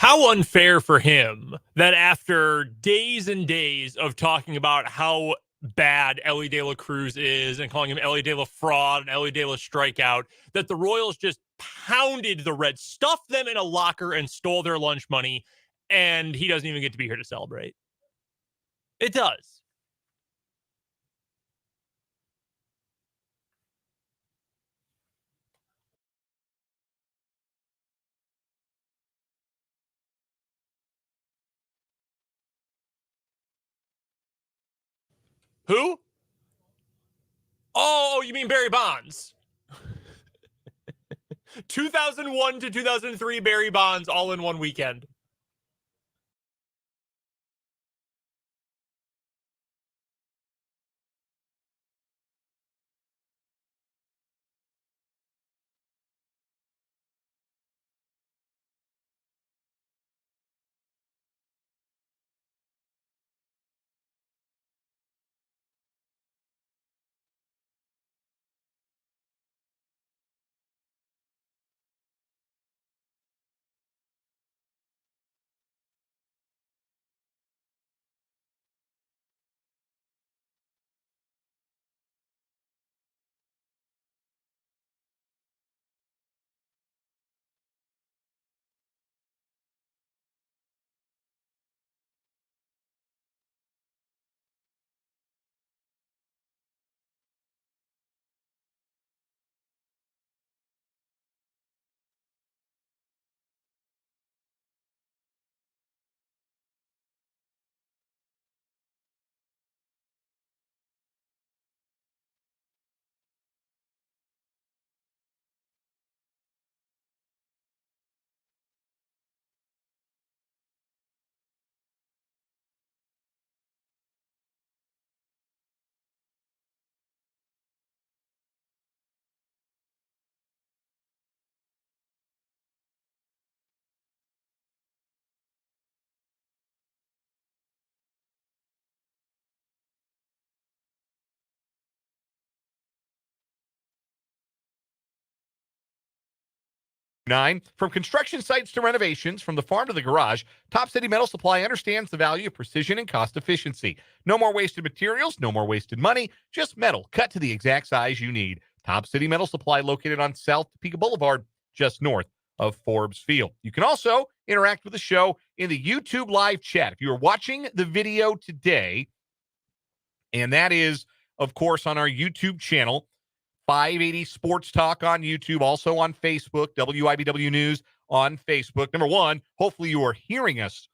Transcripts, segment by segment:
How unfair for him that after days and days of talking about how bad Ellie De La Cruz is and calling him Ellie De La Fraud and Ellie De La Strikeout, that the Royals just pounded the Reds, stuffed them in a locker and stole their lunch money, and he doesn't even get to be here to celebrate. It does. Who? Oh, you mean Barry Bonds. 2001 to 2003 Barry Bonds all in one weekend. From construction sites to renovations, from the farm to the garage, Top City Metal Supply understands the value of precision and cost efficiency. No more wasted materials, no more wasted money, just metal cut to the exact size you need. Top City Metal Supply, located on South Topeka Boulevard, just north of Forbes Field. You can also interact with the show in the YouTube live chat. If you are watching the video today, and that is, of course, on our YouTube channel, 580 Sports Talk on YouTube, also on Facebook, WIBW News on Facebook. Number one, hopefully you are hearing us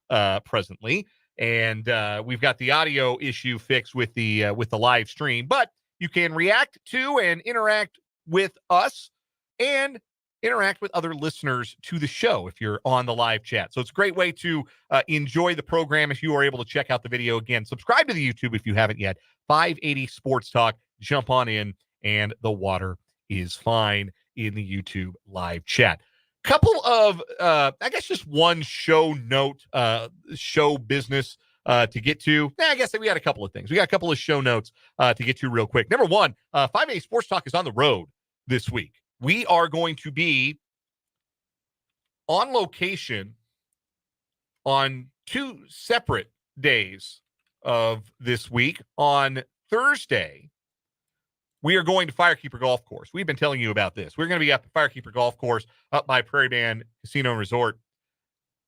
presently, and we've got the audio issue fixed with the live stream. But you can react to and interact with us and interact with other listeners to the show if you're on the live chat. So it's a great way to enjoy the program if you are able to check out the video. Again, subscribe to the YouTube if you haven't yet. 580 Sports Talk. Jump on in, and the water is fine in the YouTube live chat. Couple of, I guess just one show note, show business to get to. I guess we got a couple of things. We got a couple of show notes to get to real quick. Number one, 580 Sports Talk is on the road this week. We are going to be on location on two separate days of this week. On Thursday, we are going to Firekeeper Golf Course. We've been telling you about this. We're going to be at the Firekeeper Golf Course up by Prairie Band Casino and Resort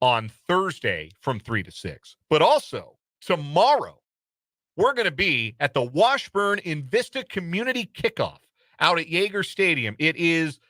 on Thursday from 3 to 6. But also, tomorrow, we're going to be at the Washburn Invista Community Kickoff out at Yager Stadium. It is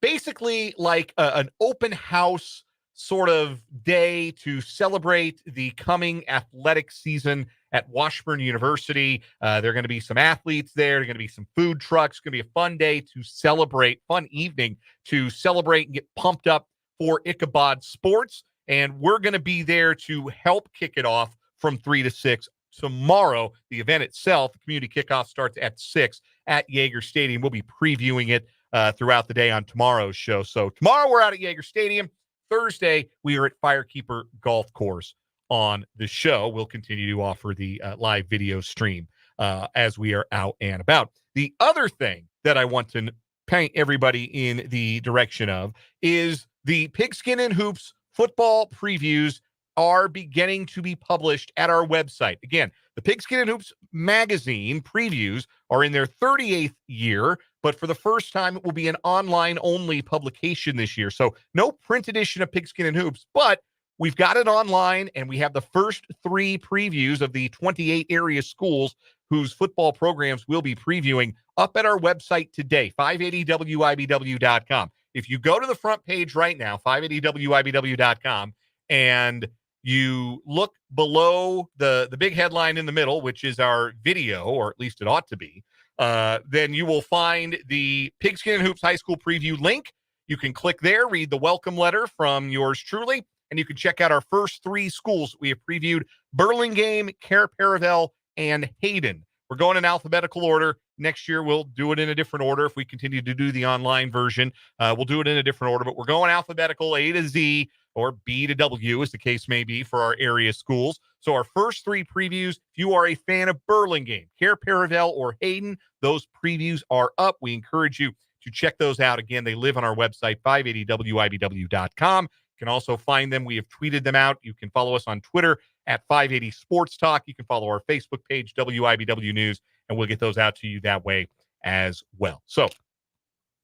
basically like an open house sort of day to celebrate the coming athletic season at Washburn University. There are going to be some athletes there. There are going to be some food trucks. It's going to be a fun day to celebrate, fun evening to celebrate and get pumped up for Ichabod sports. And we're going to be there to help kick it off from 3 to 6 tomorrow. The event itself, the community kickoff, starts at 6 at Yager Stadium. We'll be previewing it throughout the day on tomorrow's show. So tomorrow we're out at Yager Stadium. Thursday, we are at Firekeeper Golf Course on the show. We'll continue to offer the live video stream as we are out and about. The other thing that I want to paint everybody in the direction of is the Pigskin and Hoops football previews are beginning to be published at our website. Again, the Pigskin and Hoops magazine previews are in their 38th year, but for the first time, it will be an online-only publication this year. So no print edition of Pigskin and Hoops, but we've got it online, and we have the first 3 previews of the 28 area schools whose football programs we'll be previewing up at our website today, 580wibw.com. If you go to the front page right now, 580wibw.com, and you look below the big headline in the middle, which is our video, or at least it ought to be, then you will find the Pigskin and Hoops High School Preview link. You can click there, read the welcome letter from yours truly, and you can check out our first 3 schools we have previewed: Burlingame, Care Paravel, and Hayden. We're going in alphabetical order. Next year, we'll do it in a different order. If we continue to do the online version, we'll do it in a different order, but we're going alphabetical, A to Z, or B to W, as the case may be, for our area schools. So our first 3 previews, if you are a fan of Burlingame, Care Paravel, or Hayden, those previews are up. We encourage you to check those out. Again, they live on our website, 580wibw.com. You can also find them. We have tweeted them out. You can follow us on Twitter at 580 Sports Talk. You can follow our Facebook page, WIBW News, and we'll get those out to you that way as well. So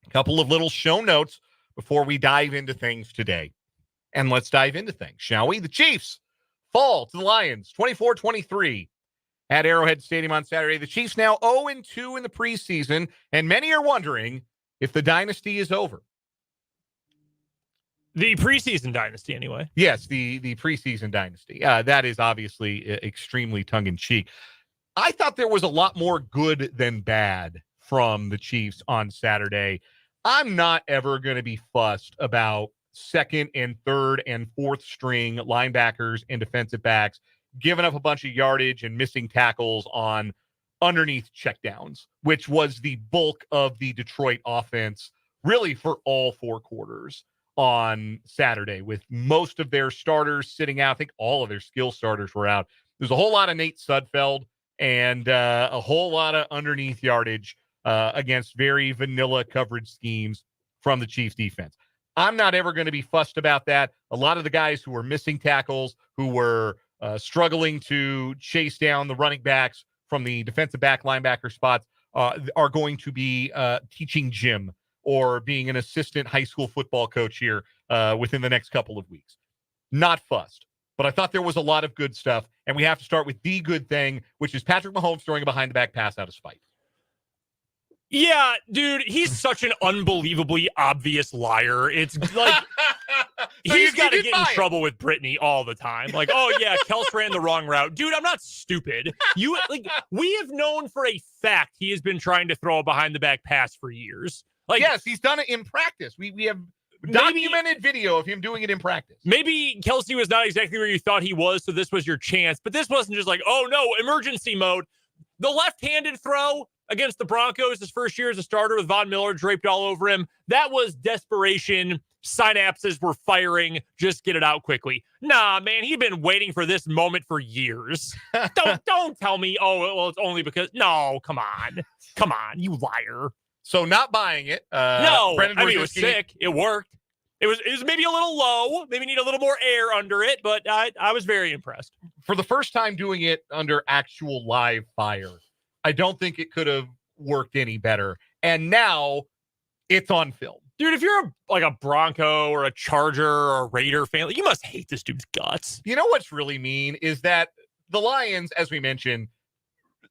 a couple of little show notes before we dive into things today. And let's dive into things, shall we? The Chiefs fall to the Lions 24-23 at Arrowhead Stadium on Saturday. The Chiefs now 0-2 in the preseason, and many are wondering if the dynasty is over. The preseason dynasty, anyway. Yes, the preseason dynasty. That is obviously extremely tongue-in-cheek. I thought there was a lot more good than bad from the Chiefs on Saturday. I'm not ever going to be fussed about second and third and fourth string linebackers and defensive backs giving up a bunch of yardage and missing tackles on underneath checkdowns, which was the bulk of the Detroit offense really for all 4 quarters on Saturday, with most of their starters sitting out. I think all of their skill starters were out. There's a whole lot of Nate Sudfeld and a whole lot of underneath yardage against very vanilla coverage schemes from the Chiefs defense. I'm not ever going to be fussed about that. A lot of the guys who were missing tackles, who were struggling to chase down the running backs from the defensive back linebacker spots are going to be teaching gym or being an assistant high school football coach here within the next couple of weeks. Not fussed, but I thought there was a lot of good stuff, and we have to start with the good thing, which is Patrick Mahomes throwing a behind-the-back pass out of spite. Yeah, dude, he's such an unbelievably obvious liar. It's like So he's got to get in trouble with Brittany all the time. Like, oh yeah, Kels ran the wrong route. Dude, I'm not stupid. We have known for a fact he has been trying to throw a behind the back pass for years. Like, yes, he's done it in practice. We have documented video of him doing it in practice. Maybe Kelsey was not exactly where you thought he was, so this was your chance. But this wasn't just like, oh no, emergency mode. The left-handed throw against the Broncos his first year as a starter with Von Miller draped all over him, that was desperation. Synapses were firing. Just get it out quickly. Nah, man, he'd been waiting for this moment for years. Don't tell me, oh, well, it's only because. No, come on, you liar. So not buying it. No, I mean, it was sick. It worked. It was maybe a little low. Maybe need a little more air under it, but I was very impressed. For the first time doing it under actual live fire, I don't think it could have worked any better. And now it's on film. Dude, if you're a Bronco or a Charger or a Raider fan, you must hate this dude's guts. You know what's really mean is that the Lions, as we mentioned,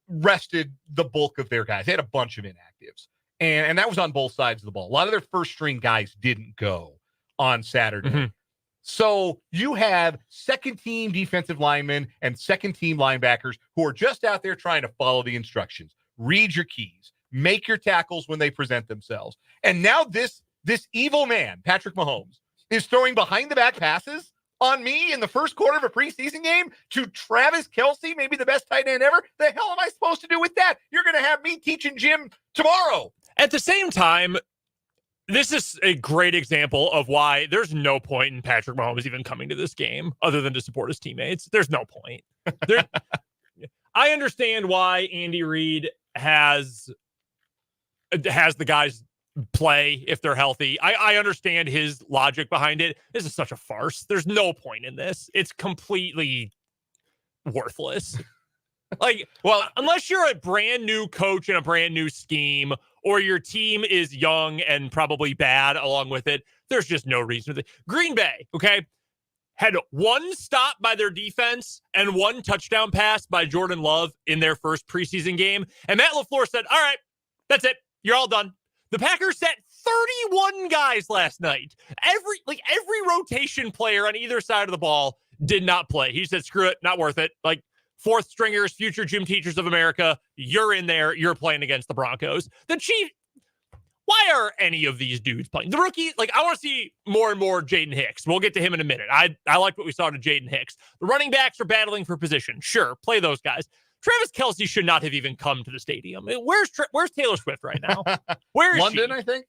rested the bulk of their guys. They had a bunch of inactives. And that was on both sides of the ball. A lot of their first string guys didn't go on Saturday. Mm-hmm. So you have second team defensive linemen and second team linebackers who are just out there trying to follow the instructions. Read your keys. Make your tackles when they present themselves. And now this evil man, Patrick Mahomes, is throwing behind the back passes on me in the first quarter of a preseason game to Travis Kelce, maybe the best tight end ever. The hell am I supposed to do with that? You're going to have me teaching Jim tomorrow. At the same time, this is a great example of why there's no point in Patrick Mahomes even coming to this game other than to support his teammates. There's no point. I understand why Andy Reid has the guys play if they're healthy. I understand his logic behind it. This is such a farce. There's no point in this. It's completely worthless. Well, unless you're a brand new coach and a brand new scheme, or your team is young and probably bad along with it, there's just no reason. Green Bay, okay, had one stop by their defense and one touchdown pass by Jordan Love in their first preseason game. And Matt LaFleur said, all right, that's it. You're all done. The Packers sat 31 guys last night. Every rotation player on either side of the ball did not play. He said, screw it, not worth it. Fourth stringers, future gym teachers of America, you're in there. You're playing against the Broncos. The Chiefs, why are any of these dudes playing? The rookie, I want to see more and more Jaden Hicks. We'll get to him in a minute. I liked what we saw to Jaden Hicks. The running backs are battling for position. Sure, play those guys. Travis Kelce should not have even come to the stadium. Where's Taylor Swift right now? Where is London, she? I think.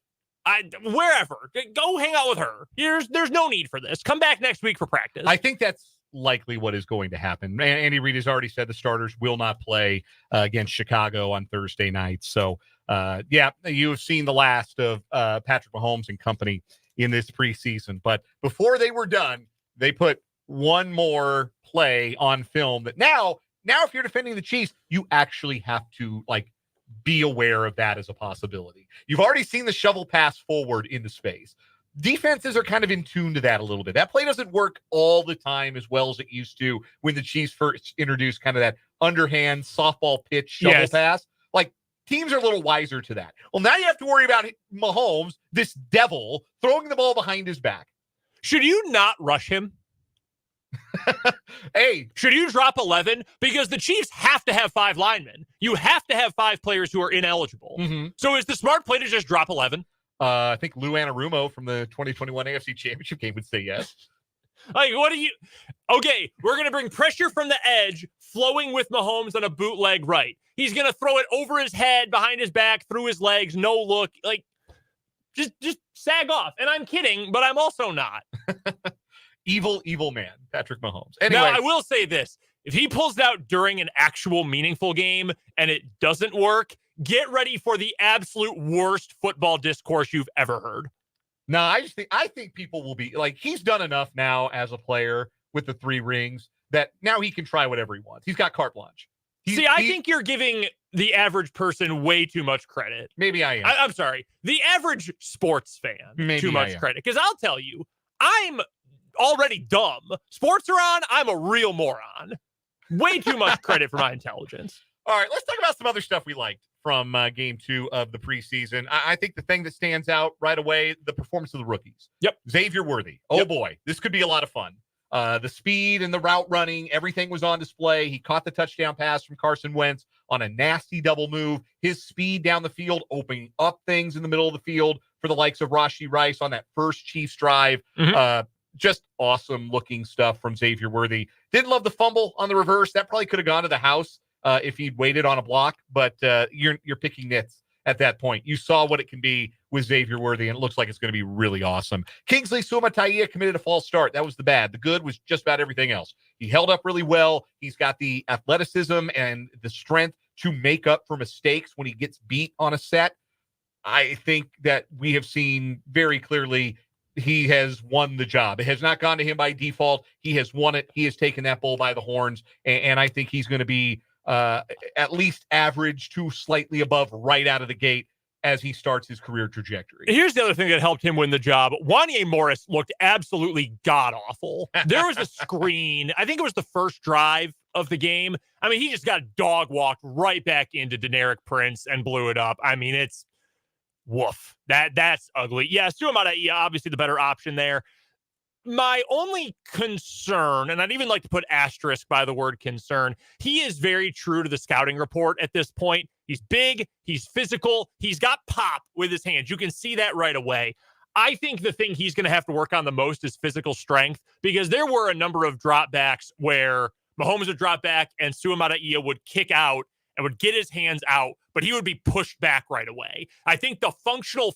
Wherever. Go hang out with her. There's no need for this. Come back next week for practice. I think that's likely what is going to happen. Andy Reid has already said the starters will not play against Chicago on Thursday night. So, you have seen the last of Patrick Mahomes and company in this preseason. But before they were done, they put one more play on film that now if you're defending the Chiefs, you actually have to be aware of that as a possibility. You've already seen the shovel pass forward into space. Defenses are kind of in tune to that a little bit. That play doesn't work all the time as well as it used to when the Chiefs first introduced kind of that underhand softball pitch shovel pass. Teams are a little wiser to that. Well, now you have to worry about Mahomes, this devil, throwing the ball behind his back. Should you not rush him? Hey, should you drop 11? Because the Chiefs have to have 5 linemen. You have to have 5 players who are ineligible. Mm-hmm. So is the smart play to just drop 11? I think Lou Anarumo from the 2021 AFC Championship game would say yes. Okay, we're going to bring pressure from the edge, flowing with Mahomes on a bootleg right. He's going to throw it over his head, behind his back, through his legs, no look. Just sag off. And I'm kidding, but I'm also not. Evil man, Patrick Mahomes. Anyway. Now, I will say this. If he pulls it out during an actual meaningful game and it doesn't work, get ready for the absolute worst football discourse you've ever heard. No, I think people will be he's done enough now as a player with the 3 rings that now he can try whatever he wants. He's got carte blanche. I think you're giving the average person way too much credit. Maybe I am. I'm sorry. The average sports fan, too much credit. Because I'll tell you, I'm already dumb. Sports are on. I'm a real moron. Way too much credit for my intelligence. All right, let's talk about some other stuff we liked from game 2 of the preseason. I think the thing that stands out right away, the performance of the rookies. Yep. Xavier Worthy. Oh, boy. This could be a lot of fun. The speed and the route running, everything was on display. He caught the touchdown pass from Carson Wentz on a nasty double move. His speed down the field, opening up things in the middle of the field for the likes of Rashee Rice on that first Chiefs drive. Mm-hmm. Just awesome looking stuff from Xavier Worthy. Didn't love the fumble on the reverse. That probably could have gone to the house if he'd waited on a block, but you're picking nits at that point. You saw what it can be with Xavier Worthy, and it looks like it's going to be really awesome. Kingsley Suamataia committed a false start. That was the bad. The good was just about everything else. He held up really well. He's got the athleticism and the strength to make up for mistakes when he gets beat on a set. I think that we have seen very clearly he has won the job. It has not gone to him by default. He has won it. He has taken that bull by the horns, and I think he's going to be at least average to slightly above right out of the gate as he starts his career trajectory. Here's the other thing that helped him win the job. Wanye Morris looked absolutely god-awful. There was a screen. I think it was the first drive of the game. I mean, he just got dog-walked right back into Deneric Prince and blew it up. I mean, it's woof. That's ugly. Yeah, Suamataia, obviously the better option there. My only concern, and I'd even like to put asterisk by the word concern, he is very true to the scouting report at this point. He's big, he's physical, he's got pop with his hands. You can see that right away. I think the thing he's going to have to work on the most is physical strength, because there were a number of dropbacks where Mahomes would drop back and Suamataia would kick out and would get his hands out, but he would be pushed back right away. I think the functional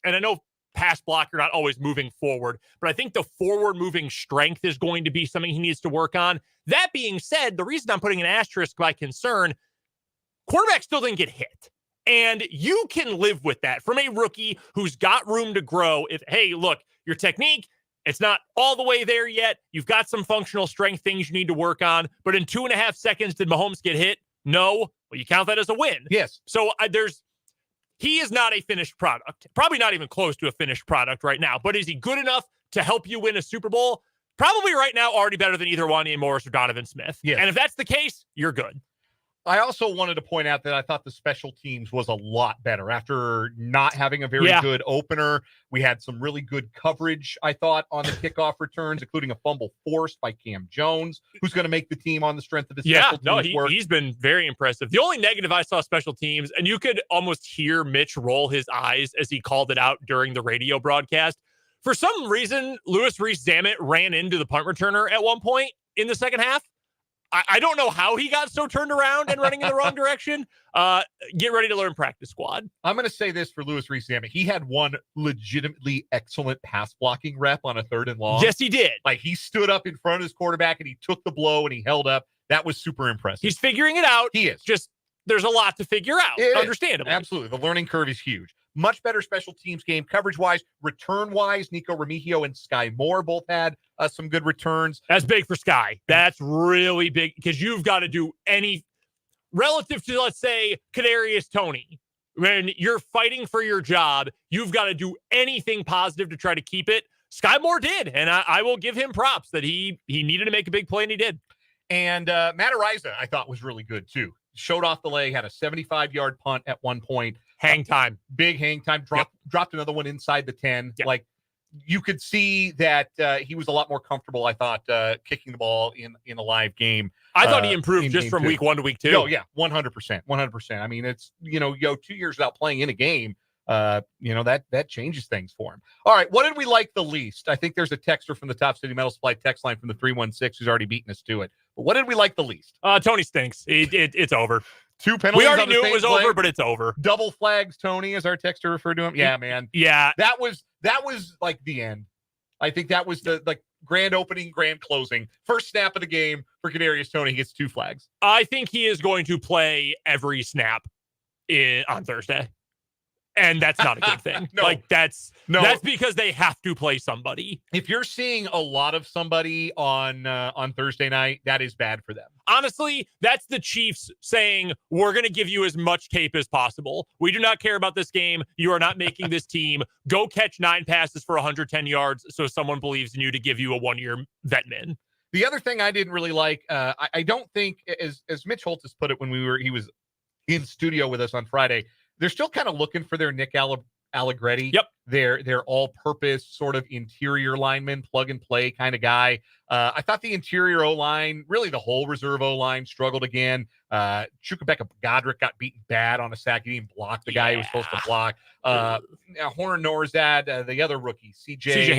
and I know pass blocker not always moving forward, but I think the forward moving strength is going to be something he needs to work on. That being said, the reason I'm putting an asterisk by concern, quarterback still didn't get hit. And you can live with that from a rookie who's got room to grow. If, hey, look, your technique, it's not all the way there yet. You've got some functional strength things you need to work on. But in 2.5 seconds, did Mahomes get hit? No. Well, you count that as a win. Yes. So he is not a finished product. Probably not even close to a finished product right now. But is he good enough to help you win a Super Bowl? Probably right now already better than either Wanya Morris or Donovan Smith. Yes. And if that's the case, you're good. I also wanted to point out that I thought the special teams was a lot better after not having a very good opener. We had some really good coverage, I thought, on the kickoff returns, including a fumble forced by Cam Jones, who's going to make the team on the strength of his special teams work. He's been very impressive. The only negative I saw special teams, and you could almost hear Mitch roll his eyes as he called it out during the radio broadcast. For some reason, Louis Rees-Zammit ran into the punt returner at one point in the second half. I don't know how he got so turned around and running in the wrong direction. Get ready to learn, practice squad. I'm going to say this for Louis Rees-Zammit. He had one legitimately excellent pass blocking rep on a 3rd and long. Yes, he did. Like, he stood up in front of his quarterback and he took the blow and he held up. That was super impressive. He's figuring it out. He is. Just there's a lot to figure out, understandably. Absolutely. The learning curve is huge. Much better special teams game coverage-wise. Return-wise, Nico Remigio and Sky Moore both had some good returns. That's big for Sky. That's really big because you've got to do any relative to, let's say, Kadarius Toney. When you're fighting for your job, you've got to do anything positive to try to keep it. Sky Moore did, and I will give him props that he needed to make a big play, and he did. And Matt Araiza, I thought, was really good, too. Showed off the leg, had a 75-yard punt at one point. Hang time. Big hang time. Dropped another one inside the 10. Yep. Like, you could see that he was a lot more comfortable, I thought, kicking the ball in a live game. I thought he improved just from week 1 to week 2. Oh, yeah, 100%. 100%. I mean, it's, you go 2 years without playing in a game. That changes things for him. All right, what did we like the least? I think there's a texter from the Top City Metal Supply text line from the 316 who's already beaten us to it. But what did we like the least? Tony stinks. It's over. 2 penalties. We already knew it was over, but it's over. Double flags, Tony, as our texter referred to him. Yeah, man. Yeah. That was like the end. I think that was the grand opening, grand closing. First snap of the game for Kadarius Toney. He gets 2 flags. I think he is going to play every snap on Thursday. And that's not a good thing. No. That's because they have to play somebody. If you're seeing a lot of somebody on Thursday night, that is bad for them. Honestly, that's the Chiefs saying, we're going to give you as much tape as possible. We do not care about this game. You are not making this team. Go catch 9 passes for 110 yards so someone believes in you to give you a 1-year vet min. The other thing I didn't really like, I don't think, as Mitch Holthus put it when he was in studio with us on Friday, they're still kind of looking for their Nick Allegretti. Yep. Their all-purpose sort of interior lineman, plug-and-play kind of guy. I thought the interior O-line, really the whole reserve O-line, struggled again. Chukwuemeka Godric got beaten bad on a sack. He didn't block the guy he was supposed to block. Horner Norzad, the other rookie, CJ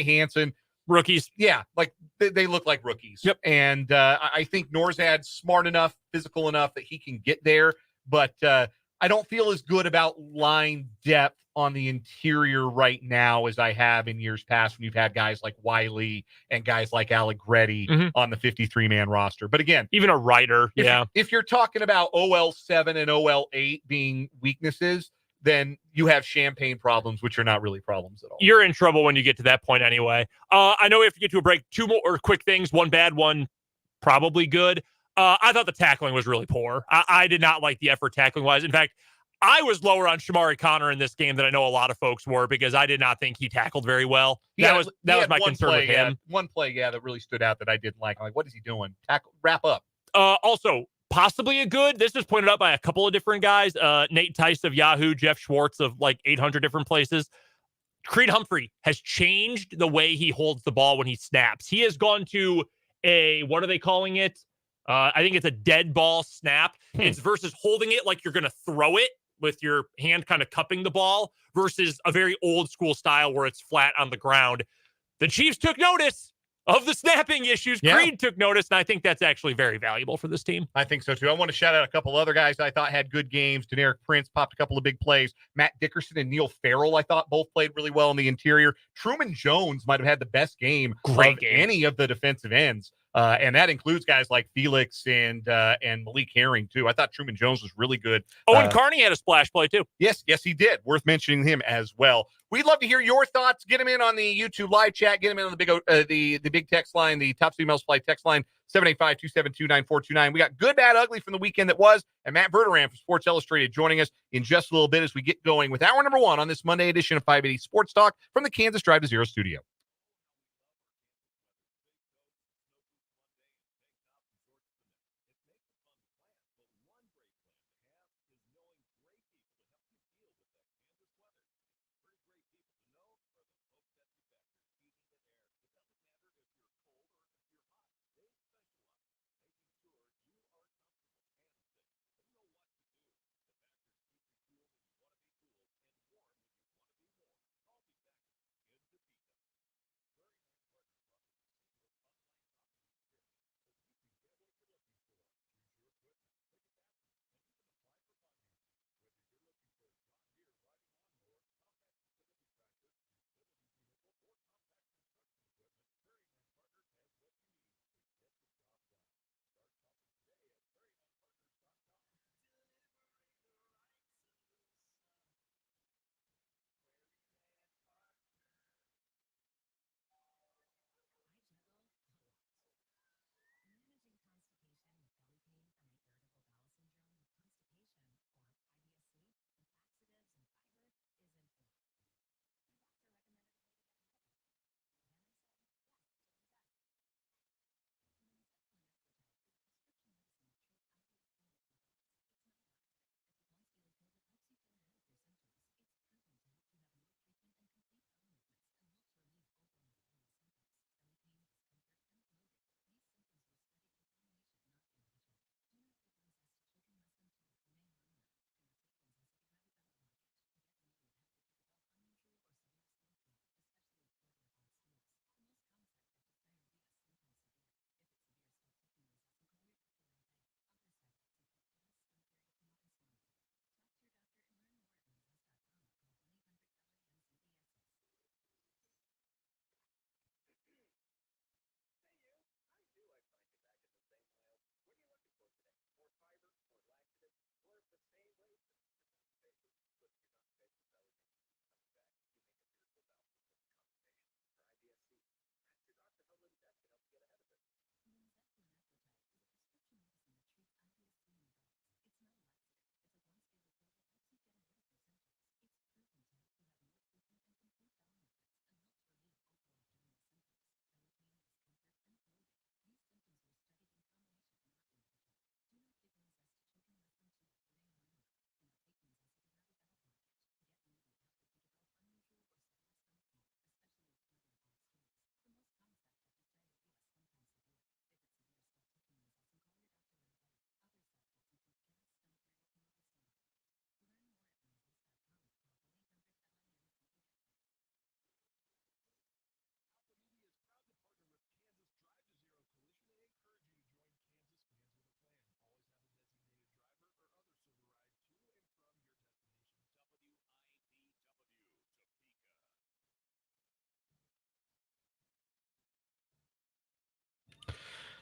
Hansen. Rookies. Yeah, like they look like rookies. Yep. And I think Norzad's smart enough, physical enough that he can get there. But I don't feel as good about line depth on the interior right now as I have in years past when you've had guys like Wiley and guys like Allegretti on the 53-man roster. But again, even a writer. If you're talking about OL7 and OL8 being weaknesses, then you have champagne problems, which are not really problems at all. You're in trouble when you get to that point anyway. I know we have to get to a break. 2 more quick things. One bad, one probably good. I thought the tackling was really poor. I did not like the effort tackling-wise. In fact, I was lower on Shamari Connor in this game than I know a lot of folks were because I did not think he tackled very well. That was my concern with him. One play, that really stood out that I didn't like. I'm like, what is he doing? Wrap up. Also, possibly a good. This was pointed out by a couple of different guys. Nate Tice of Yahoo, Jeff Schwartz of like 800 different places. Creed Humphrey has changed the way he holds the ball when he snaps. He has gone to what are they calling it? I think it's a dead ball snap. It's versus holding it like you're going to throw it with your hand kind of cupping the ball versus a very old school style where it's flat on the ground. The Chiefs took notice of the snapping issues. Yeah. Creed took notice, and I think that's actually very valuable for this team. I think so, too. I want to shout out a couple other guys I thought had good games. Deneric Prince popped a couple of big plays. Matt Dickerson and Neil Farrell, I thought, both played really well in the interior. Truman Jones might have had the best game of any of the defensive ends And that includes guys like Felix and Malik Herring, too. I thought Truman Jones was really good. Owen Carney had a splash play, too. Yes, he did. Worth mentioning him as well. We'd love to hear your thoughts. Get them in on the YouTube live chat. Get them in on the big text line, the Top City Metal Supply text line, 785-272-9429. We got Good, Bad, Ugly from the weekend that was, and Matt Verderame from Sports Illustrated joining us in just a little bit as we get going with hour number 1 on this Monday edition of 580 Sports Talk from the Kansas Drive to Zero studio.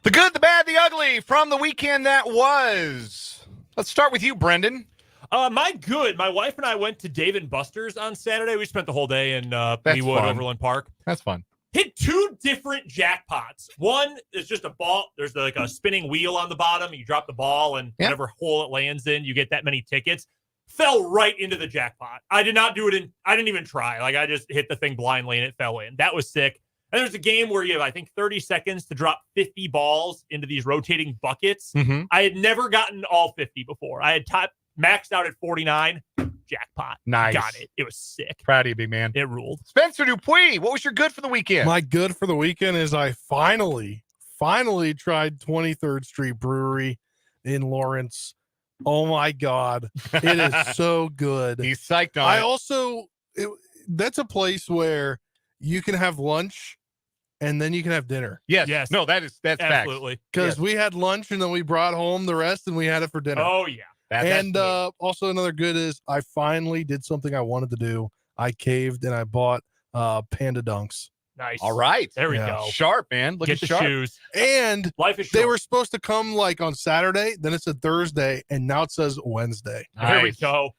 The good, the bad, the ugly from the weekend that was. Let's start with you, Brendan. My wife and I went to Dave & Buster's on Saturday. We spent the whole day in Leawood, Overland Park. That's fun. Hit 2 different jackpots. One is just a ball. There's like a spinning wheel on the bottom. You drop the ball, and whatever hole it lands in, you get that many tickets. Fell right into the jackpot. I did not do it I didn't even try. Like, I just hit the thing blindly, and it fell in. That was sick. And there's a game where you have, I think, 30 seconds to drop 50 balls into these rotating buckets. Mm-hmm. I had never gotten all 50 before. I had maxed out at 49. Jackpot. Nice. Got it. It was sick. Proud of you, big man. It ruled. Spencer Dupuis, what was your good for the weekend? My good for the weekend is I finally tried 23rd Street Brewery in Lawrence. Oh, my God. It is so good. He's psyched on That's a place where you can have lunch and then you can have dinner. Yes. No, that's absolutely. Because we had lunch and then we brought home the rest and we had it for dinner. Oh, yeah. Also another good is I finally did something I wanted to do. I caved and I bought Panda Dunks. Nice. All right. There we Yeah. go. Sharp, man. Look Get at the sharp. shoes. And Life is they short. were supposed to come like on Saturday, then it said Thursday, and now it says Wednesday. There we Nice. go.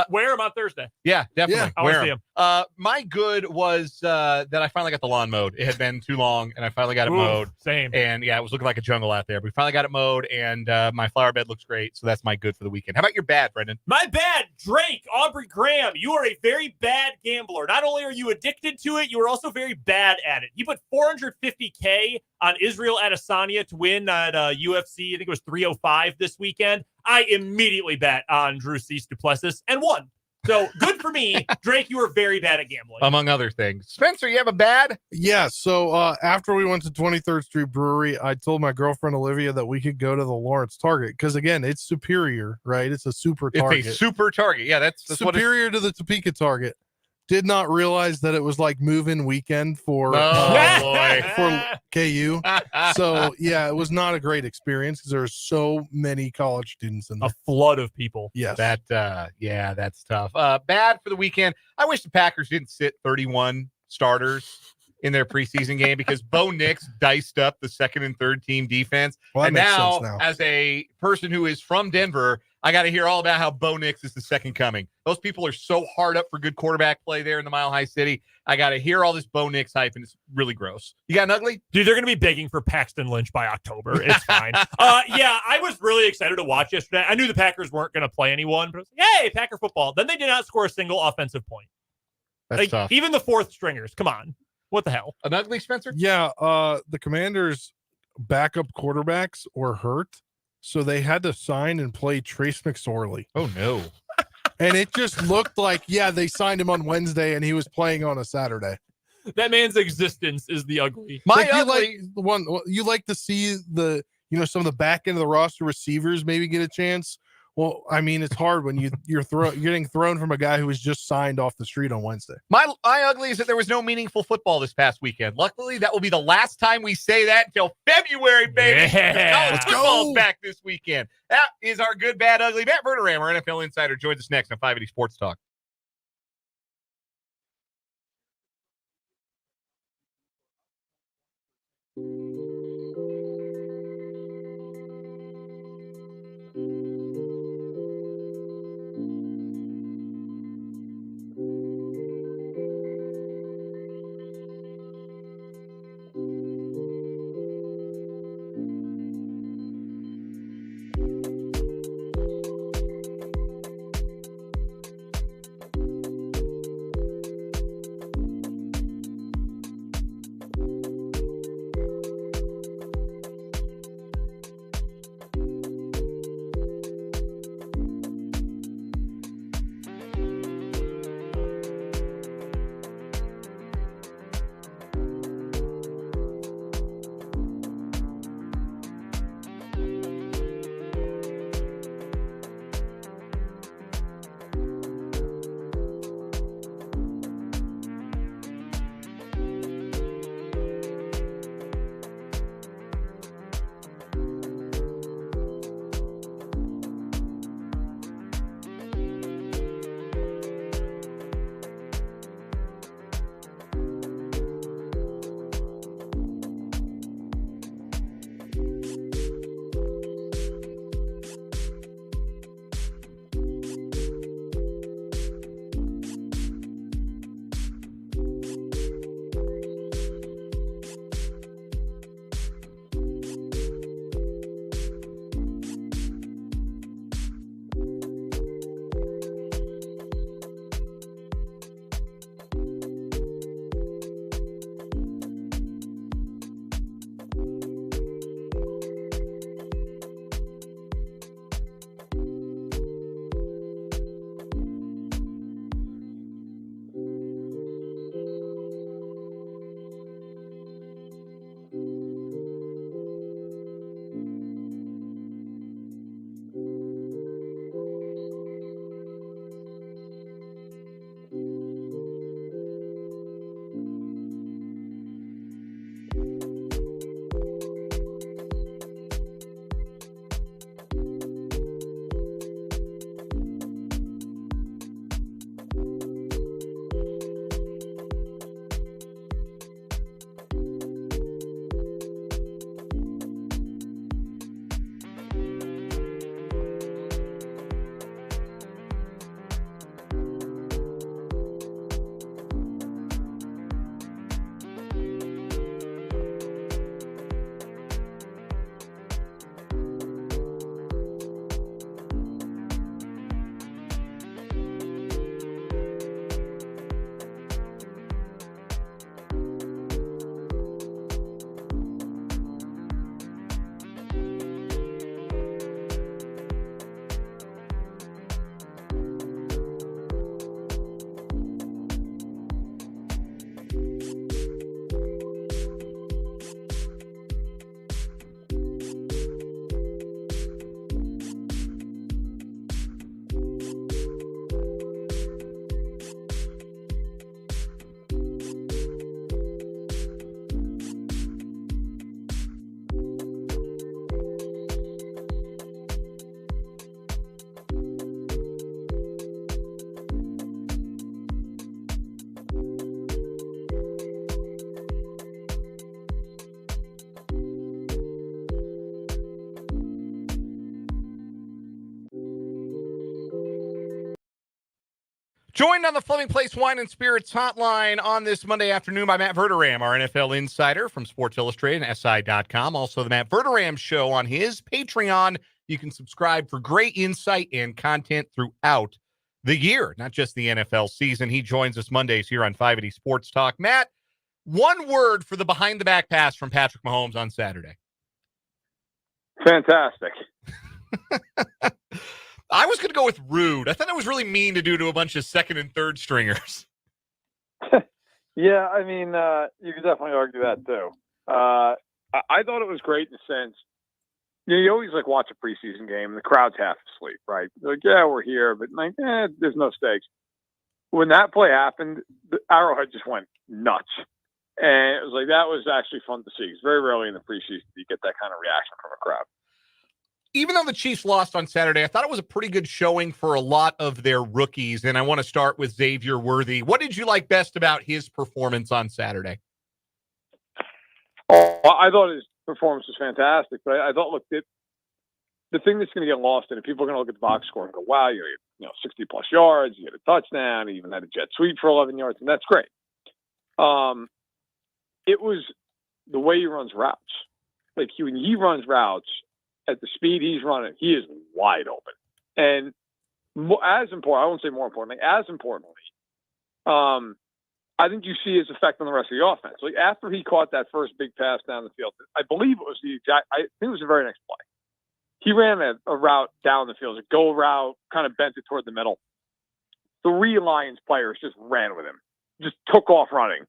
Wear them on Thursday. Yeah, definitely. Yeah. I wanna Wear see 'em. My good was that I finally got the lawn mowed. It had been too long, and I finally got it mowed. Same. And yeah, it was looking like a jungle out there. But we finally got it mowed, and my flower bed looks great. So that's my good for the weekend. How about your bad, Brendan? My bad, Drake, Aubrey Graham. You are a very bad gambler. Not only are you addicted to it, you are also very bad at it. You put $450K on Israel Adesanya to win at UFC. I think it was 305 this weekend. I immediately bet on Drew Cease Duplessis and won. So good for me. Drake, you are very bad at gambling. Among other things. Spencer, you have a bad? Yeah, so after we went to 23rd Street Brewery, I told my girlfriend Olivia that we could go to the Lawrence Target because, again, it's superior, right? It's a super Target. It's a super Target. Yeah, that's what superior to the Topeka Target. Did not realize that it was like move-in weekend for for KU. So yeah, it was not a great experience because there's so many college students in there. A flood of people. Yes. That's tough. Bad for the weekend. I wish the Packers didn't sit 31 starters in their preseason game because Bo Nix diced up the second and third team defense. Well, that and makes now, sense now, as a person who is from Denver, I got to hear all about how Bo Nix is the second coming. Those people are so hard up for good quarterback play there in the Mile High City. I got to hear all this Bo Nix hype, and it's really gross. You got an ugly? Dude, they're going to be begging for Paxton Lynch by October. It's fine. Yeah, I was really excited to watch yesterday. I knew the Packers weren't going to play anyone, but I was like, hey, Packer football. Then they did not score a single offensive point. That's tough. Even the fourth stringers. Come on. What the hell? An ugly, Spencer? Yeah, the Commanders' backup quarterbacks were hurt, so they had to sign and play Trace McSorley. Oh, no. And it just looked like, yeah, they signed him on Wednesday and he was playing on a Saturday. That man's existence is the ugly. You like to see some of the back end of the roster receivers maybe get a chance. Well, I mean, it's hard when you're getting thrown from a guy who was just signed off the street on Wednesday. My ugly is that there was no meaningful football this past weekend. Luckily, that will be the last time we say that until February, baby. Yeah. College football's back this weekend. That is our good, bad, ugly. Matt Verderame, our NFL insider, joins us next on 580 Sports Talk. Joined on the Fleming Place Wine and Spirits hotline on this Monday afternoon by Matt Verderame, our NFL insider from Sports Illustrated and SI.com. Also, the Matt Verderame Show on his Patreon. You can subscribe for great insight and content throughout the year, not just the NFL season. He joins us Mondays here on 580 Sports Talk. Matt, one word for the behind-the-back pass from Patrick Mahomes on Saturday. Fantastic. I was going to go with rude. I thought it was really mean to do to a bunch of second and third stringers. Yeah, I mean, you could definitely argue that too. I thought it was great in the sense, you always like watch a preseason game and the crowd's half asleep, right? They're like, yeah, we're here, but like, there's no stakes. When that play happened, the Arrowhead just went nuts. And it was like, that was actually fun to see. It's very rarely in the preseason you get that kind of reaction from a crowd. Even though the Chiefs lost on Saturday, I thought it was a pretty good showing for a lot of their rookies. And I want to start with Xavier Worthy. What did you like best about his performance on Saturday? Oh, I thought his performance was fantastic. But I thought, look, the thing that's going to get lost in it, people are going to look at the box score and go, wow, you 60-plus yards, you had a touchdown, you even had a jet sweep for 11 yards, and that's great. It was the way he runs routes. Like, when he runs routes, at the speed he's running, he is wide open. And as important, I won't say more importantly, as importantly, I think you see his effect on the rest of the offense. Like after he caught that first big pass down the field, I believe it was I think it was the very next play. He ran a route down the field, a go route, kind of bent it toward the middle. 3 Lions players just ran with him, just took off running.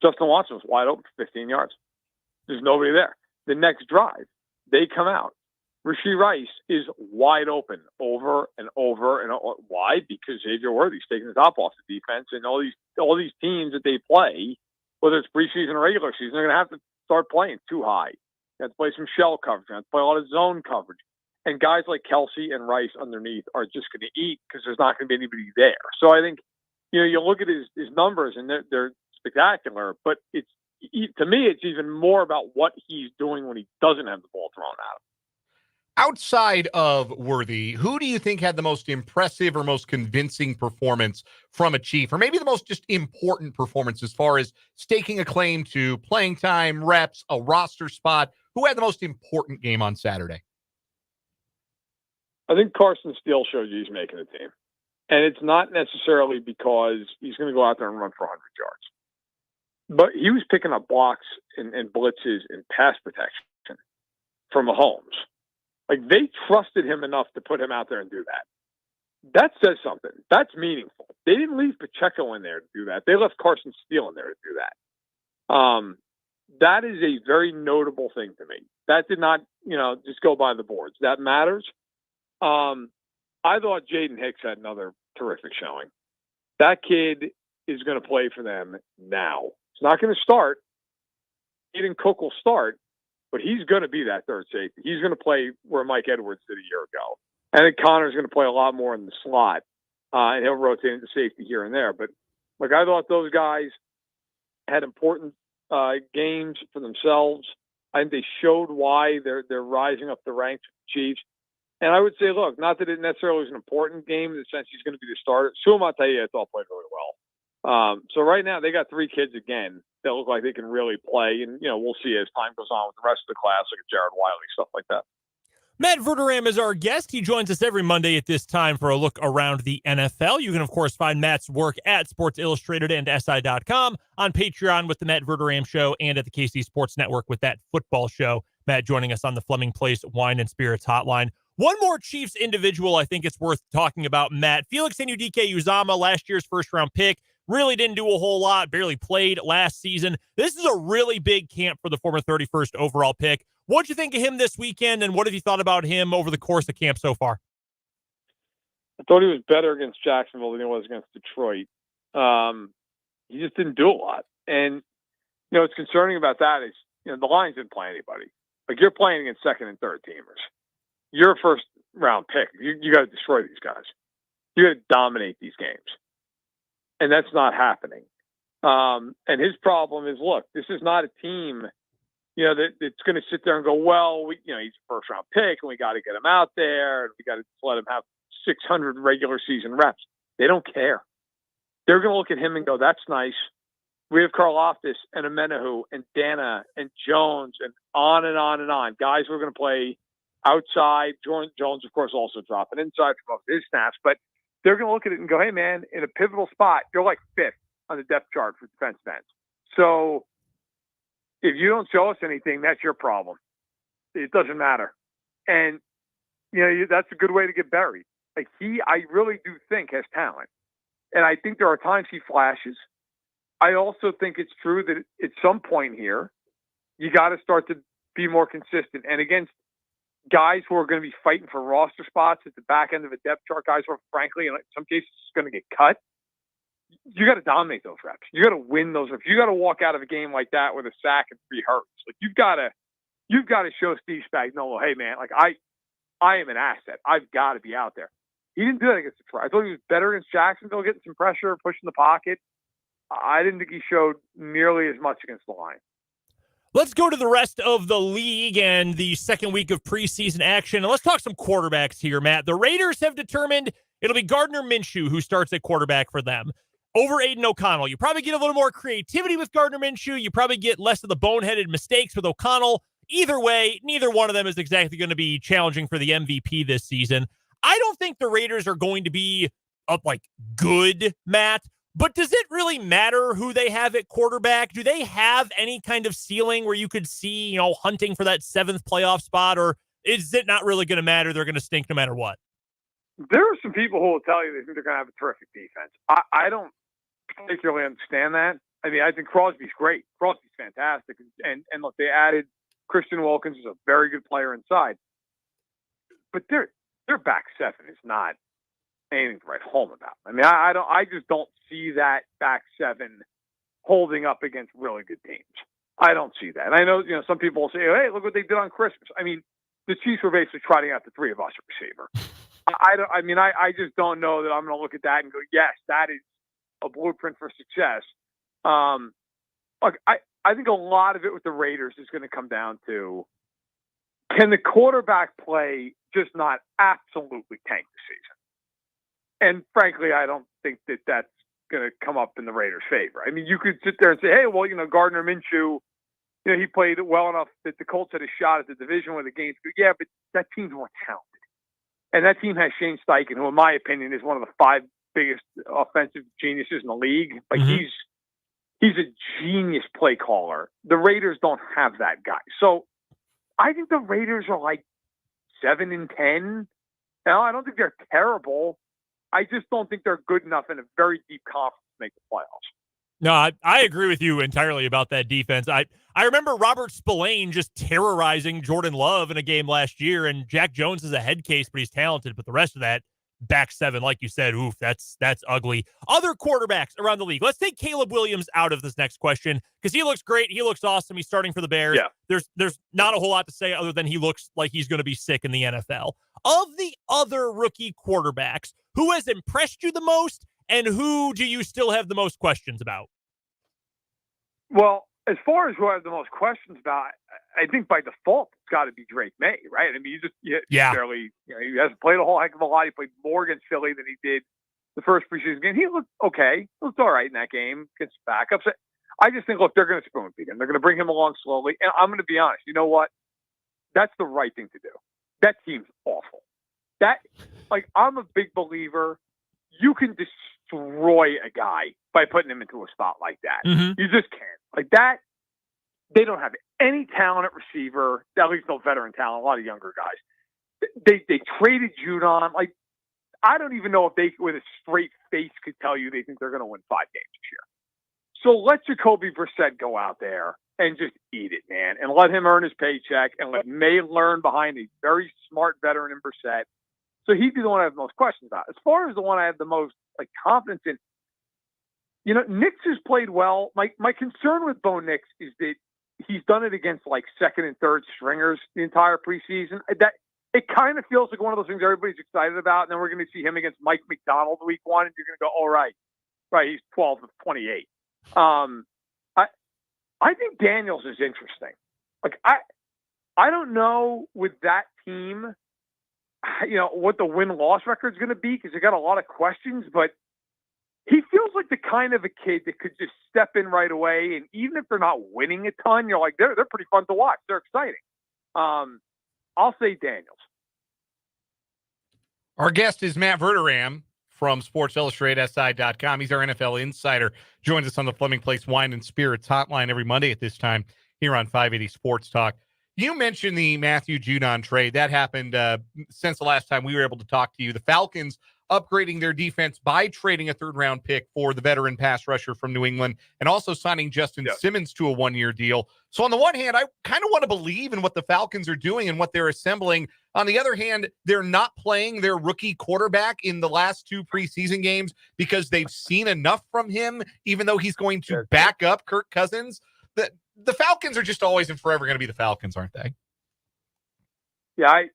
Justin Watson was wide open for 15 yards. There's nobody there. The next drive, they come out. Rashee Rice is wide open over and over and over. Why? Because Xavier Worthy's taking the top off the defense, and all these teams that they play, whether it's preseason or regular season, they're going to have to start playing too high. They have to play some shell coverage. They have to play a lot of zone coverage. And guys like Kelsey and Rice underneath are just going to eat because there's not going to be anybody there. So I think, you look at his numbers and they're spectacular, but to me, it's even more about what he's doing when he doesn't have the ball thrown at him. Outside of Worthy, who do you think had the most impressive or most convincing performance from a Chief, or maybe the most just important performance as far as staking a claim to playing time, reps, a roster spot? Who had the most important game on Saturday? I think Carson Steele showed you he's making a team. And it's not necessarily because he's going to go out there and run for 100 yards. But he was picking up blocks and blitzes and pass protection from Mahomes. Like, they trusted him enough to put him out there and do that. That says something. That's meaningful. They didn't leave Pacheco in there to do that. They left Carson Steele in there to do that. That is a very notable thing to me. That did not, just go by the boards. That matters. I thought Jaden Hicks had another terrific showing. That kid is going to play for them now. He's not going to start. Aiden Cook will start, but he's going to be that third safety. He's going to play where Mike Edwards did a year ago. I think Connor's going to play a lot more in the slot, and he'll rotate into safety here and there. But, look, I thought those guys had important games for themselves. I think they showed why they're rising up the ranks of the Chiefs. And I would say, look, not that it necessarily was an important game in the sense he's going to be the starter. Suamataia, I thought, played really well. So right now they got 3 kids again that look like they can really play. And, we'll see as time goes on with the rest of the class, like Jared Wiley, stuff like that. Matt Verderame is our guest. He joins us every Monday at this time for a look around the NFL. You can, of course, find Matt's work at Sports Illustrated and SI.com, on Patreon with the Matt Verderame Show, and at the KC Sports Network with that football show. Matt joining us on the Fleming Place Wine and Spirits Hotline. One more Chiefs individual I think it's worth talking about, Matt. Felix Anudike-Uzomah, last year's first-round pick, really didn't do a whole lot, barely played last season. This is a really big camp for the former 31st overall pick. What'd you think of him this weekend, and what have you thought about him over the course of camp so far? I thought he was better against Jacksonville than he was against Detroit. He just didn't do a lot. And, what's concerning about that is, the Lions didn't play anybody. Like, you're playing against second and third teamers. You're a first-round pick. You got to destroy these guys. You got to dominate these games. And that's not happening. And his problem is, look, this is not a team, that's going to sit there and go, well, he's a first-round pick, and we got to get him out there, and we got to let him have 600 regular season reps. They don't care. they're going to look at him and go, that's nice. We have Karlaftis and Amenahu and Dana and Jones and on and on and on. Guys who are going to play outside. Jones, of course, also dropping inside for most of his snaps. But they're going to look at it and go, hey, man, in a pivotal spot, you're like 5th on the depth chart for defensive ends. So if you don't show us anything, that's your problem. It doesn't matter. And, that's a good way to get buried. Like I really do think has talent. And I think there are times he flashes. I also think it's true that at some point here, you got to start to be more consistent. And against guys who are going to be fighting for roster spots at the back end of a depth chart, guys who are frankly, in some cases, going to get cut, you got to dominate those reps. You got to win those reps. You got to walk out of a game like that with a sack and 3 hurries. Like you've got to show Steve Spagnuolo, hey man, like I am an asset. I've got to be out there. He didn't do that against the Detroit. I thought he was better against Jacksonville, getting some pressure, pushing the pocket. I didn't think he showed nearly as much against the Lions. Let's go to the rest of the league and the second week of preseason action. And let's talk some quarterbacks here, Matt. The Raiders have determined it'll be Gardner Minshew who starts at quarterback for them over Aiden O'Connell. You probably get a little more creativity with Gardner Minshew. You probably get less of the boneheaded mistakes with O'Connell. Either way, neither one of them is exactly going to be challenging for the MVP this season. I don't think the Raiders are going to be up like good, Matt. But does it really matter who they have at quarterback? Do they have any kind of ceiling where you could see, hunting for that 7th playoff spot? Or is it not really going to matter? They're going to stink no matter what. There are some people who will tell you they think they're going to have a terrific defense. I don't particularly understand that. I mean, I think Crosby's great. Crosby's fantastic. And look, they added Christian Wilkins, who's a very good player inside. But their back 7 is not anything to write home about. I mean, I just don't see that back 7 holding up against really good teams. I don't see that. And I know, some people will say, hey, look what they did on Christmas. I mean, the Chiefs were basically trotting out the 3 of us at receiver. I just don't know that I'm going to look at that and go, yes, that is a blueprint for success. Look, I think a lot of it with the Raiders is going to come down to, can the quarterback play just not absolutely tank the season? And frankly, I don't think that that's going to come up in the Raiders' favor. I mean, you could sit there and say, hey, well, Gardner Minshew, he played well enough that the Colts had a shot at the division when the game's good. Yeah, but that team's more talented. And that team has Shane Steichen, who in my opinion is one of the 5 biggest offensive geniuses in the league. Like he's a genius play caller. The Raiders don't have that guy. So I think the Raiders are like 7-10. Now, I don't think they're terrible. I just don't think they're good enough in a very deep conference to make the playoffs. No, I agree with you entirely about that defense. I remember Robert Spillane just terrorizing Jordan Love in a game last year, and Jack Jones is a head case, but he's talented. But the rest of that back 7, like you said, oof, that's ugly. Other quarterbacks around the league. Let's take Caleb Williams out of this next question because he looks great. He looks awesome. He's starting for the Bears. Yeah. There's not a whole lot to say other than he looks like he's going to be sick in the NFL. Of the other rookie quarterbacks, who has impressed you the most, and who do you still have the most questions about? Well, as far as who I have the most questions about, I think by default it's got to be Drake May, right? I mean, he barely, he hasn't played a whole heck of a lot. He played more against Philly than he did the first preseason game. He looked okay. He looked all right in that game against backups. I just think, look, they're going to spoon feed him. They're going to bring him along slowly. And I'm going to be honest. You know what? That's the right thing to do. That team's awful. I'm a big believer. You can destroy a guy by putting him into a spot like that. Mm-hmm. You just can't. Like that, they don't have any talent at receiver, at least no veteran talent, a lot of younger guys. They traded Judon. Like, I don't even know if they, with a straight face, could tell you they think they're going to win 5 games this year. So let Jacoby Brissett go out there and just eat it, man, and let him earn his paycheck and let May learn behind a very smart veteran in Brissett. So he'd be the one I have the most questions about. As far as the one I have the most confidence in, Nix has played well. My concern with Bo Nix is that he's done it against second and third stringers the entire preseason. That it kind of feels like one of those things everybody's excited about, and then we're going to see him against Mike McDonald week 1, and you're going to go, all right, he's 12 of 28. I think Daniels is interesting. I don't know with that team, what the win-loss record is going to be because they got a lot of questions, but he feels like the kind of a kid that could just step in right away, and even if they're not winning a ton, you're like, they're pretty fun to watch. They're exciting. I'll say Daniels. Our guest is Matt Verderame from SportsIllustratedSI.com. He's our NFL insider. Joins us on the Fleming Place Wine and Spirits hotline every Monday at this time here on 580 Sports Talk. You mentioned the Matthew Judon trade. That happened since the last time we were able to talk to you. The Falcons upgrading their defense by trading a third-round pick for the veteran pass rusher from New England and also signing Justin Simmons to a one-year deal. So on the one hand, I kind of want to believe in what the Falcons are doing and what they're assembling. On the other hand, they're not playing their rookie quarterback in the last 2 preseason games because they've seen enough from him, even though he's going to back up Kirk Cousins. The Falcons are just always and forever going to be the Falcons, aren't they? Yeah, I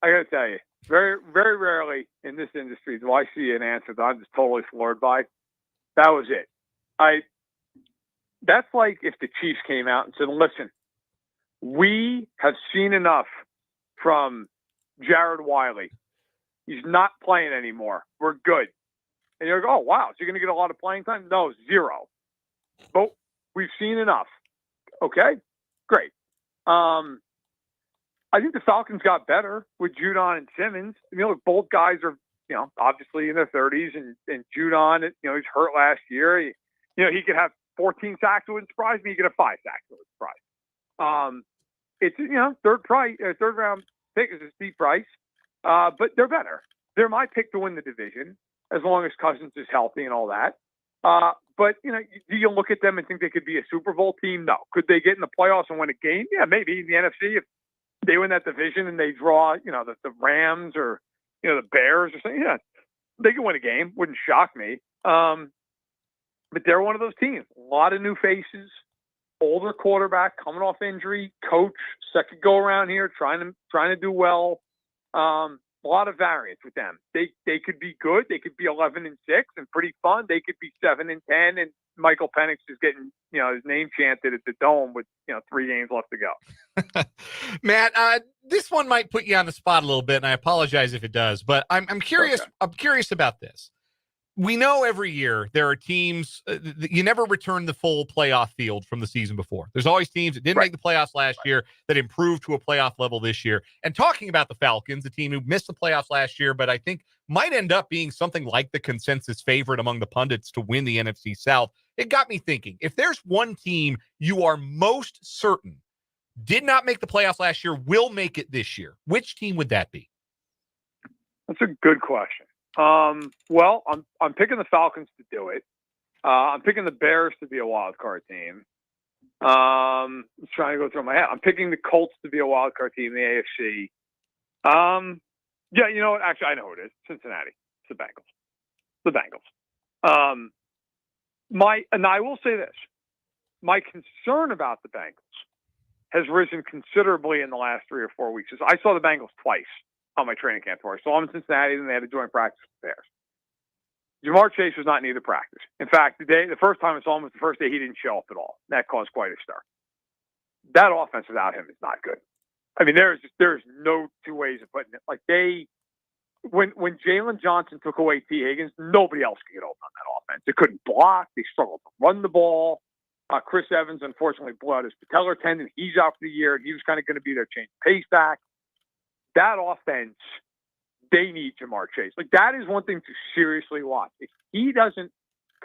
got to tell you, very, very rarely in this industry do I see an answer that I'm just totally floored by. That was it. That's like if the Chiefs came out and said, listen, we have seen enough from Jared Wiley. He's not playing anymore. We're good. And you're like, oh, wow, is he going to get a lot of playing time? No, 0. But we've seen enough. Okay, great. I think the Falcons got better with Judon and Simmons. Look, both guys are, obviously in their 30s, and Judon, he's hurt last year. He could have 14 sacks, it wouldn't surprise me. He could have 5 sacks, it wouldn't surprise. It's, third round pick is a steep price, but they're better. They're my pick to win the division as long as Cousins is healthy and all that. But, do you look at them and think they could be a Super Bowl team? No. Could they get in the playoffs and win a game? Yeah, maybe in the NFC if they win that division and they draw, the Rams or, the Bears or something. Yeah, they can win a game. Wouldn't shock me. But they're one of those teams. A lot of new faces, older quarterback coming off injury, coach, second go around here, trying to do well. A lot of variance with them. They could be good. They could be 11-6 and pretty fun. They could be 7-10, and Michael Penix is getting his name chanted at the Dome with 3 games left to go. Matt, this one might put you on the spot a little bit, and I apologize if it does. But I'm curious. Okay. I'm curious about this. We know every year there are teams, you never return the full playoff field from the season before. There's always teams that didn't make the playoffs last year that improved to a playoff level this year. And talking about the Falcons, a team who missed the playoffs last year, but I think might end up being something like the consensus favorite among the pundits to win the NFC South, it got me thinking, if there's one team you are most certain did not make the playoffs last year, will make it this year, which team would that be? That's a good question. Well, I'm picking the Falcons to do it. I'm picking the Bears to be a wild card team. I'm trying to go through my head. I'm picking the Colts to be a wild card team in the AFC. Yeah, you know what? Actually, I know who it is. Cincinnati. It's the Bengals. The Bengals. And I will say this. My concern about the Bengals has risen considerably in the last 3 or 4 weeks. I saw the Bengals twice on my training camp tour. So I'm in Cincinnati, and they had a joint practice with the Bears. Jamar Chase was not in either practice. In fact, the first time I saw him was the first day he didn't show up at all. That caused quite a stir. That offense without him is not good. I mean, there's no 2 ways of putting it. Like when Jalen Johnson took away T. Higgins, nobody else could get open on that offense. They couldn't block. They struggled to run the ball. Chris Evans, unfortunately, blew out his patellar tendon. He's out for the year. He was kind of going to be their change pace back. That offense, they need Jamar Chase. Like, that is one thing to seriously watch. If he doesn't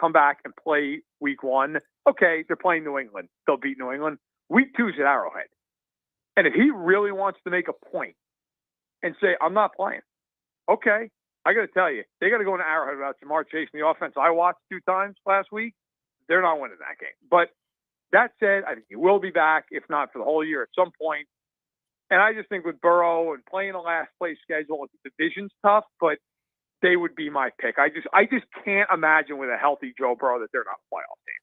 come back and play week 1, okay, they're playing New England. They'll beat New England. Week 2 is at Arrowhead. And if he really wants to make a point and say, I'm not playing, okay, I got to tell you, they got to go into Arrowhead without Jamar Chase in the offense. I watched 2 times last week. They're not winning that game. But that said, I think he will be back, if not for the whole year, at some point. And I just think with Burrow and playing a last place schedule, the division's tough, but they would be my pick. I just can't imagine with a healthy Joe Burrow that they're not a playoff team.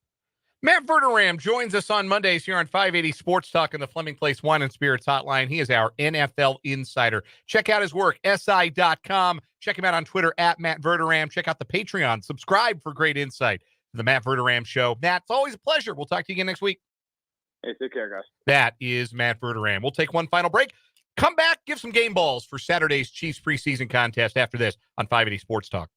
Matt Verderame joins us on Mondays here on 580 Sports Talk in the Fleming Place Wine and Spirits Hotline. He is our NFL insider. Check out his work, SI.com. Check him out on Twitter, @Matt Verderame. Check out the Patreon. Subscribe for great insight to the Matt Verderame Show. Matt, it's always a pleasure. We'll talk to you again next week. Hey, take care, guys. That is Matt Verderame. We'll take one final break. Come back, give some game balls for Saturday's Chiefs preseason contest after this on 580 Sports Talk.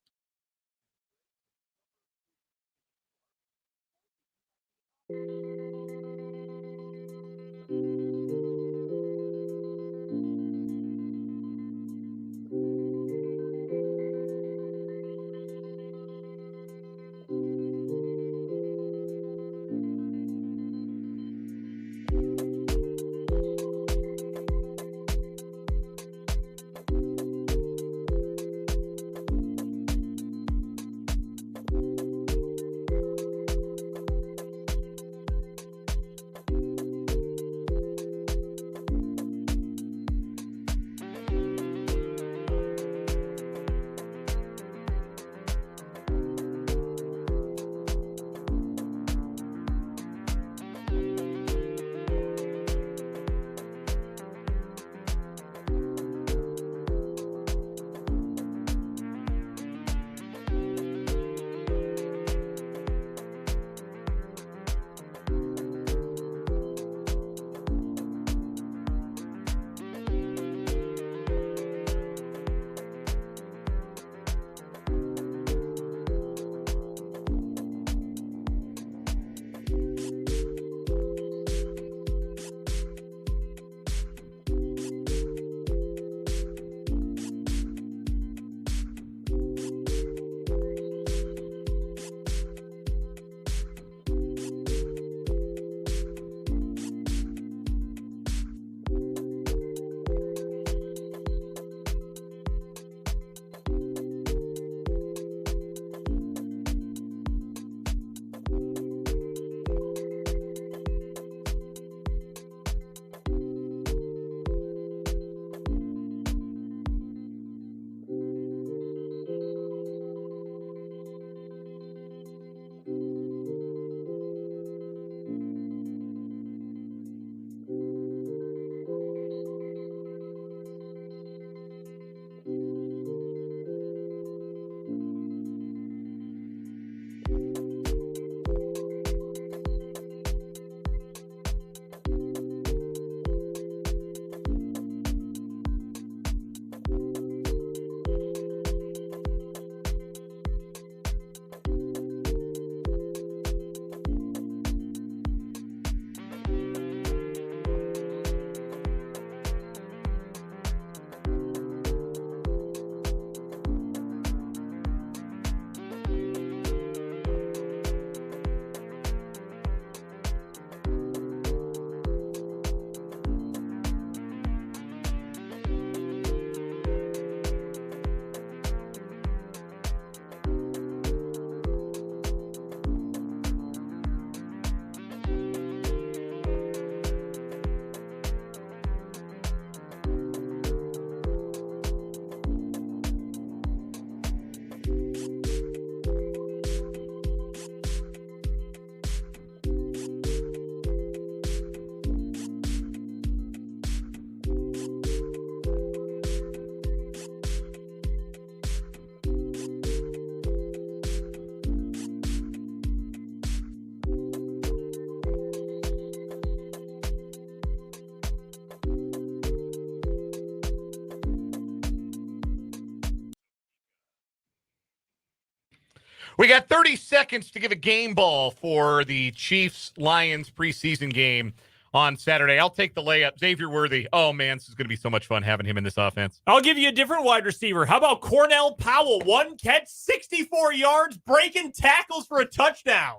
We got 30 seconds to give a game ball for the Chiefs-Lions preseason game on Saturday. I'll take the layup. Xavier Worthy. Oh, man, this is going to be so much fun having him in this offense. I'll give you a different wide receiver. How about Cornell Powell? 1 catch, 64 yards, breaking tackles for a touchdown.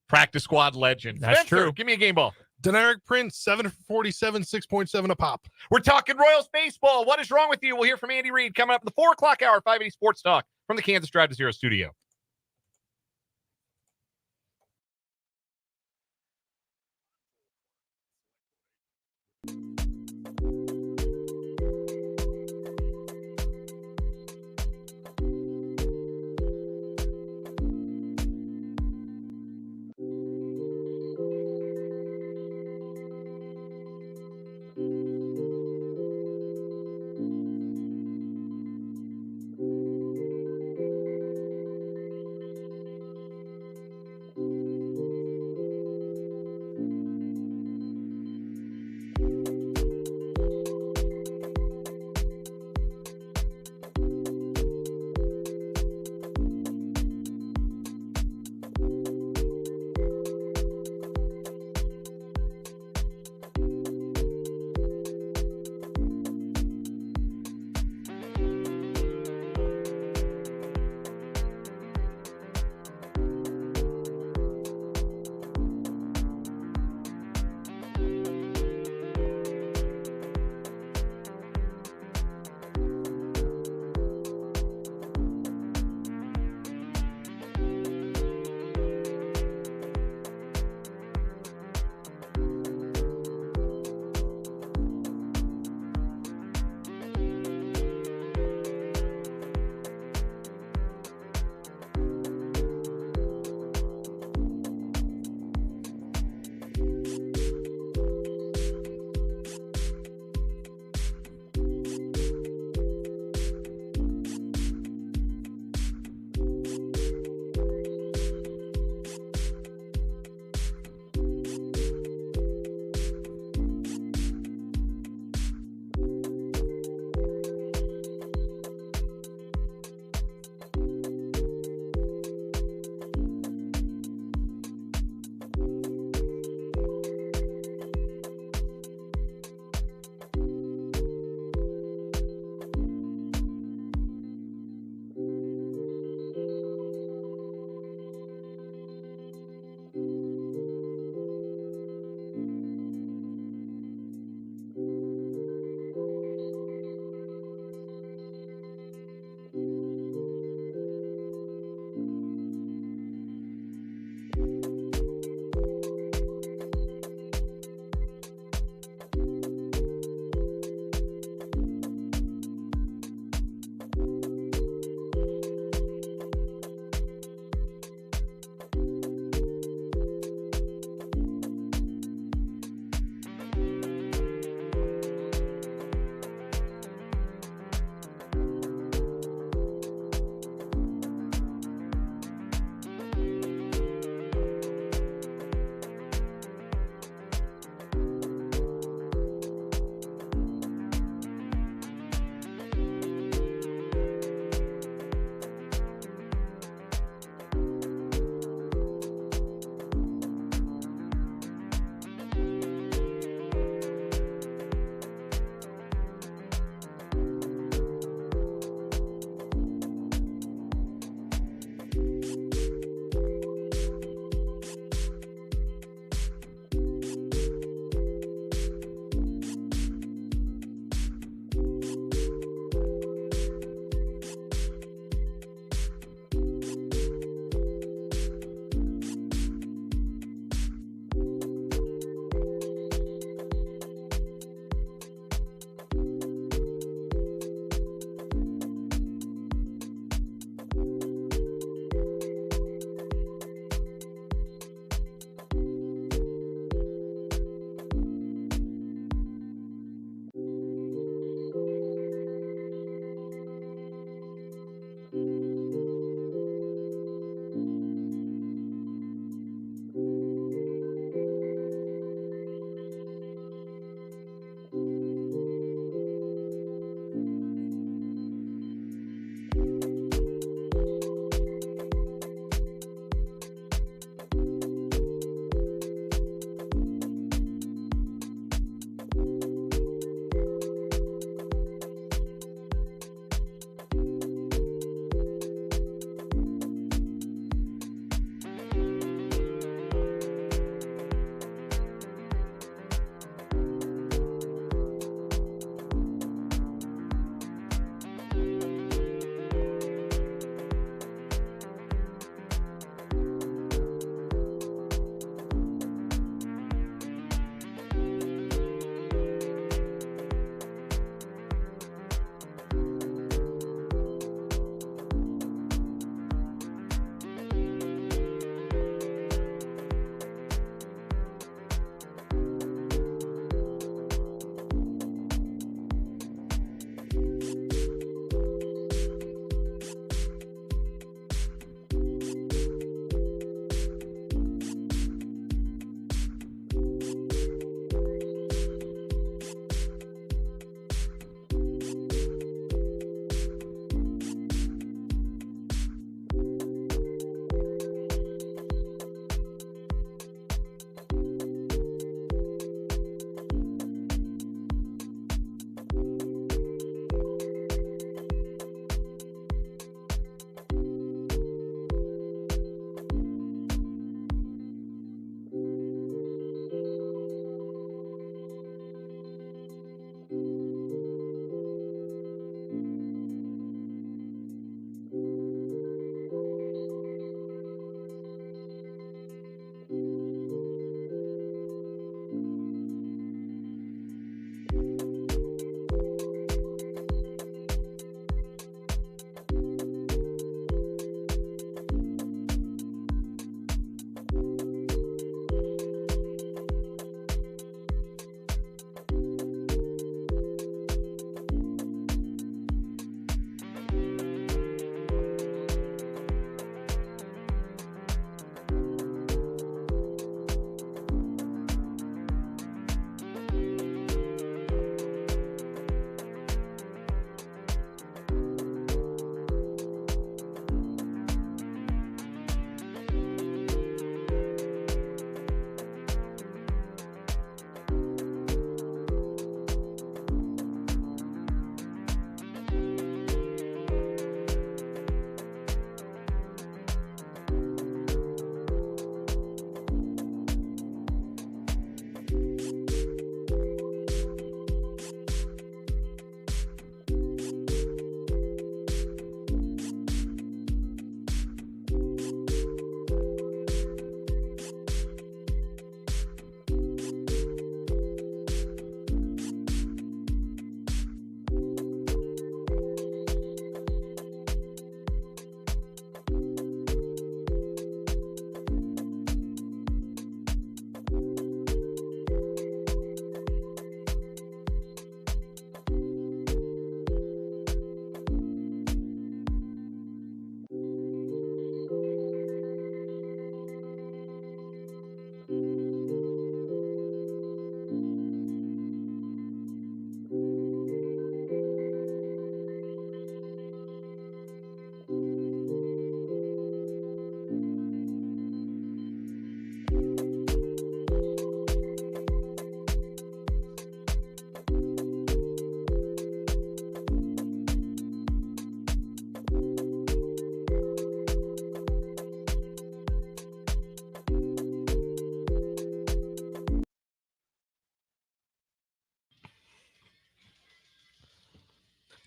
Practice squad legend. That's Spencer, true. Give me a game ball. Deneric Prince, 7 for 47, 6.7 a pop. We're talking Royals baseball. What is wrong with you? We'll hear from Andy Reid coming up in the 4 o'clock hour, 580 Sports Talk from the Kansas Drive to Zero studio.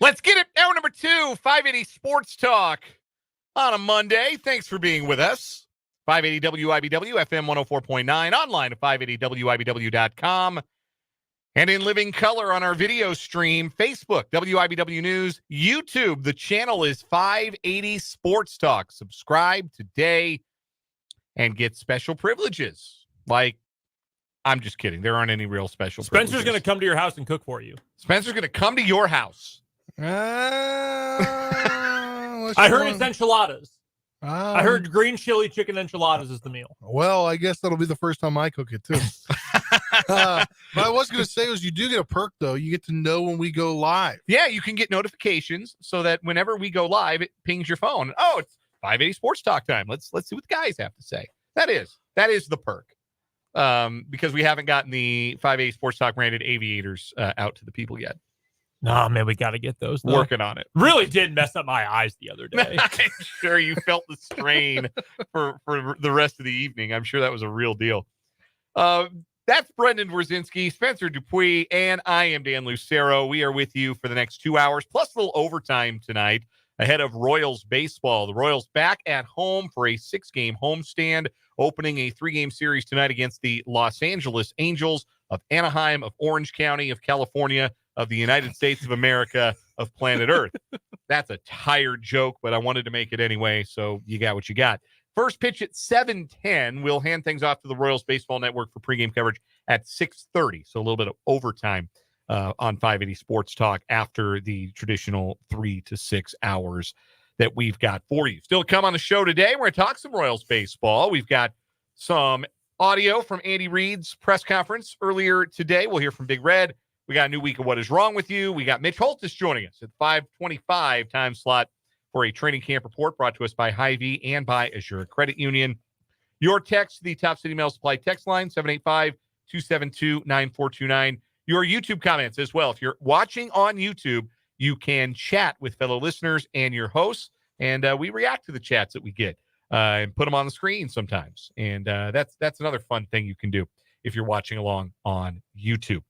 Let's get it. Hour number 2, 580 Sports Talk on a Monday. Thanks for being with us. 580 WIBW, FM 104.9, online at 580WIBW.com. And in living color on our video stream, Facebook, WIBW News, YouTube. The channel is 580 Sports Talk. Subscribe today and get special privileges. Like, I'm just kidding. There aren't any real special privileges. Spencer's going to come to your house and cook for you. Spencer's going to come to your house. I heard it's enchiladas. I heard green chili chicken enchiladas is the meal. Well, I guess that'll be the first time I cook it, too. But I was going to say was you do get a perk, though. You get to know when we go live. Yeah, you can get notifications so that whenever we go live, it pings your phone. Oh, it's 580 Sports Talk time. Let's see what the guys have to say. That is the perk. Because we haven't gotten the 580 Sports Talk branded aviators out to the people yet. Nah, man, we got to get those. Though. Working on it. Really did mess up my eyes the other day. I'm sure you felt the strain for the rest of the evening. I'm sure that was a real deal. That's Brendan Wrzinski, Spencer Dupuis, and I am Dan Lucero. We are with you for the next 2 hours, plus a little overtime tonight ahead of Royals baseball. The Royals back at home for a 6-game homestand, opening a 3-game series tonight against the Los Angeles Angels of Anaheim, of Orange County, of California, of the United States of America, of planet Earth. That's a tired joke, but I wanted to make it anyway, so you got what you got. First pitch at 7:10. We'll hand things off to the Royals Baseball Network for pregame coverage at 6:30, so a little bit of overtime on 580 Sports Talk after the traditional 3 to 6 hours that we've got for you. Still to come on the show today, we're going to talk some Royals baseball. We've got some audio from Andy Reid's press conference earlier today. We'll hear from Big Red. We got a new week of What Is Wrong With You. We got Mitch Holthus joining us at 5:25 time slot for a training camp report brought to us by Hy-Vee and by Azure Credit Union. Your text, the Top City Mail Supply text line, 785-272-9429. Your YouTube comments as well. If you're watching on YouTube, you can chat with fellow listeners and your hosts, and we react to the chats that we get and put them on the screen sometimes. And that's another fun thing you can do if you're watching along on YouTube.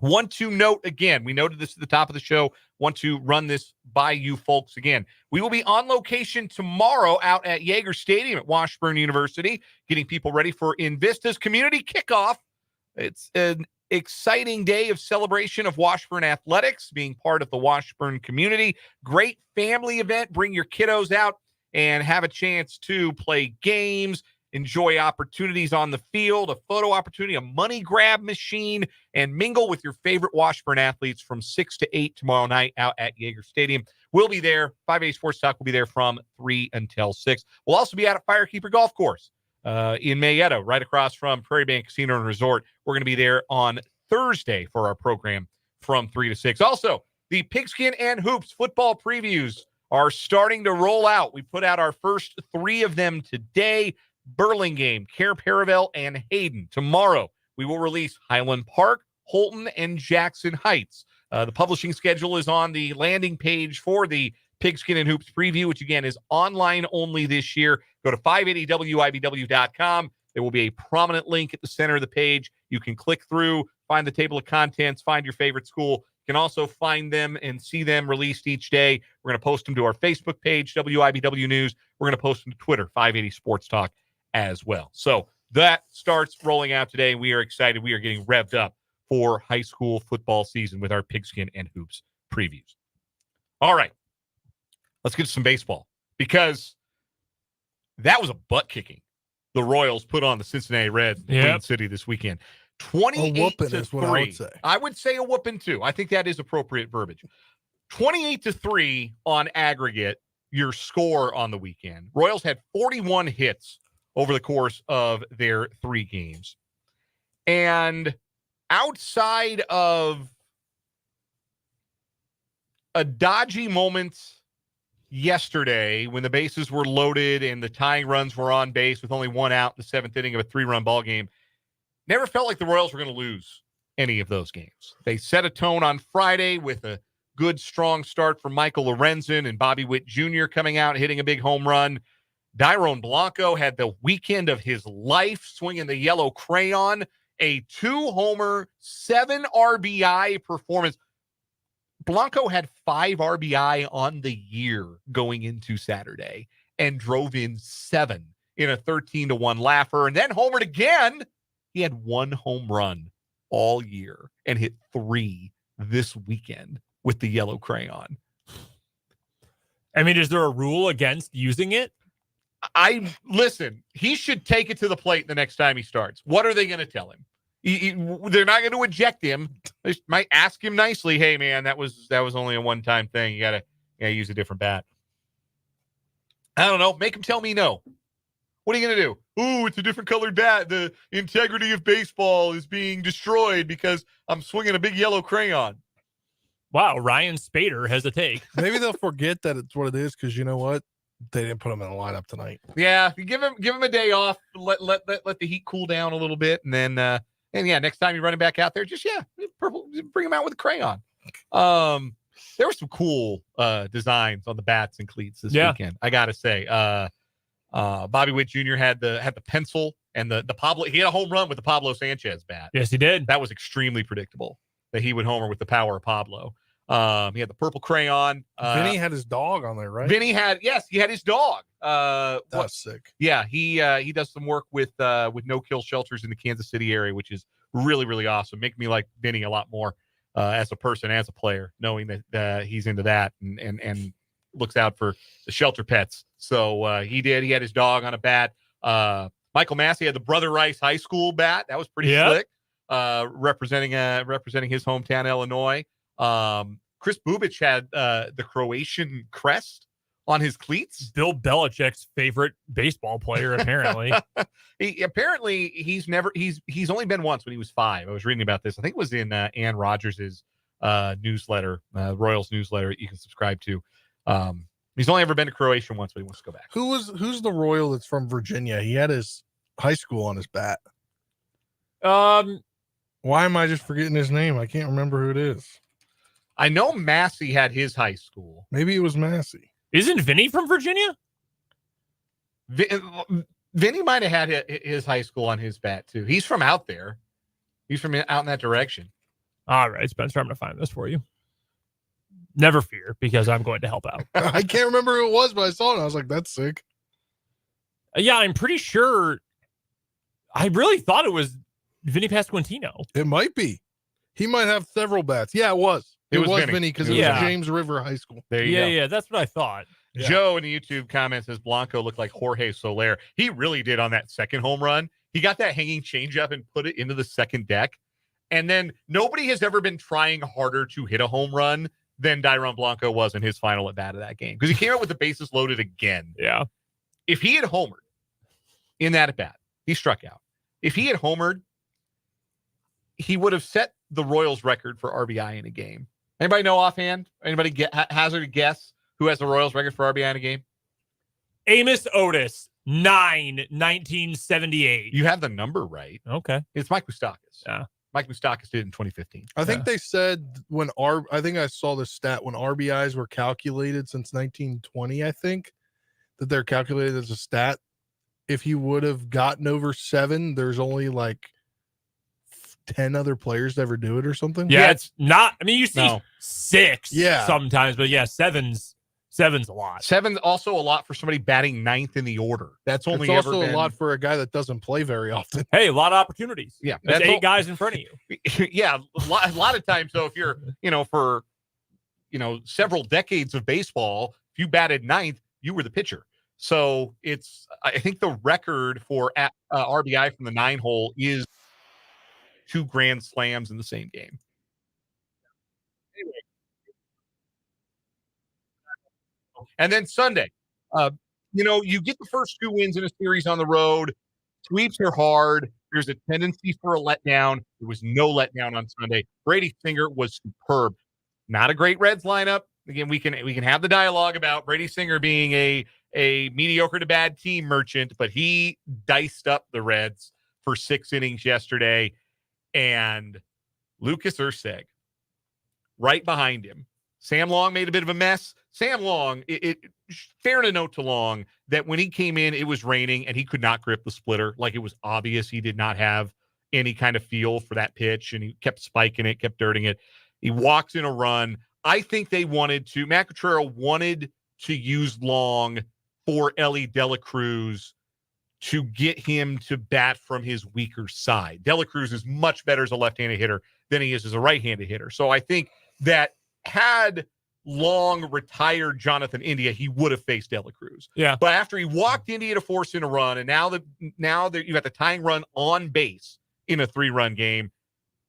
Want to note again, we noted this at the top of the show, want to run this by you folks again. We will be on location tomorrow out at Yager Stadium at Washburn University, getting people ready for Invista's community kickoff. It's an exciting day of celebration of Washburn athletics, being part of the Washburn community. Great family event. Bring your kiddos out and have a chance to play games, enjoy opportunities on the field, a photo opportunity, a money grab machine, and mingle with your favorite Washburn athletes from 6 to 8 tomorrow night out at Yager Stadium. We'll be there. 580 Sports Talk will be there from 3 until 6. We'll also be out at Firekeeper Golf Course in Mayetta, right across from Prairie Bank Casino and Resort. We're going to be there on Thursday for our program from 3 to 6. Also, the Pigskin and Hoops football previews are starting to roll out. We put out our first 3 of them today. Burlingame, Care Paravel, and Hayden. Tomorrow, we will release Highland Park, Holton, and Jackson Heights. The publishing schedule is on the landing page for the Pigskin and Hoops preview, which, again, is online only this year. Go to 580WIBW.com. There will be a prominent link at the center of the page. You can click through, find the table of contents, find your favorite school. You can also find them and see them released each day. We're going to post them to our Facebook page, WIBW News. We're going to post them to Twitter, 580 Sports Talk, as well. So that starts rolling out today. We are excited. We are getting revved up for high school football season with our Pigskin and Hoops previews. All right. Let's get to some baseball, because that was a butt kicking the Royals put on the Cincinnati Reds in Queen City this weekend. 28-3. I would say a whooping too. I think that is appropriate verbiage. 28-3 on aggregate, your score on the weekend. Royals had 41 hits over the course of their 3 games. And outside of a dodgy moment yesterday when the bases were loaded and the tying runs were on base with only 1 out in the 7th inning of a 3-run ball game, never felt like the Royals were going to lose any of those games. They set a tone on Friday with a good, strong start from Michael Lorenzen and Bobby Witt Jr. coming out, hitting a big home run. Dairon Blanco had the weekend of his life, swinging the yellow crayon, a 2-homer, 7 RBI performance. Blanco had 5 RBI on the year going into Saturday and drove in 7 in a 13-1 laugher, and then homered again. He had 1 home run all year and hit 3 this weekend with the yellow crayon. I mean, is there a rule against using it? Listen, he should take it to the plate the next time he starts. What are they going to tell him? They're not going to eject him. They might ask him nicely, "Hey, man, that was only a one-time thing. You gotta use a different bat." I don't know. Make him tell me no. What are you going to do? Ooh, it's a different colored bat. The integrity of baseball is being destroyed because I'm swinging a big yellow crayon. Wow, Ryan Spader has a take. Maybe they'll forget that it's what it is because you know what? They didn't put him in the lineup tonight. Yeah, give him a day off. Let the heat cool down a little bit, and then next time you run him back out there, just bring him out with a crayon. There were some cool designs on the bats and cleats this weekend. I gotta say, Bobby Witt Jr. had the pencil and the Pablo. He had a home run with the Pablo Sanchez bat. Yes, he did. That was extremely predictable that he would homer with the power of Pablo. He had the purple crayon. Vinny had his dog on there, right? He had his dog. That's sick. Yeah, he does some work with no-kill shelters in the Kansas City area, which is really, really awesome. Make me like Vinny a lot more as a person, as a player, knowing that he's into that and looks out for the shelter pets. So he had his dog on a bat. Michael Massey had the Brother Rice High School bat. That was pretty slick. Representing his hometown, Illinois. Chris Bubich had the Croatian crest on his cleats. Bill Belichick's favorite baseball player, apparently. He's only been once when he was 5. I was reading about this. I think it was in Ann Rodgers's newsletter, Royals newsletter you can subscribe to. He's only ever been to Croatia once, but he wants to go back. Who's the Royal that's from Virginia? He had his high school on his bat. Why am I just forgetting his name? I can't remember who it is. I know Massey had his high school. Maybe it was Massey. Isn't Vinny from Virginia? Vinny might have had his high school on his bat, too. He's from out there. He's from out in that direction. All right, Spencer, I'm going to find this for you. Never fear, because I'm going to help out. I can't remember who it was, but I saw it. I was like, that's sick. Yeah, I'm pretty sure. I really thought it was Vinny Pasquantino. It might be. He might have several bats. Yeah, it was. It was Vinny because it was James River High School. There you go. Yeah, that's what I thought. Yeah. Joe in the YouTube comments says Blanco looked like Jorge Soler. He really did on that second home run. He got that hanging changeup and put it into the second deck. And then nobody has ever been trying harder to hit a home run than Dairon Blanco was in his final at bat of that game. Because he came out with the bases loaded again. Yeah. If he had homered in that at bat, he struck out. If he had homered, he would have set the Royals record for RBI in a game. Anybody know offhand? Anybody hazard a guess who has the Royals record for RBI in a game? Amos Otis, 1978. You have the number right. Okay. It's Mike Moustakas. Yeah. Mike Moustakas did it in 2015. I think they said I think I saw the stat when RBIs were calculated since 1920, I think, that they're calculated as a stat. If he would have gotten over 7, there's only like 10 other players to ever do it or something. Yeah, it's not. I mean, you see 6 sometimes, but 7's a lot. 7's also a lot for somebody batting 9th in the order. That's only it's also a lot for a guy that doesn't play very often. Hey, a lot of opportunities. Yeah, that's 8 guys in front of you. Yeah, a lot of times. So if you're, for several decades of baseball, if you batted 9th, you were the pitcher. So I think the record for RBI from the 9 hole is 2 grand slams in the same game. Anyway. And then Sunday, you get the first 2 wins in a series on the road. Sweeps are hard. There's a tendency for a letdown. There was no letdown on Sunday. Brady Singer was superb. Not a great Reds lineup. Again, we can have the dialogue about Brady Singer being a mediocre to bad team merchant, but he diced up the Reds for 6 innings yesterday. And Lucas Erceg right behind him. Sam Long made a bit of a mess. Sam Long, fair to note to Long that when he came in, it was raining and he could not grip the splitter. Like, it was obvious he did not have any kind of feel for that pitch, and he kept spiking it, kept dirting it. He walks in a run. I think Matt Quatraro wanted to use Long for Ellie De La Cruz to get him to bat from his weaker side. De La Cruz is much better as a left-handed hitter than he is as a right-handed hitter. So I think that had Long retired Jonathan India, he would have faced De La Cruz. Yeah. But after he walked India to force in a run, and now that you got the tying run on base in a 3-run game,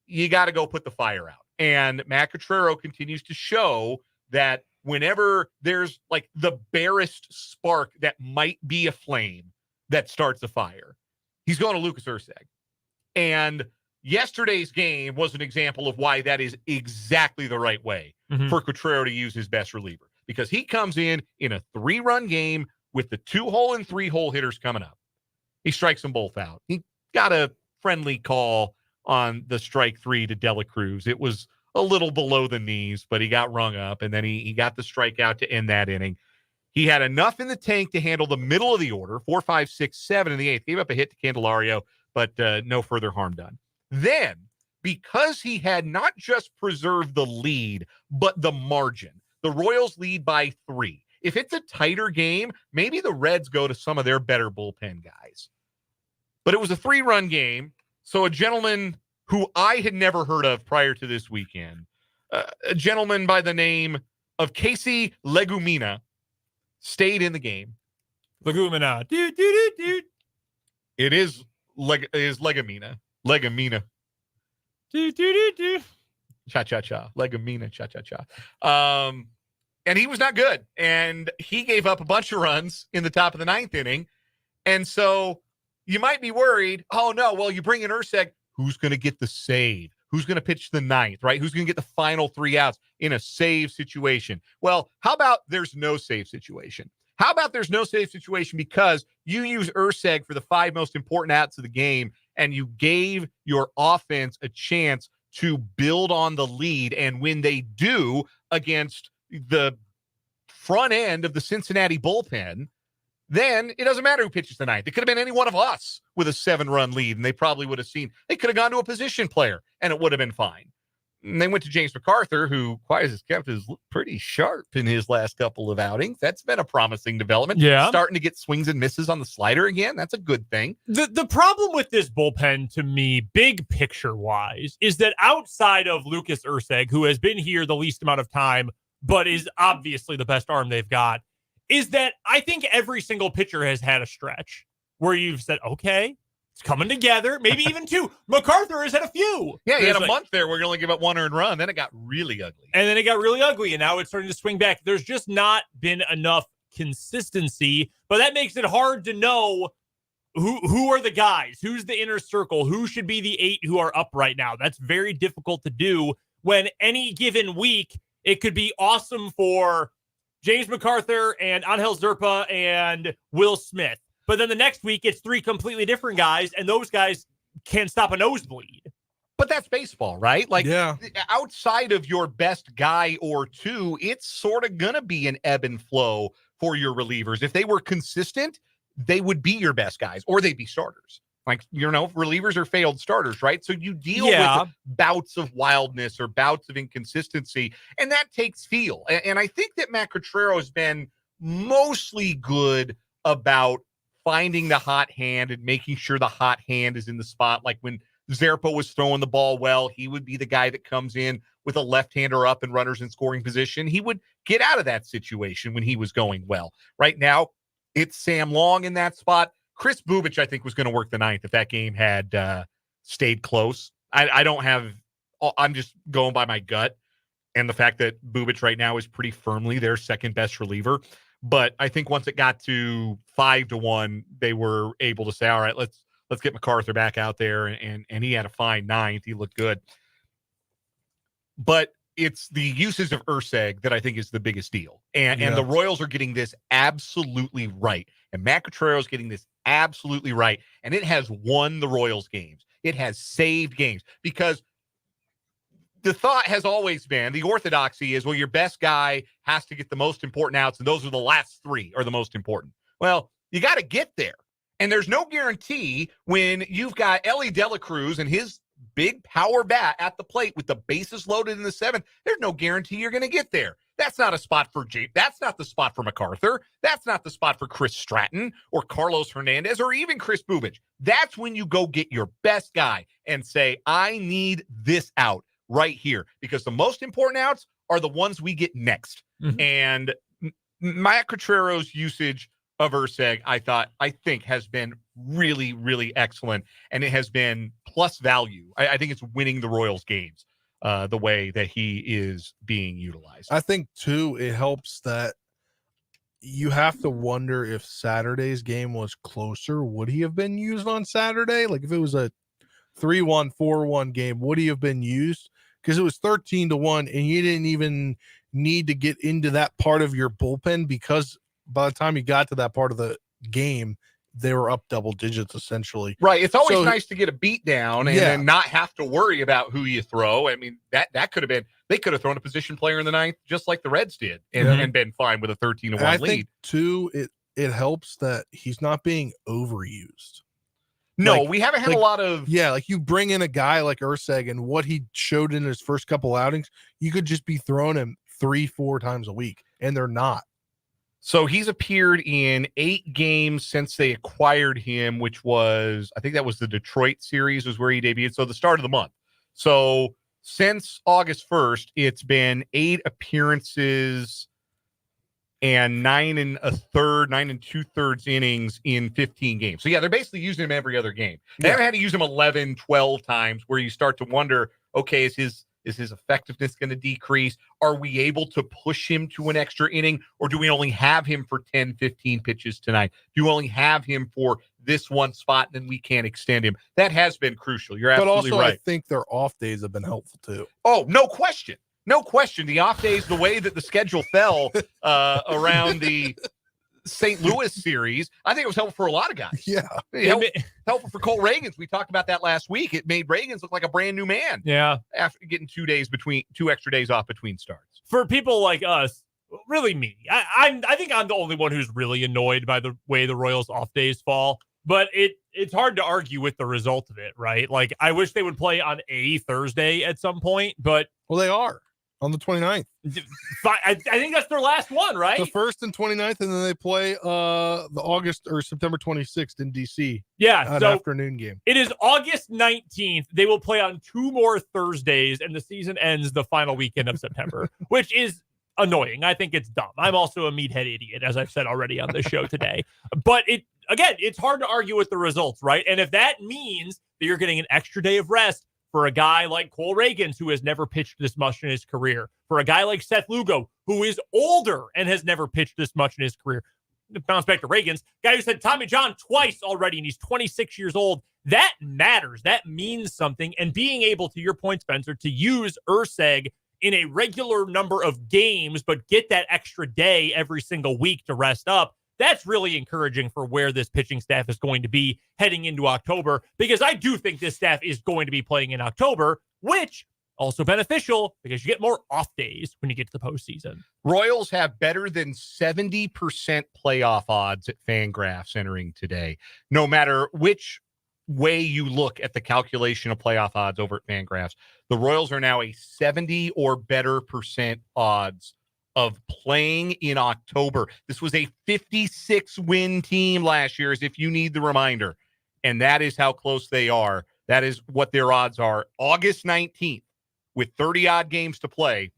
you got to go put the fire out. And Matt Quatraro continues to show that whenever there's like the barest spark that might be a flame that starts a fire, he's going to Lucas Erceg. And yesterday's game was an example of why that is exactly the right way for Quatraro to use his best reliever, because he comes in a 3-run game with the 2-hole and 3-hole hitters coming up. He strikes them both out. He got a friendly call on the strike 3 to De La Cruz. It was a little below the knees, but he got rung up, and then he got the strikeout to end that inning. He had enough in the tank to handle the middle of the order, 4, 5, 6, 7 in the 8th. Gave up a hit to Candelario, but no further harm done. Then, because he had not just preserved the lead, but the margin, the Royals lead by 3. If it's a tighter game, maybe the Reds go to some of their better bullpen guys. But it was a 3-run game, so a gentleman who I had never heard of prior to this weekend, a gentleman by the name of Casey Legumina, stayed in the game. Legumina. It is Legumina. Legumina. Cha-cha-cha. Legumina. Cha-cha-cha. And he was not good. And he gave up a bunch of runs in the top of the 9th inning. And so you might be worried, oh, no, well, you bring in Erceg. Who's going to get the save? Who's going to pitch the 9th, right? Who's going to get the final 3 outs in a save situation? Well, how about there's no save situation? How about there's no save situation because you use Erceg for the 5 most important outs of the game, and you gave your offense a chance to build on the lead. And when they do against the front end of the Cincinnati bullpen, then it doesn't matter who pitches the 9th. It could have been any one of us with a 7-run lead, and they probably would have they could have gone to a position player, and it would have been fine. And they went to James McArthur, who, quiet as kept, is pretty sharp in his last couple of outings. That's been a promising development. Yeah. Starting to get swings and misses on the slider again. That's a good thing. The problem with this bullpen, to me, big picture-wise, is that outside of Lucas Erceg, who has been here the least amount of time, but is obviously the best arm they've got, is that I think every single pitcher has had a stretch where you've said, okay, it's coming together. Maybe even 2. McArthur has had a few. Yeah, he had a month there where he only gave up 1 earned run. Then it got really ugly. And now it's starting to swing back. There's just not been enough consistency, but that makes it hard to know who are the guys, who's the inner circle, who should be the 8 who are up right now. That's very difficult to do when any given week it could be awesome for James McArthur and Angel Zerpa and Will Smith. But then the next week, it's 3 completely different guys, and those guys can't stop a nosebleed. But that's baseball, right? Like, yeah. Outside of your best guy or 2, it's sort of going to be an ebb and flow for your relievers. If they were consistent, they would be your best guys, or they'd be starters. Like, relievers are failed starters, right? So you deal with bouts of wildness or bouts of inconsistency, and that takes feel. And I think that Matt Quatraro has been mostly good about finding the hot hand and making sure the hot hand is in the spot. Like when Zerpa was throwing the ball well, he would be the guy that comes in with a left-hander up and runners in scoring position. He would get out of that situation when he was going well. Right now, it's Sam Long in that spot. Chris Bubich, I think, was going to work the 9th if that game had stayed close. I'm just going by my gut and the fact that Bubich right now is pretty firmly their second best reliever. But I think once it got to 5-1, they were able to say, all right, let's get McArthur back out there. And he had a fine 9th. He looked good. But it's the usage of Erceg that I think is the biggest deal. And the Royals are getting this absolutely right. And Matt Quatraro is getting this absolutely right. And it has won the Royals games. It has saved games because the thought has always been, the orthodoxy is, well, your best guy has to get the most important outs, and those are the last 3 are the most important. Well, you got to get there. And there's no guarantee when you've got Ellie De La Cruz and his big power bat at the plate with the bases loaded in the 7th, there's no guarantee you're going to get there. That's not a spot for Jake. That's not the spot for MacArthur. That's not the spot for Chris Stratton or Carlos Hernandez or even Chris Bubich. That's when you go get your best guy and say, I need this out right here, because the most important outs are the ones we get next. Mm-hmm. And Matt Quatrero's usage of Urseg, I think has been really, really excellent. And it has been plus value. I think it's winning the Royals games. The way that he is being utilized. I think, too, it helps that you have to wonder if Saturday's game was closer. Would he have been used on Saturday? Like, if it was a 3-1, 4-1 game, would he have been used? Because it was 13-1, and you didn't even need to get into that part of your bullpen, because by the time you got to that part of the game, they were up double digits, essentially. Right. It's always nice to get a beat down and not have to worry about who you throw. I mean, that could have been, they could have thrown a position player in the 9th, just like the Reds did, and been fine with a 13-1 lead. I think, too, it helps that he's not being overused. No, we haven't had a lot of... Yeah, like you bring in a guy like Urseg, and what he showed in his first couple outings, you could just be throwing him 3-4 times a week, and they're not. So he's appeared in 8 games since they acquired him, which was, I think that was the Detroit series was where he debuted. So the start of the month. So since August 1st, it's been 8 appearances and 9 2/3 innings in 15 games. So yeah, they're basically using him every other game. They haven't had to use him 11, 12 times, where you start to wonder, okay, is his effectiveness going to decrease? Are we able to push him to an extra inning, or do we only have him for 10, 15 pitches tonight? Do we only have him for this one spot, and then we can't extend him? That has been crucial. You're absolutely right. But also, I think their off days have been helpful too. Oh, no question. No question. The off days, the way that the schedule fell around the St. Louis series, I think it was helpful for a lot of guys. Yeah. Helpful for Cole Reagans. We talked about that last week. It made Reagans look like a brand new man. Yeah. After getting 2 extra days off between starts. For people like us, really me, I think I'm the only one who's really annoyed by the way the Royals off days fall. But it's hard to argue with the result of it, right? Like, I wish they would play on a Thursday at some point, but... Well, they are. On the 29th. I think that's their last one, right? The 1st and 29th, and then they play the August or September 26th in DC. Yeah, an afternoon game. It is August 19th. They will play on 2 more Thursdays, and the season ends the final weekend of September, which is annoying. I think it's dumb. I'm also a meathead idiot, as I've said already on the show today. But it's hard to argue with the results, right? And if that means that you're getting an extra day of rest for a guy like Cole Reagans, who has never pitched this much in his career, for a guy like Seth Lugo, who is older and has never pitched this much in his career. Bounce back to Reagans, guy who said Tommy John twice already, and he's 26 years old. That matters. That means something. And being able, to your point, Spencer, to use Urseg in a regular number of games, but get that extra day every single week to rest up, that's really encouraging for where this pitching staff is going to be heading into October, because I do think this staff is going to be playing in October, which also beneficial because you get more off days when you get to the postseason. Royals have better than 70% playoff odds at Fangraphs entering today. No matter which way you look at the calculation of playoff odds over at Fangraphs, the Royals are now a 70 or better % odds of playing in October. This was a 56-win team last year, as if you need the reminder. And that is how close they are. That is what their odds are. August 19th, with 30-odd games to play,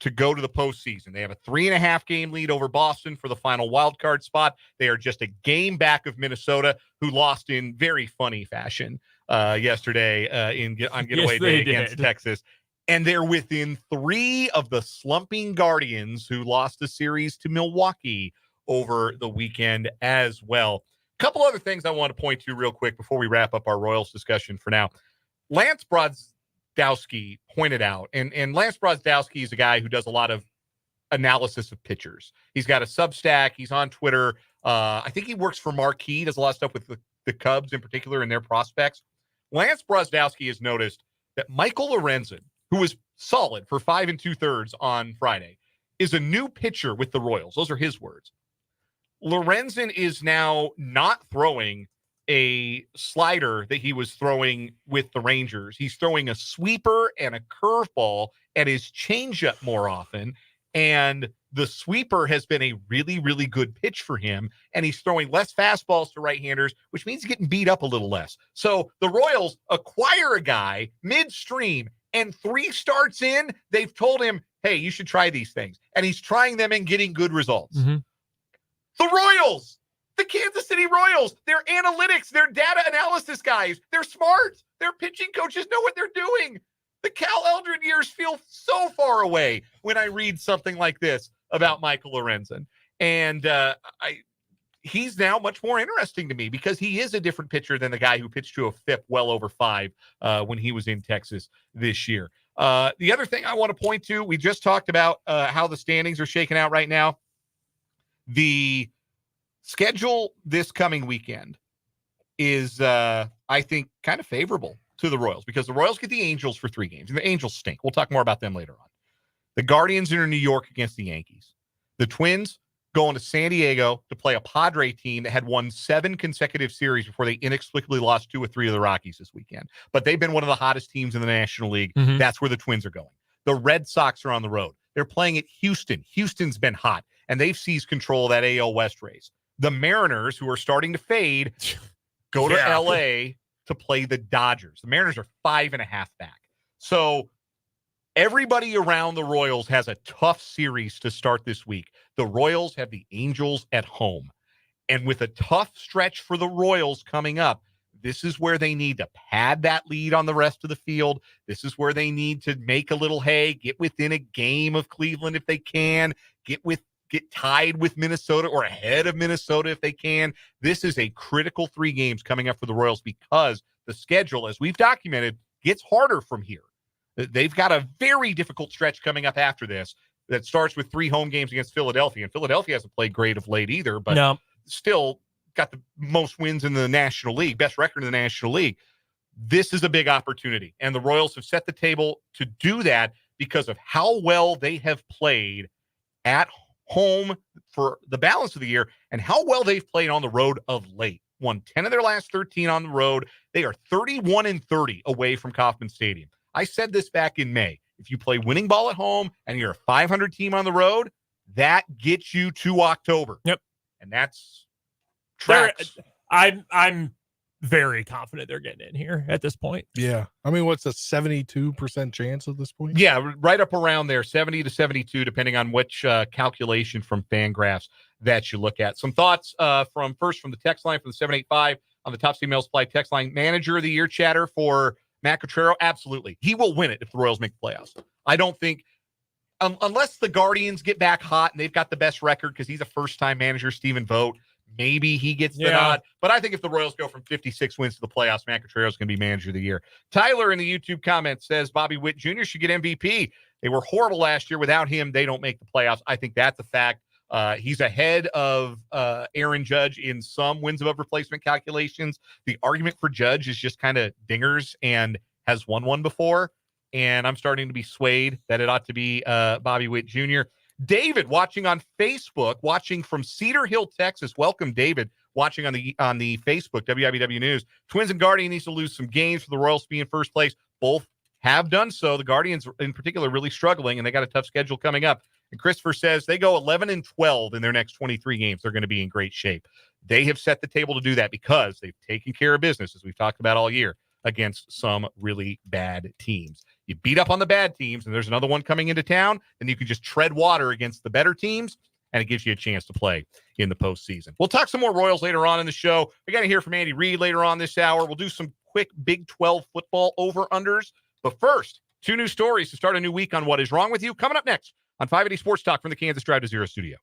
to go to the postseason. They have a 3.5-game lead over Boston for the final wild card spot. They are just a game back of Minnesota, who lost in very funny fashion yesterday on getaway day against Texas. And they're within 3 of the slumping Guardians, who lost the series to Milwaukee over the weekend as well. A couple other things I want to point to real quick before we wrap up our Royals discussion for now. Lance Brozdowski pointed out, and Lance Brozdowski is a guy who does a lot of analysis of pitchers. He's got a Substack. He's on Twitter. I think he works for Marquee, does a lot of stuff with the Cubs in particular and their prospects. Lance Brozdowski has noticed that Michael Lorenzen, who was solid for 5 2/3 on Friday, is a new pitcher with the Royals. Those are his words. Lorenzen is now not throwing a slider that he was throwing with the Rangers. He's throwing a sweeper and a curveball at his changeup more often. And the sweeper has been a really, really good pitch for him. And he's throwing less fastballs to right-handers, which means he's getting beat up a little less. So the Royals acquire a guy midstream, and 3 starts in, they've told him, hey, you should try these things. And he's trying them and getting good results. Mm-hmm. The Royals, the Kansas City Royals, they're analytics, they're data analysis guys. They're smart. Their pitching coaches know what they're doing. The Cal Eldred years feel so far away when I read something like this about Michael Lorenzen. And he's now much more interesting to me because he is a different pitcher than the guy who pitched to a FIP well over 5 when he was in Texas this year. The other thing I want to point to, we just talked about how the standings are shaking out right now. The schedule this coming weekend is, I think, kind of favorable to the Royals because the Royals get the Angels for 3 games, and the Angels stink. We'll talk more about them later on. The Guardians are in New York against the Yankees. The Twins going to San Diego to play a Padre team that had won 7 consecutive series before they inexplicably lost 2 or 3 of the Rockies this weekend. But they've been one of the hottest teams in the National League. Mm-hmm. That's where the Twins are going. The Red Sox are on the road. They're playing at Houston. Houston's been hot, and they've seized control of that AL West race. The Mariners, who are starting to fade, go to L.A. to play the Dodgers. The Mariners are 5.5 back. So everybody around the Royals has a tough series to start this week. The Royals have the Angels at home. And with a tough stretch for the Royals coming up, this is where they need to pad that lead on the rest of the field. This is where they need to make a little hay, get within a game of Cleveland if they can, get tied with Minnesota or ahead of Minnesota if they can. This is a critical 3 games coming up for the Royals because the schedule, as we've documented, gets harder from here. They've got a very difficult stretch coming up after this that starts with 3 home games against Philadelphia. And Philadelphia hasn't played great of late either, but still got the most wins in the National League, best record in the National League. This is a big opportunity. And the Royals have set the table to do that because of how well they have played at home for the balance of the year and how well they've played on the road of late. Won 10 of their last 13 on the road. They are 31-30 away from Kauffman Stadium. I said this back in May. If you play winning ball at home and you're a 500 team on the road, that gets you to October. Yep. And that's tracks. I'm very confident they're getting in here at this point. Yeah. I mean, what's a 72% chance at this point? Yeah, right up around there, 70 to 72, depending on which calculation from Fangraphs that you look at. Some thoughts from the text line from the 785 on the Top Email Supply text line. Manager of the year chatter for Matt Cotrero? Absolutely. He will win it if the Royals make the playoffs. I don't think, unless the Guardians get back hot and they've got the best record because he's a first-time manager, Stephen Vogt, maybe he gets the nod. But I think if the Royals go from 56 wins to the playoffs, Matt Cotrero is going to be manager of the year. Tyler in the YouTube comments says Bobby Witt Jr. should get MVP. They were horrible last year. Without him, they don't make the playoffs. I think that's a fact. He's ahead of Aaron Judge in some wins above replacement calculations. The argument for Judge is just kind of dingers and has won one before. And I'm starting to be swayed that it ought to be Bobby Witt Jr. David watching on Facebook, watching from Cedar Hill, Texas. Welcome, David, watching on the Facebook, WIBW News. Twins and Guardians needs to lose some games for the Royals to be in first place. Both have done so. The Guardians in particular really struggling, and they got a tough schedule coming up. And Christopher says they go 11-12 in their next 23 games. They're going to be in great shape. They have set the table to do that because they've taken care of business, as we've talked about all year, against some really bad teams. You beat up on the bad teams, and there's another one coming into town, then you can just tread water against the better teams, and it gives you a chance to play in the postseason. We'll talk some more Royals later on in the show. We got to hear from Andy Reid later on this hour. We'll do some quick Big 12 football over-unders. But first, 2 new stories to start a new week on What Is Wrong With You. Coming up next on 580 Sports Talk from the Kansas Drive to Zero studio.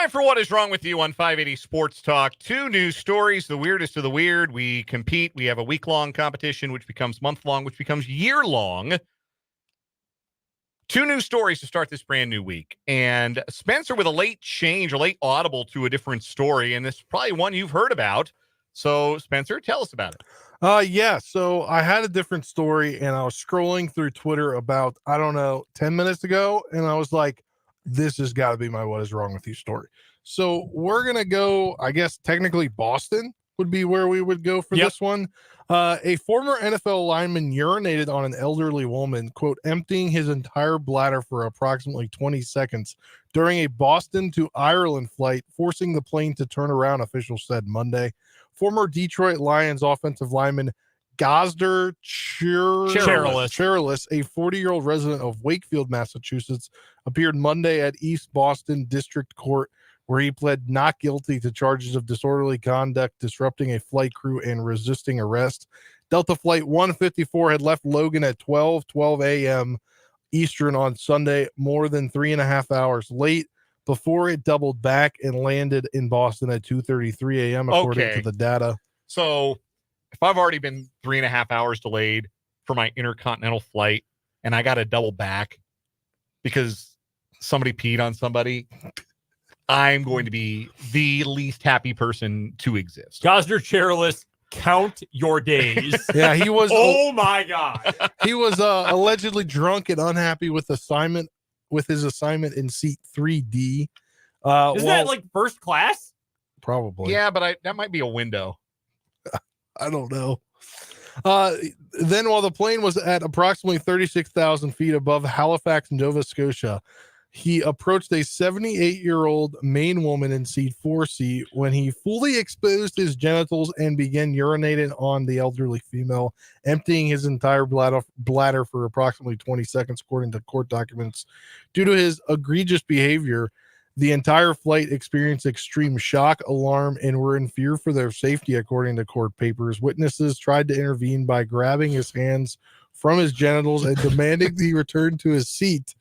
Time for What Is Wrong With You on 580 Sports Talk. 2 news stories, the weirdest of the weird. We compete. We have a week-long competition, which becomes month-long, which becomes year-long. 2 news stories to start this brand new week. And Spencer with a late change, a late audible to a different story, and this is probably one you've heard about. So, Spencer, tell us about it. Yeah, so I had a different story, and I was scrolling through Twitter about, 10 minutes ago, and I was like, this has got to be my What Is Wrong With You story. So we're going to go, I guess, technically Boston would be where we would go for this one. A former NFL lineman urinated on an elderly woman, quote, emptying his entire bladder for approximately 20 seconds during a Boston to Ireland flight, forcing the plane to turn around, officials said Monday. Former Detroit Lions offensive lineman Gosder Cherilus, a 40-year-old resident of Wakefield, Massachusetts, appeared Monday at East Boston District Court, where he pled not guilty to charges of disorderly conduct, disrupting a flight crew, and resisting arrest. Delta Flight 154 had left Logan at 12:12 a.m. Eastern on Sunday, more than 3.5 hours late, before it doubled back and landed in Boston at 2:33 a.m., according to the data. So if I've already been 3.5 hours delayed for my intercontinental flight and I got to double back because somebody peed on somebody, I'm going to be the least happy person to exist. Gosder Cherilus, count your days. Yeah, he was. Oh my God. He was allegedly drunk and unhappy with his assignment in seat 3D. Isn't that like first class? Probably. Yeah, but that might be a window. I don't know. Then while the plane was at approximately 36,000 feet above Halifax, Nova Scotia, he approached a 78-year-old Maine woman in seat 4C when he fully exposed his genitals and began urinating on the elderly female, emptying his entire bladder for approximately 20 seconds, according to court documents. Due to his egregious behavior, the entire flight experienced extreme shock, alarm, and were in fear for their safety, according to court papers. Witnesses tried to intervene by grabbing his hands from his genitals and demanding he return to his seat.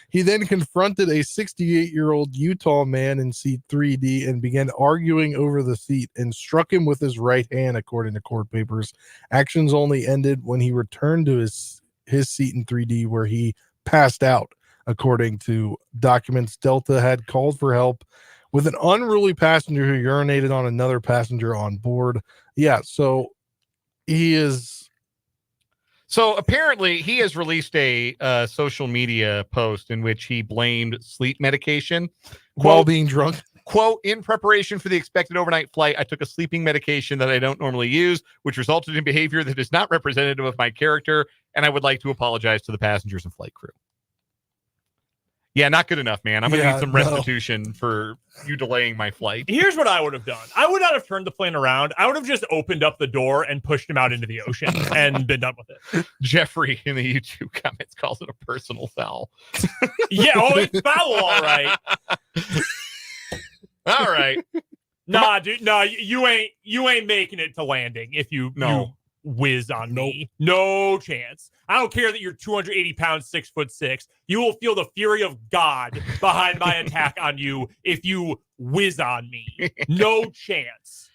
He then confronted a 68-year-old Utah man in seat 3D and began arguing over the seat and struck him with his right hand, according to court papers. Actions only ended when he returned to his seat in 3D, where he passed out, according to documents. Delta had called for help with an unruly passenger who urinated on another passenger on board. Yeah, so he is... So apparently he has released a social media post in which he blamed sleep medication while being drunk. Quote, in preparation for the expected overnight flight, I took a sleeping medication that I don't normally use, which resulted in behavior that is not representative of my character, and I would like to apologize to the passengers and flight crew. Yeah, not good enough, man. I'm going to need some restitution for you delaying my flight. Here's what I would have done. I would not have turned the plane around. I would have just opened up the door and pushed him out into the ocean and been done with it. Jeffrey in the YouTube comments calls it a personal foul. Yeah, it's foul, all right. All right. Nah, dude, no, you ain't making it to landing if you whiz on me. No chance. I don't care that you're 280 pounds, 6'6". You will feel the fury of God behind my attack on you if you whiz on me. No chance.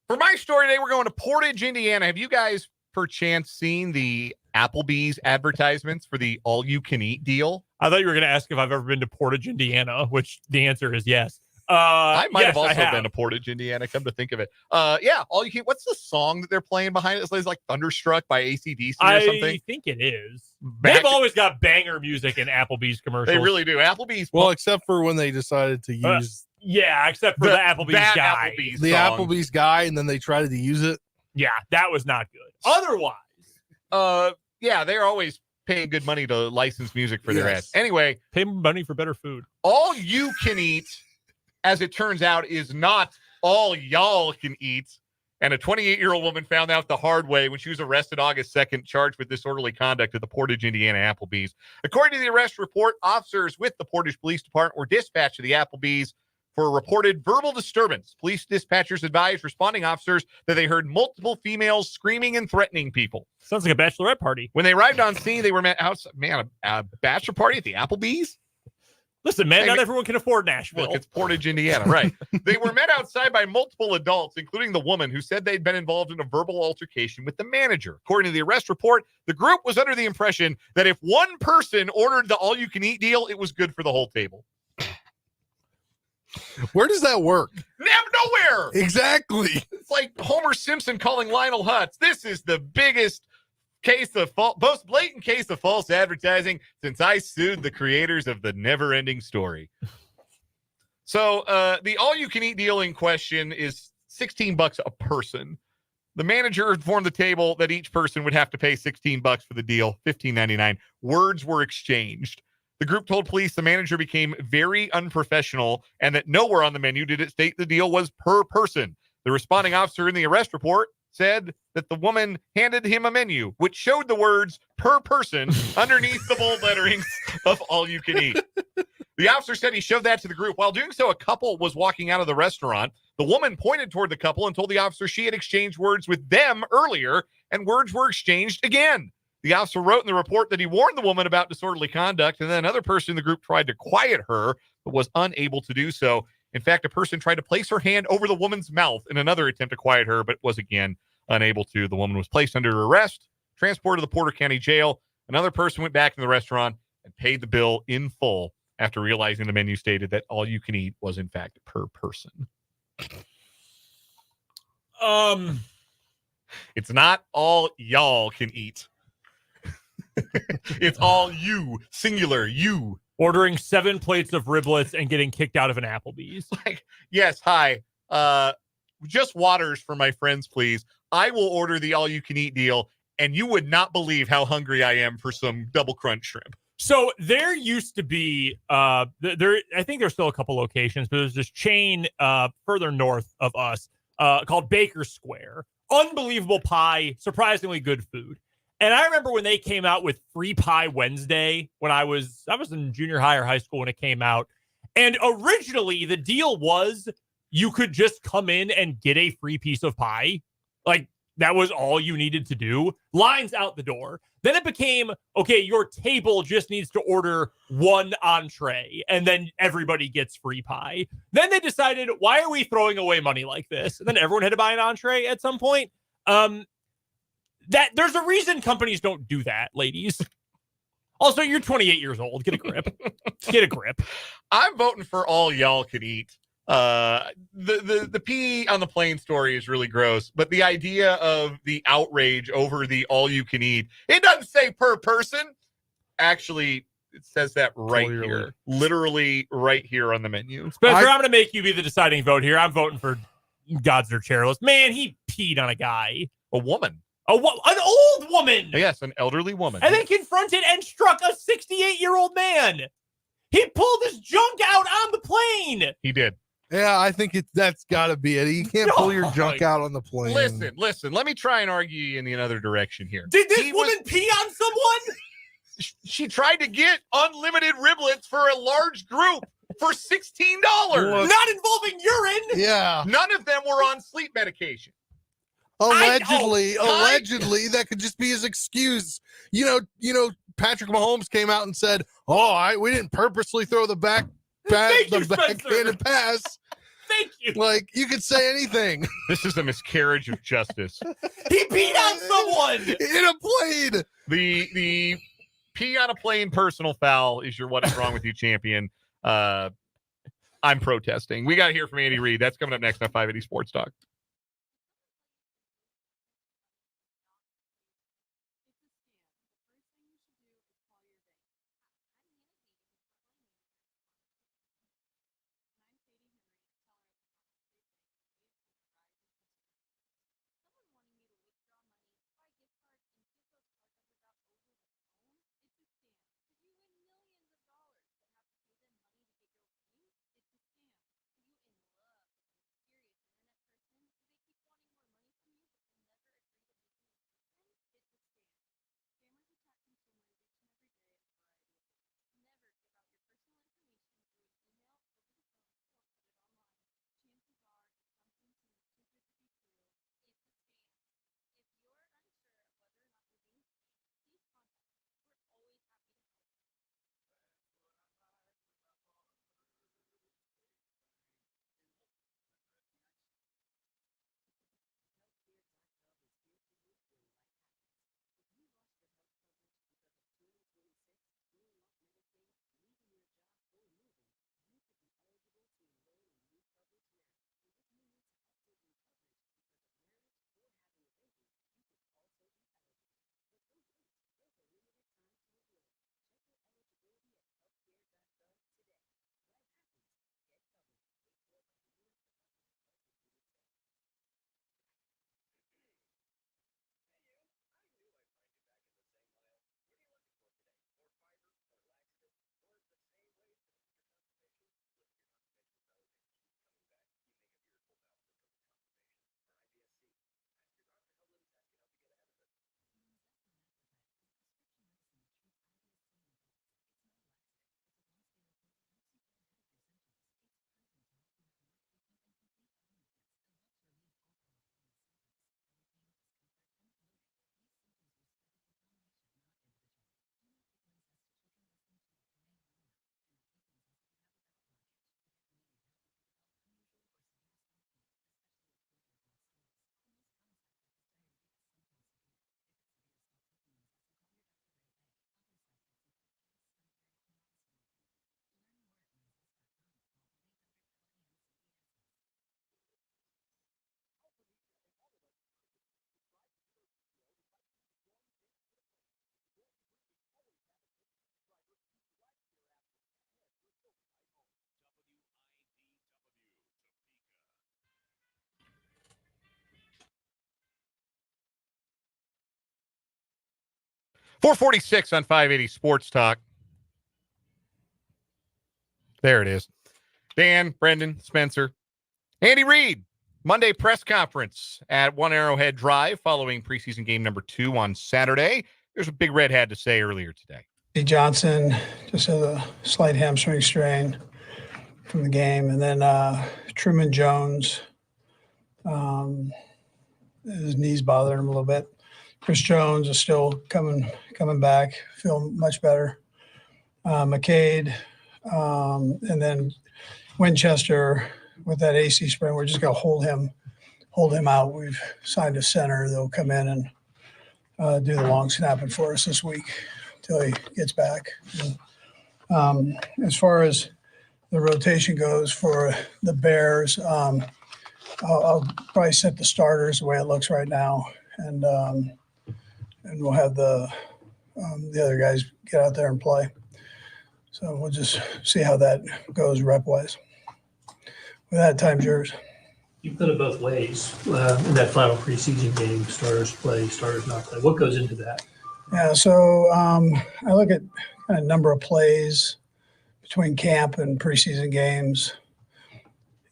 For my story today, we're going to Portage, Indiana. Have you guys perchance seen the Applebee's advertisements for the all-you-can-eat deal? I thought you were going to ask if I've ever been to Portage, Indiana, which the answer is yes. I might have also been to Portage, Indiana, come to think of it. Yeah, all you can. What's the song that they're playing behind it? It's like Thunderstruck by AC/DC or something. I think it is. They've always got banger music in Applebee's commercials. They really do. Applebee's. Well, except for when they decided to use. Except for the Applebee's guy. Applebee's guy, and then they tried to use it. Yeah, that was not good. Otherwise. Yeah, they're always paying good money to license music for their ads. Anyway. Pay money for better food. All you can eat, as it turns out, is not all y'all can eat. And a 28-year-old woman found out the hard way when she was arrested August 2nd, charged with disorderly conduct at the Portage, Indiana Applebee's. According to the arrest report, officers with the Portage Police Department were dispatched to the Applebee's for a reported verbal disturbance. Police dispatchers advised responding officers that they heard multiple females screaming and threatening people. Sounds like a bachelorette party. When they arrived on scene, they were met outside. Man, a bachelor party at the Applebee's? Listen, man, not everyone can afford Nashville. Look, it's Portage, Indiana, right? They were met outside by multiple adults, including the woman who said they'd been involved in a verbal altercation with the manager. According to the arrest report, the group was under the impression that if one person ordered the all-you-can-eat deal, it was good for the whole table. Where does that work? Nowhere. Exactly. It's like Homer Simpson calling Lionel Hutz. This is the biggest most blatant case of false advertising since I sued the creators of the never-ending story. So the all-you-can-eat deal in question is $16 a person. The manager informed the table that each person would have to pay $16 for the deal, $15.99. Words were exchanged. The group told police the manager became very unprofessional and that nowhere on the menu did it state the deal was per person. The responding officer in the arrest report said that the woman handed him a menu, which showed the words per person underneath the bold letterings of all you can eat. The officer said he showed that to the group. While doing so, a couple was walking out of the restaurant. The woman pointed toward the couple and told the officer she had exchanged words with them earlier, and words were exchanged again. The officer wrote in the report that he warned the woman about disorderly conduct, and then another person in the group tried to quiet her, but was unable to do so. In fact, a person tried to place her hand over the woman's mouth in another attempt to quiet her, but was again unable to. The woman was placed under arrest, transported to the Porter County Jail. Another person went back in the restaurant and paid the bill in full after realizing the menu stated that all you can eat was, in fact, per person. It's not all y'all can eat. It's all you, singular, you. Ordering 7 plates of riblets and getting kicked out of an Applebee's. Like, yes, hi. Just waters for my friends, please. I will order the all-you-can-eat deal, and you would not believe how hungry I am for some double crunch shrimp. So there used to be, I think there's still a couple locations, but there's this chain further north of us called Baker Square. Unbelievable pie, surprisingly good food. And I remember when they came out with Free Pie Wednesday when I was in junior high or high school when it came out. And originally the deal was you could just come in and get a free piece of pie. Like that was all you needed to do. Lines out the door. Then it became, okay, your table just needs to order 1 entree and then everybody gets free pie. Then they decided, why are we throwing away money like this? And then everyone had to buy an entree at some point. That there's a reason companies don't do that, ladies. Also, you're 28 years old. Get a grip. Get a grip. I'm voting for all y'all can eat. The pee on the plane story is really gross, but the idea of the outrage over the all you can eat, it doesn't say per person. Actually, it says that right here. Literally right here on the menu. Spencer, I'm going to make you be the deciding vote here. I'm voting for Gods Are Chairless. Man, he peed on a guy. A woman. An old woman. Yes, an elderly woman. And then confronted and struck a 68-year-old man. He pulled his junk out on the plane. He did. Yeah, I think that's got to be it. You can't pull your junk out on the plane. Listen. Let me try and argue you in the other direction here. Did this woman pee on someone? She tried to get unlimited riblets for a large group for $16. Not involving urine. Yeah. None of them were on sleep medication. Allegedly, that could just be his excuse. You know, Patrick Mahomes came out and said, we didn't purposely throw the backhanded pass. Thank you. Like, you could say anything. This is a miscarriage of justice. He peed on someone in a plane. The pee on a plane personal foul is your What Is Wrong With You champion. I'm protesting. We got to hear from Andy Reid. That's coming up next on 580 Sports Talk. 446 on 580 Sports Talk. There it is. Dan, Brendan, Spencer, Andy Reid. Monday press conference at One Arrowhead Drive following preseason game number 2 on Saturday. Here's what Big Red had to say earlier today. Johnson just has a slight hamstring strain from the game. And then Truman Jones, his knees bothering him a little bit. Chris Jones is still coming back, feeling much better. McCade, and then Winchester with that AC sprain. We're just going to hold him out. We've signed a center. They'll come in and do the long snapping for us this week until he gets back. And, as far as the rotation goes for the Bears, I'll probably set the starters the way it looks right now, and we'll have the other guys get out there and play. So we'll just see how that goes rep-wise. With that, time's yours. You've done it both ways in that final preseason game. Starters play, starters not play. What goes into that? Yeah, so I look at kind of number of plays between camp and preseason games.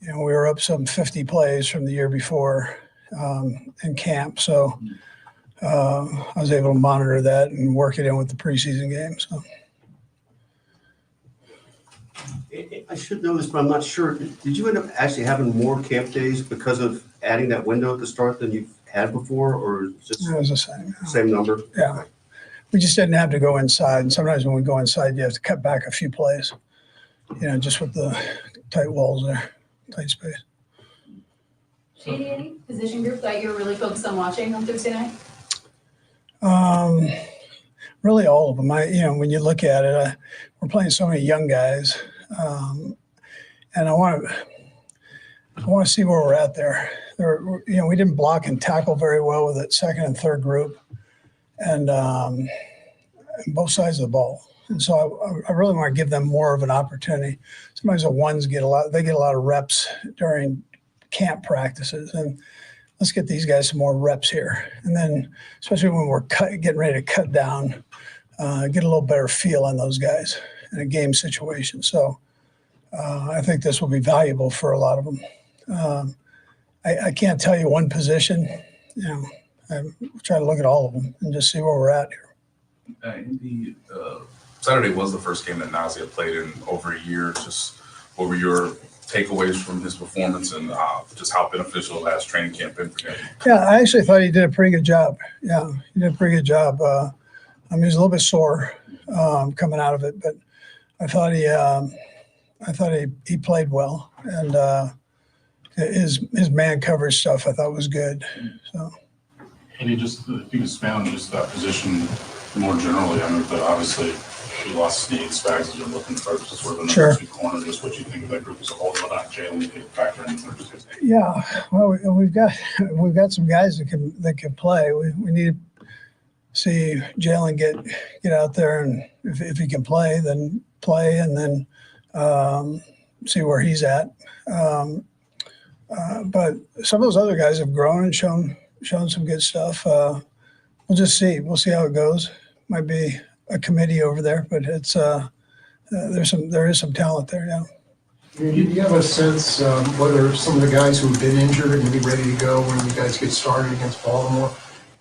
We were up some 50 plays from the year before in camp, so I was able to monitor that and work it in with the preseason games. So. I should know this, but I'm not sure. Did you end up actually having more camp days because of adding that window at the start than you've had before, or just It was the same. same number? Yeah. We just didn't have to go inside. And sometimes when we go inside, you have to cut back a few plays, just with the tight walls there, tight space. Any position group that you're really focused on watching on Thursday night? Really all of them. When you look at it, we're playing so many young guys. And I want to see where we're at there. We didn't block and tackle very well with that second and third group, and both sides of the ball. And so I really want to give them more of an opportunity. Sometimes the ones get a lot of reps during camp practices, and let's get these guys some more reps here. And then, especially when we're getting ready to cut down, get a little better feel on those guys in a game situation. So I think this will be valuable for a lot of them. I can't tell you one position. I try to look at all of them and just see where we're at here. Saturday was the first game that Nazia played in over a year. Just what were your takeaways from his performance, and just how beneficial has training camp been for him? Yeah, I actually thought he did a pretty good job. Yeah, he did a pretty good job. He was a little bit sore coming out of it, but I thought he played well, and his man coverage stuff I thought was good. So. And if you expand on just that position more generally, but obviously we lost Snead, Spags as you're looking for just sort of another two corner. Just what you think of that group as a whole, but not Jalen, you can factor in Thursday. Yeah, well, we've got some guys that can play. We need to see Jalen get out there, and if he can play, then play, and then see where he's at. But some of those other guys have grown and shown some good stuff. We'll just see. We'll see how it goes. Might be a committee over there, but it's there is some talent there. Yeah. Do you have a sense whether some of the guys who have been injured are going to be ready to go when you guys get started against Baltimore?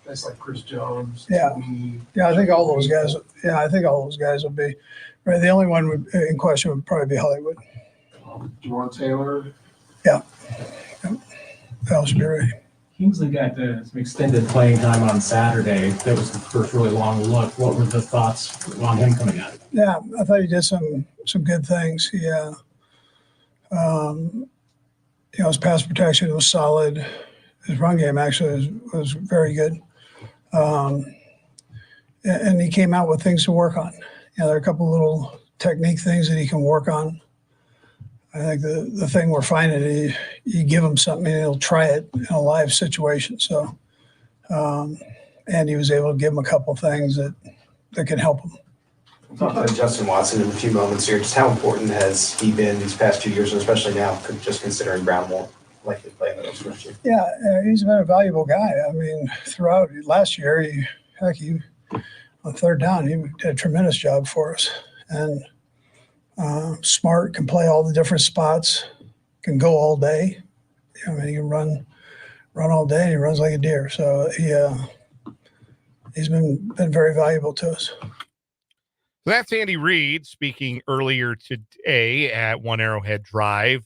Guys like Chris Jones. Yeah. I think all those guys. Yeah, I think all those guys will be right. The only one in question would probably be Hollywood. Jawan Taylor. Yeah. That should be ready. Kingsley got some extended playing time on Saturday. That was the first really long look. What were the thoughts on him coming out? Yeah, I thought he did some good things. His pass protection was solid. His run game actually was very good. And he came out with things to work on. There are a couple little technique things that he can work on. I think the thing we're finding is you give him something and he'll try it in a live situation. So, and he was able to give him a couple things that can help him. Talk about Justin Watson in a few moments here. Just how important has he been these past 2 years, and especially now, just considering Brown won't likely play in the next first year? Yeah, he's been a valuable guy. Throughout last year, he on third down, he did a tremendous job for us. And smart, can play all the different spots, can go all day. I mean, he can run all day, and he runs like a deer. So he's been very valuable to us. So that's Andy Reid speaking earlier today at One Arrowhead Drive.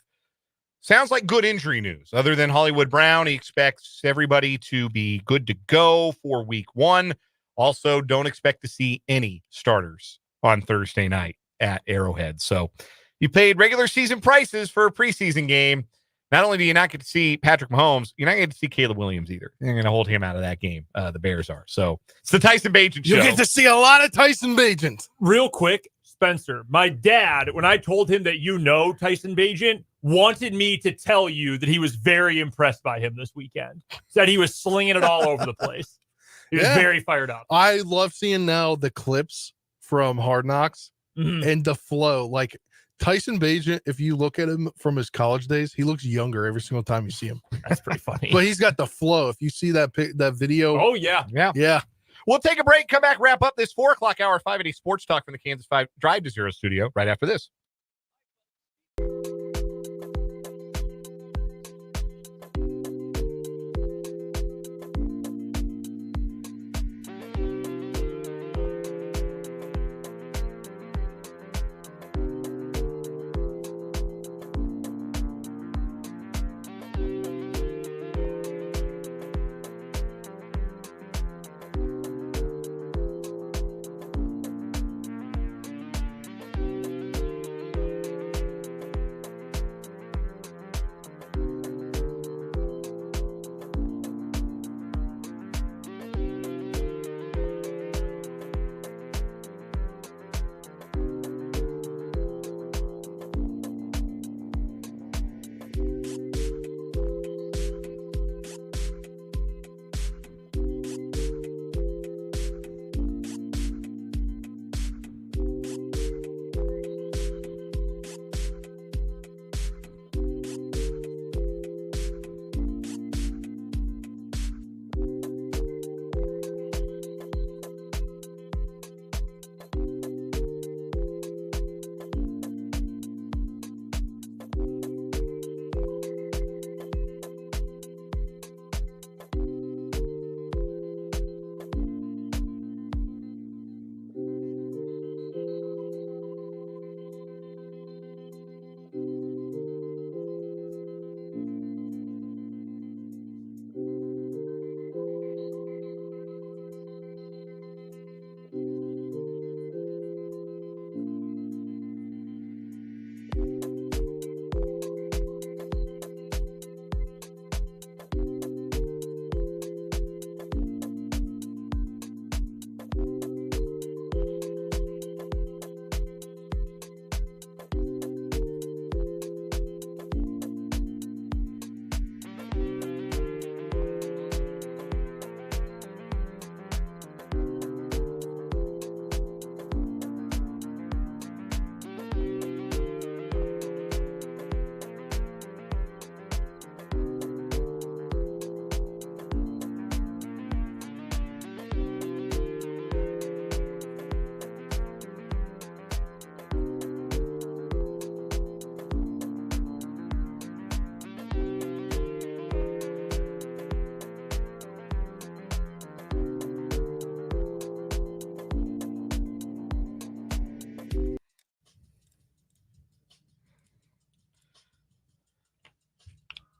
Sounds like good injury news. Other than Hollywood Brown, he expects everybody to be good to go for week 1. Also, don't expect to see any starters on Thursday night at Arrowhead. So you paid regular season prices for a preseason game. Not only do you not get to see Patrick Mahomes, you're not going to see Caleb Williams either. You're going to hold him out of that game. The Bears are. So it's the Tyson Bagent show. You get to see a lot of Tyson Bagent. Real quick, Spencer, my dad, when I told him that Tyson Bagent, wanted me to tell you that he was very impressed by him this weekend. Said he was slinging it all over the place. He was very fired up. I love seeing now the clips from Hard Knocks and the flow. Like Tyson Bagent, if you look at him from his college days, he looks younger every single time you see him. That's pretty funny. But he's got the flow. If you see that video. Oh, yeah. Yeah. We'll take a break, come back, wrap up this 4 o'clock hour, 580 Sports Talk from the Kansas 5 Drive to Zero studio right after this.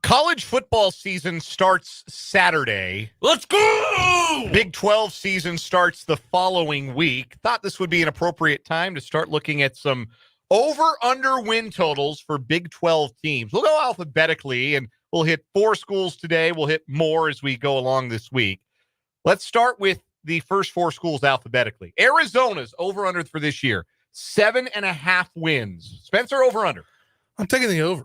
College football season starts Saturday. Let's go! Big 12 season starts the following week. Thought this would be an appropriate time to start looking at some over-under win totals for Big 12 teams. We'll go alphabetically, and we'll hit 4 schools today. We'll hit more as we go along this week. Let's start with the first 4 schools alphabetically. Arizona's over-under for this year, 7.5 wins. Spencer, over-under? I'm taking the over.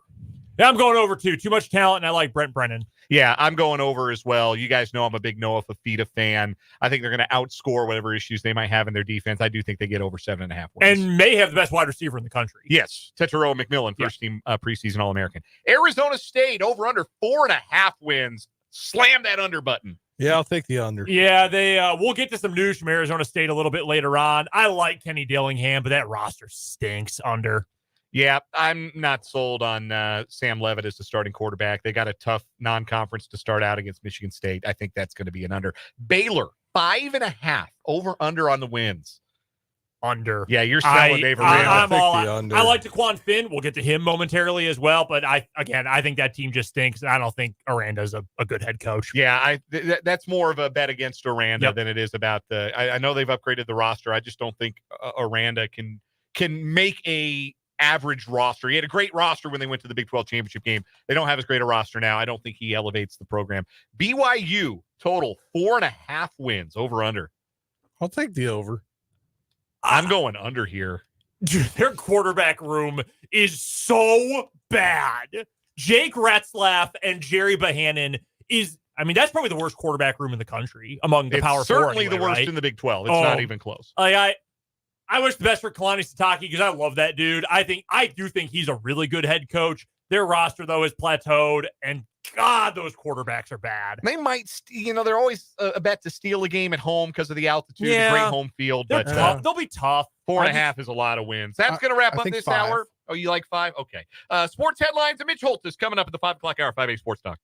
Yeah, I'm going over too. Too much talent, and I like Brent Brennan. Yeah, I'm going over as well. You guys know I'm a big Noah Fafita fan. I think they're going to outscore whatever issues they might have in their defense. I do think they get over 7.5 wins. And may have the best wide receiver in the country. Yes, Tetairoa McMillan, first team preseason All-American. Arizona State, over under 4.5 wins. Slam that under button. Yeah, I'll take the under. Yeah, we'll get to some news from Arizona State a little bit later on. I like Kenny Dillingham, but that roster stinks under. Yeah, I'm not sold on Sam Leavitt as the starting quarterback. They got a tough non-conference to start out against Michigan State. I think that's going to be an under. Baylor, 5.5 over/under on the wins. Under. Yeah, you're selling Dave Aranda. I'm all. I like Taquan Finn. We'll get to him momentarily as well. But I think that team just stinks. I don't think Aranda's a good head coach. Yeah, that's more of a bet against Aranda than it is about the. I know they've upgraded the roster. I just don't think Aranda can make a average roster. He had a great roster when they went to the Big 12 championship game. They don't have as great a roster now. I don't think he elevates the program. BYU total 4.5 wins over/under. I'll take the over. I'm going under here. Dude, their quarterback room is so bad. Jake Retzlaff and Jerry Bohannon that's probably the worst quarterback room in the country among the Power Four. Certainly the worst in the Big 12. It's not even close. I wish the best for Kalani Sitake because I love that dude. I do think he's a really good head coach. Their roster, though, is plateaued, and God, those quarterbacks are bad. They might, they're always a bet to steal a game at home because of the altitude, the great home field. They're tough. They'll be tough. 4.5 is a lot of wins. That's going to wrap up this 5. hour. Oh, you like 5? Okay. Sports headlines and Mitch Holthus coming up at the 5 o'clock hour, 5A Sports Talk.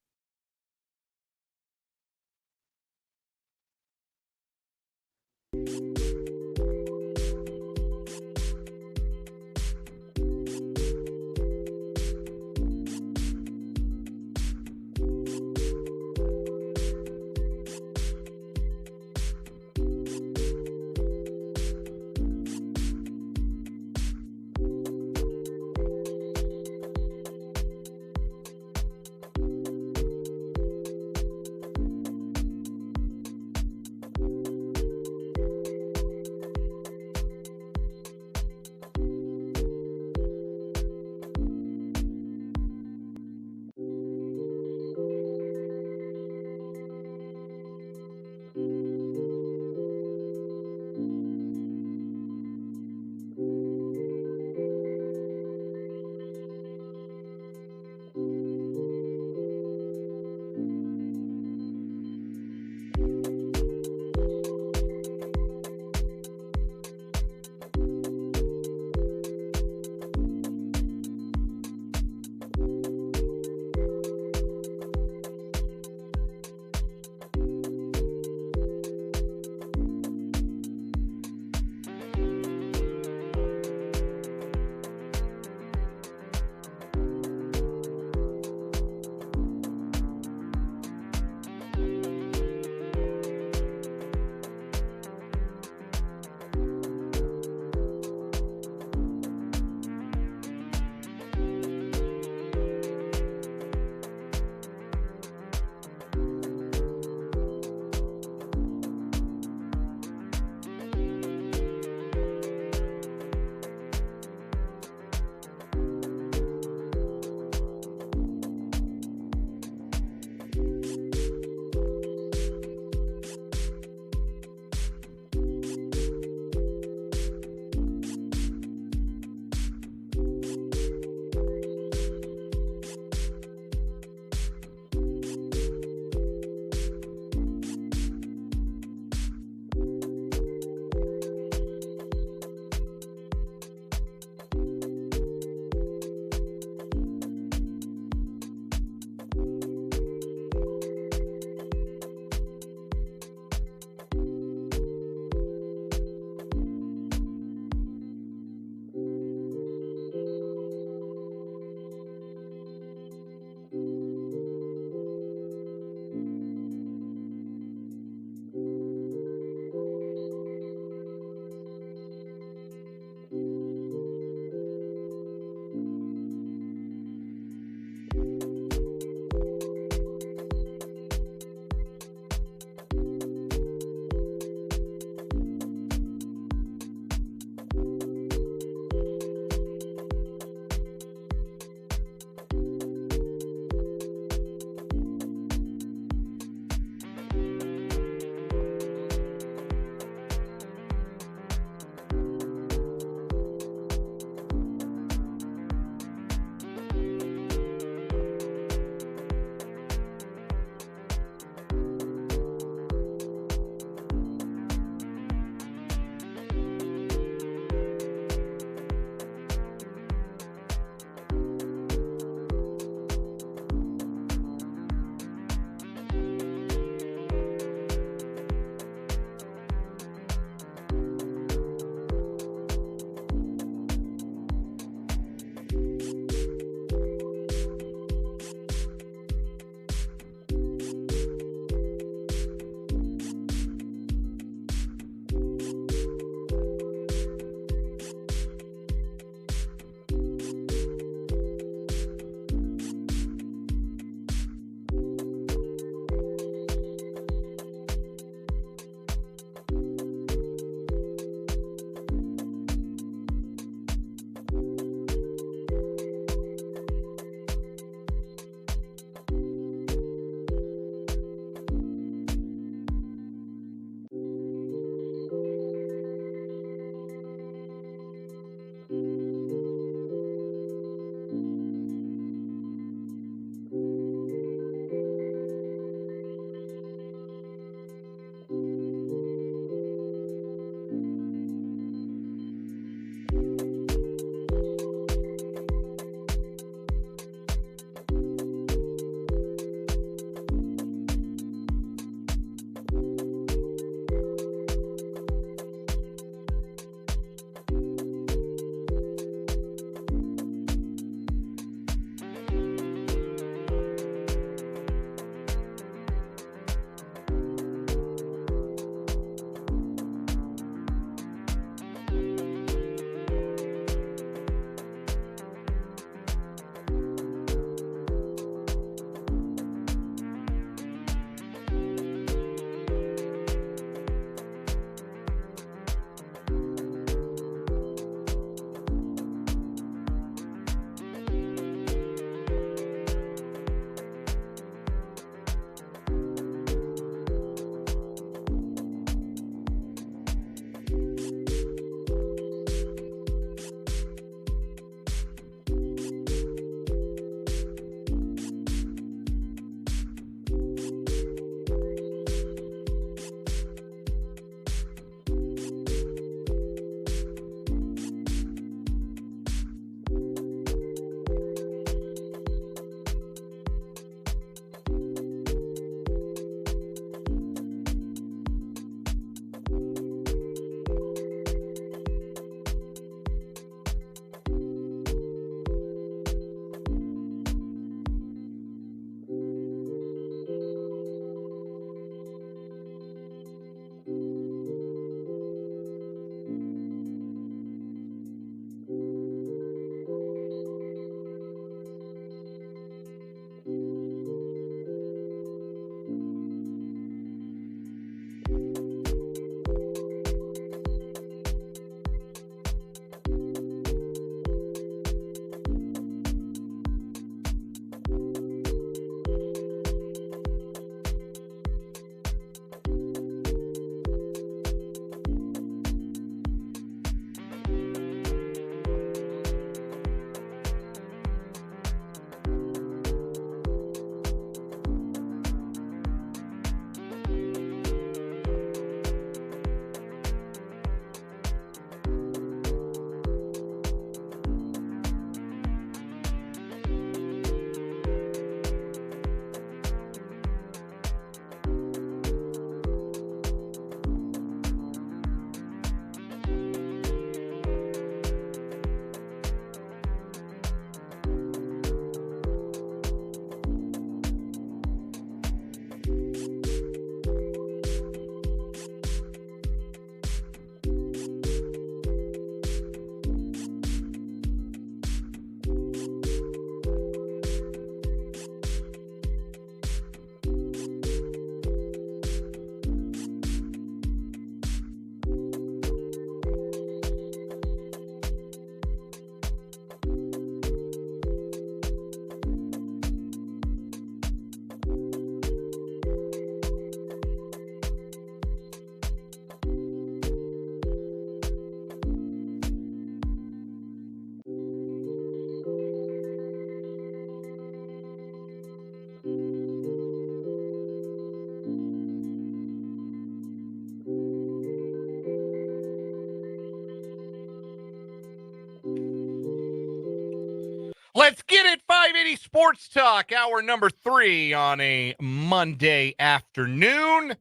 580 Sports Talk, hour number 3 on a Monday afternoon.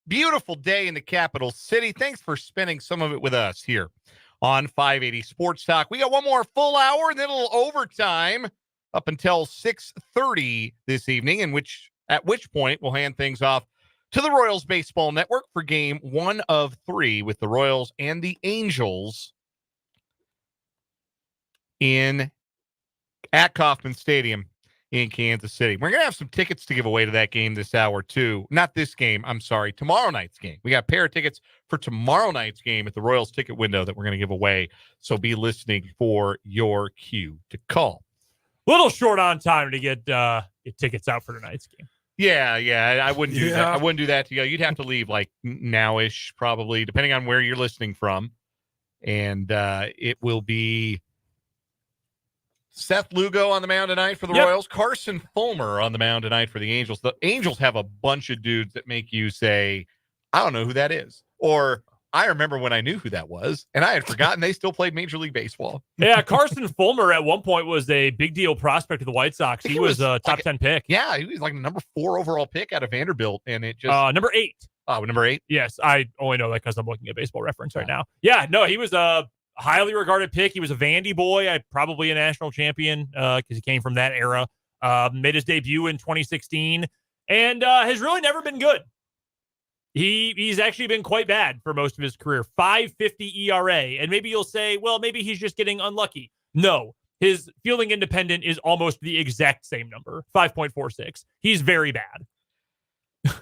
Beautiful day in the capital city. Thanks for spending some of it with us here on 580 Sports Talk. We got one more full hour and then a little overtime up until 6:30 this evening, at which point we'll hand things off to the Royals Baseball Network for game 1 of 3 with the Royals and the Angels at Kauffman Stadium in Kansas City. We're going to have some tickets to give away to that game this hour, too. Not this game, I'm sorry, tomorrow night's game. We got a pair of tickets for tomorrow night's game at the Royals ticket window that we're going to give away, so be listening for your cue to call. Little short on time to get tickets out for tonight's game. Yeah, I wouldn't do that. I wouldn't do that to you. You'd have to leave like now-ish, probably, depending on where you're listening from. And it will be Seth Lugo on the mound tonight for the Royals. Carson Fulmer on the mound tonight for the Angels. The Angels have a bunch of dudes that make you say, I don't know who that is. Or I remember when I knew who that was, and I had forgotten they still played Major League Baseball. Yeah, Carson Fulmer at one point was a big deal prospect of the White Sox. He was a top 10 pick. Yeah, he was like the number 4 overall pick out of Vanderbilt, and it just... number 8. Oh, number 8? Yes, I only know that because I'm looking at Baseball Reference right now. Yeah, no, he was a highly regarded pick. He was a Vandy boy, probably a national champion because he came from that era. Made his debut in 2016 and has really never been good. He's actually been quite bad for most of his career. 5.50 ERA. And maybe you'll say, well, maybe he's just getting unlucky. No, his fielding independent is almost the exact same number, 5.46. He's very bad.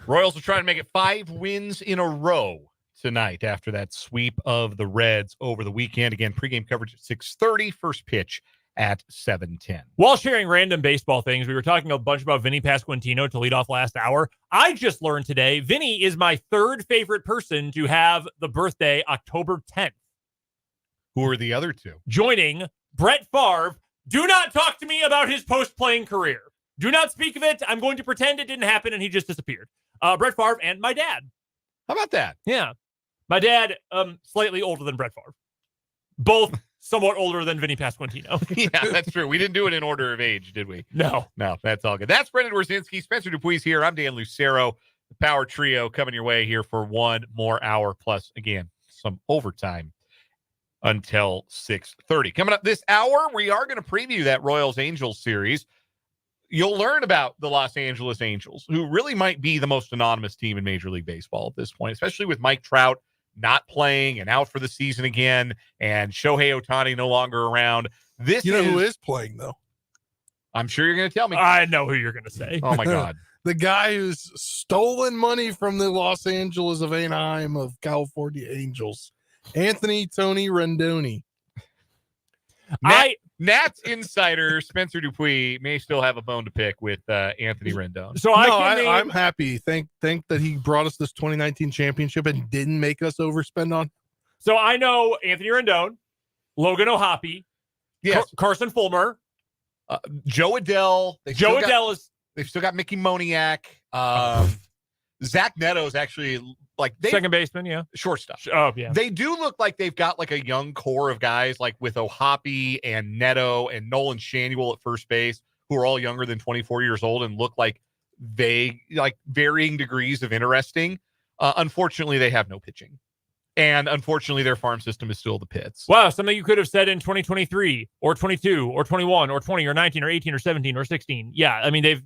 Royals are trying to make it 5 wins in a row tonight after that sweep of the Reds over the weekend. Again, pregame coverage at 6:30, first pitch at 7:10. While sharing random baseball things, we were talking a bunch about Vinny Pasquantino to lead off last hour. I just learned today, Vinny is my 3rd favorite person to have the birthday October 10th. Who are the other 2? Joining Brett Favre. Do not talk to me about his post-playing career. Do not speak of it. I'm going to pretend it didn't happen and he just disappeared. Brett Favre and my dad. How about that? Yeah. My dad, slightly older than Brett Favre. Both somewhat older than Vinny Pasquantino. Yeah, that's true. We didn't do it in order of age, did we? No, that's all good. That's Brendan Warzinski, Spencer Dupuis here. I'm Dan Lucero. The Power Trio coming your way here for one more hour, plus, again, some overtime until 6:30. Coming up this hour, we are going to preview that Royals-Angels series. You'll learn about the Los Angeles Angels, who really might be the most anonymous team in Major League Baseball at this point, especially with Mike Trout not playing and out for the season again, and Shohei Ohtani no longer around. You know who is playing, though? I'm sure you're going to tell me. I know who you're going to say. Oh, my God. The guy who's stolen money from the Los Angeles of Anaheim of California Angels, Anthony Tony Rendoni. Nats insider Spencer Dupuis may still have a bone to pick with Anthony Rendon. So I'm happy. Thank that he brought us this 2019 championship and didn't make us overspend on. So I know Anthony Rendon, Logan O'Hoppe, yes, Carson Fulmer, Joe Adell. They've still got Mickey Moniak. Zach Neto's actually second baseman, yeah. Shortstop. Oh, yeah. They do look like they've got like a young core of guys like with O'Hoppe and Neto and Nolan Shanuel at first base, who are all younger than 24 years old and look like varying degrees of interesting. Unfortunately, they have no pitching. And unfortunately, their farm system is still the pits. Wow, something you could have said in 2023 or 22 or 21 or 20 or 19 or 18 or 17 or 16. Yeah, I mean,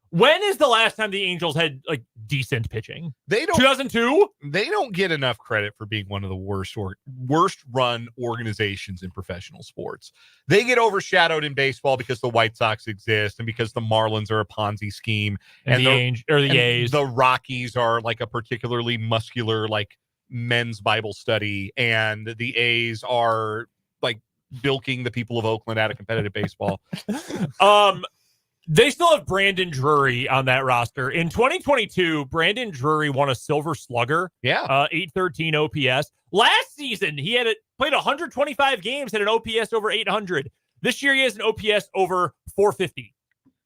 when is the last time the Angels had decent pitching? 2002? They don't get enough credit for being one of the worst run organizations in professional sports. They get overshadowed in baseball because the White Sox exist and because the Marlins are a Ponzi scheme and the A's. The Rockies are like a particularly muscular men's Bible study, and the A's are bilking the people of Oakland out of competitive baseball. They still have Brandon Drury on that roster. In 2022, Brandon Drury won a Silver Slugger. Yeah. 813 OPS. Last season, he played 125 games, had an OPS over 800. This year, he has an OPS over 450.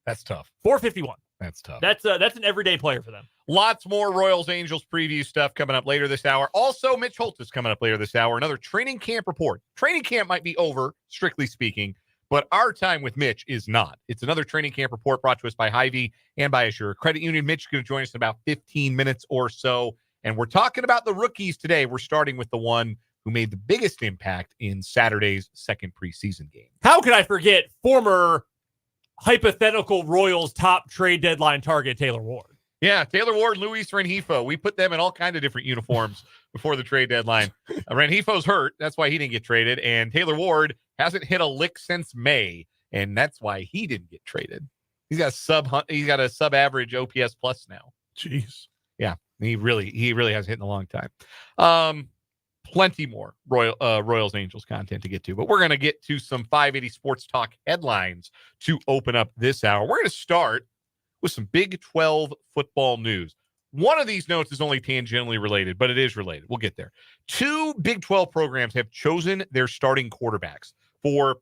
That's tough. 451. That's tough. That's an everyday player for them. Lots more Royals-Angels preview stuff coming up later this hour. Also, Mitch Holthus coming up later this hour. Another training camp report. Training camp might be over, strictly speaking, But our time with Mitch is not. It's another training camp report brought to us by Hy-Vee and by Assure Credit Union. Mitch is going to join us in about 15 minutes or so. And we're talking about the rookies today. We're starting with the one who made the biggest impact in Saturday's second preseason game. How could I forget former hypothetical Royals top trade deadline target, Taylor Ward? Yeah, Taylor Ward, Luis Rengifo. We put them in all kinds of different uniforms before the trade deadline. Rengifo's hurt. That's why he didn't get traded. And Taylor Ward hasn't hit a lick since May, and that's why he didn't get traded. He's got a sub-average OPS plus now. Jeez. Yeah, he really hasn't hit in a long time. Plenty more Royals Angels content to get to, but we're going to get to some 580 Sports Talk headlines to open up this hour. We're going to start with some Big 12 football news. One of these notes is only tangentially related, but it is related. We'll get there. 2 Big 12 programs have chosen their starting quarterbacks for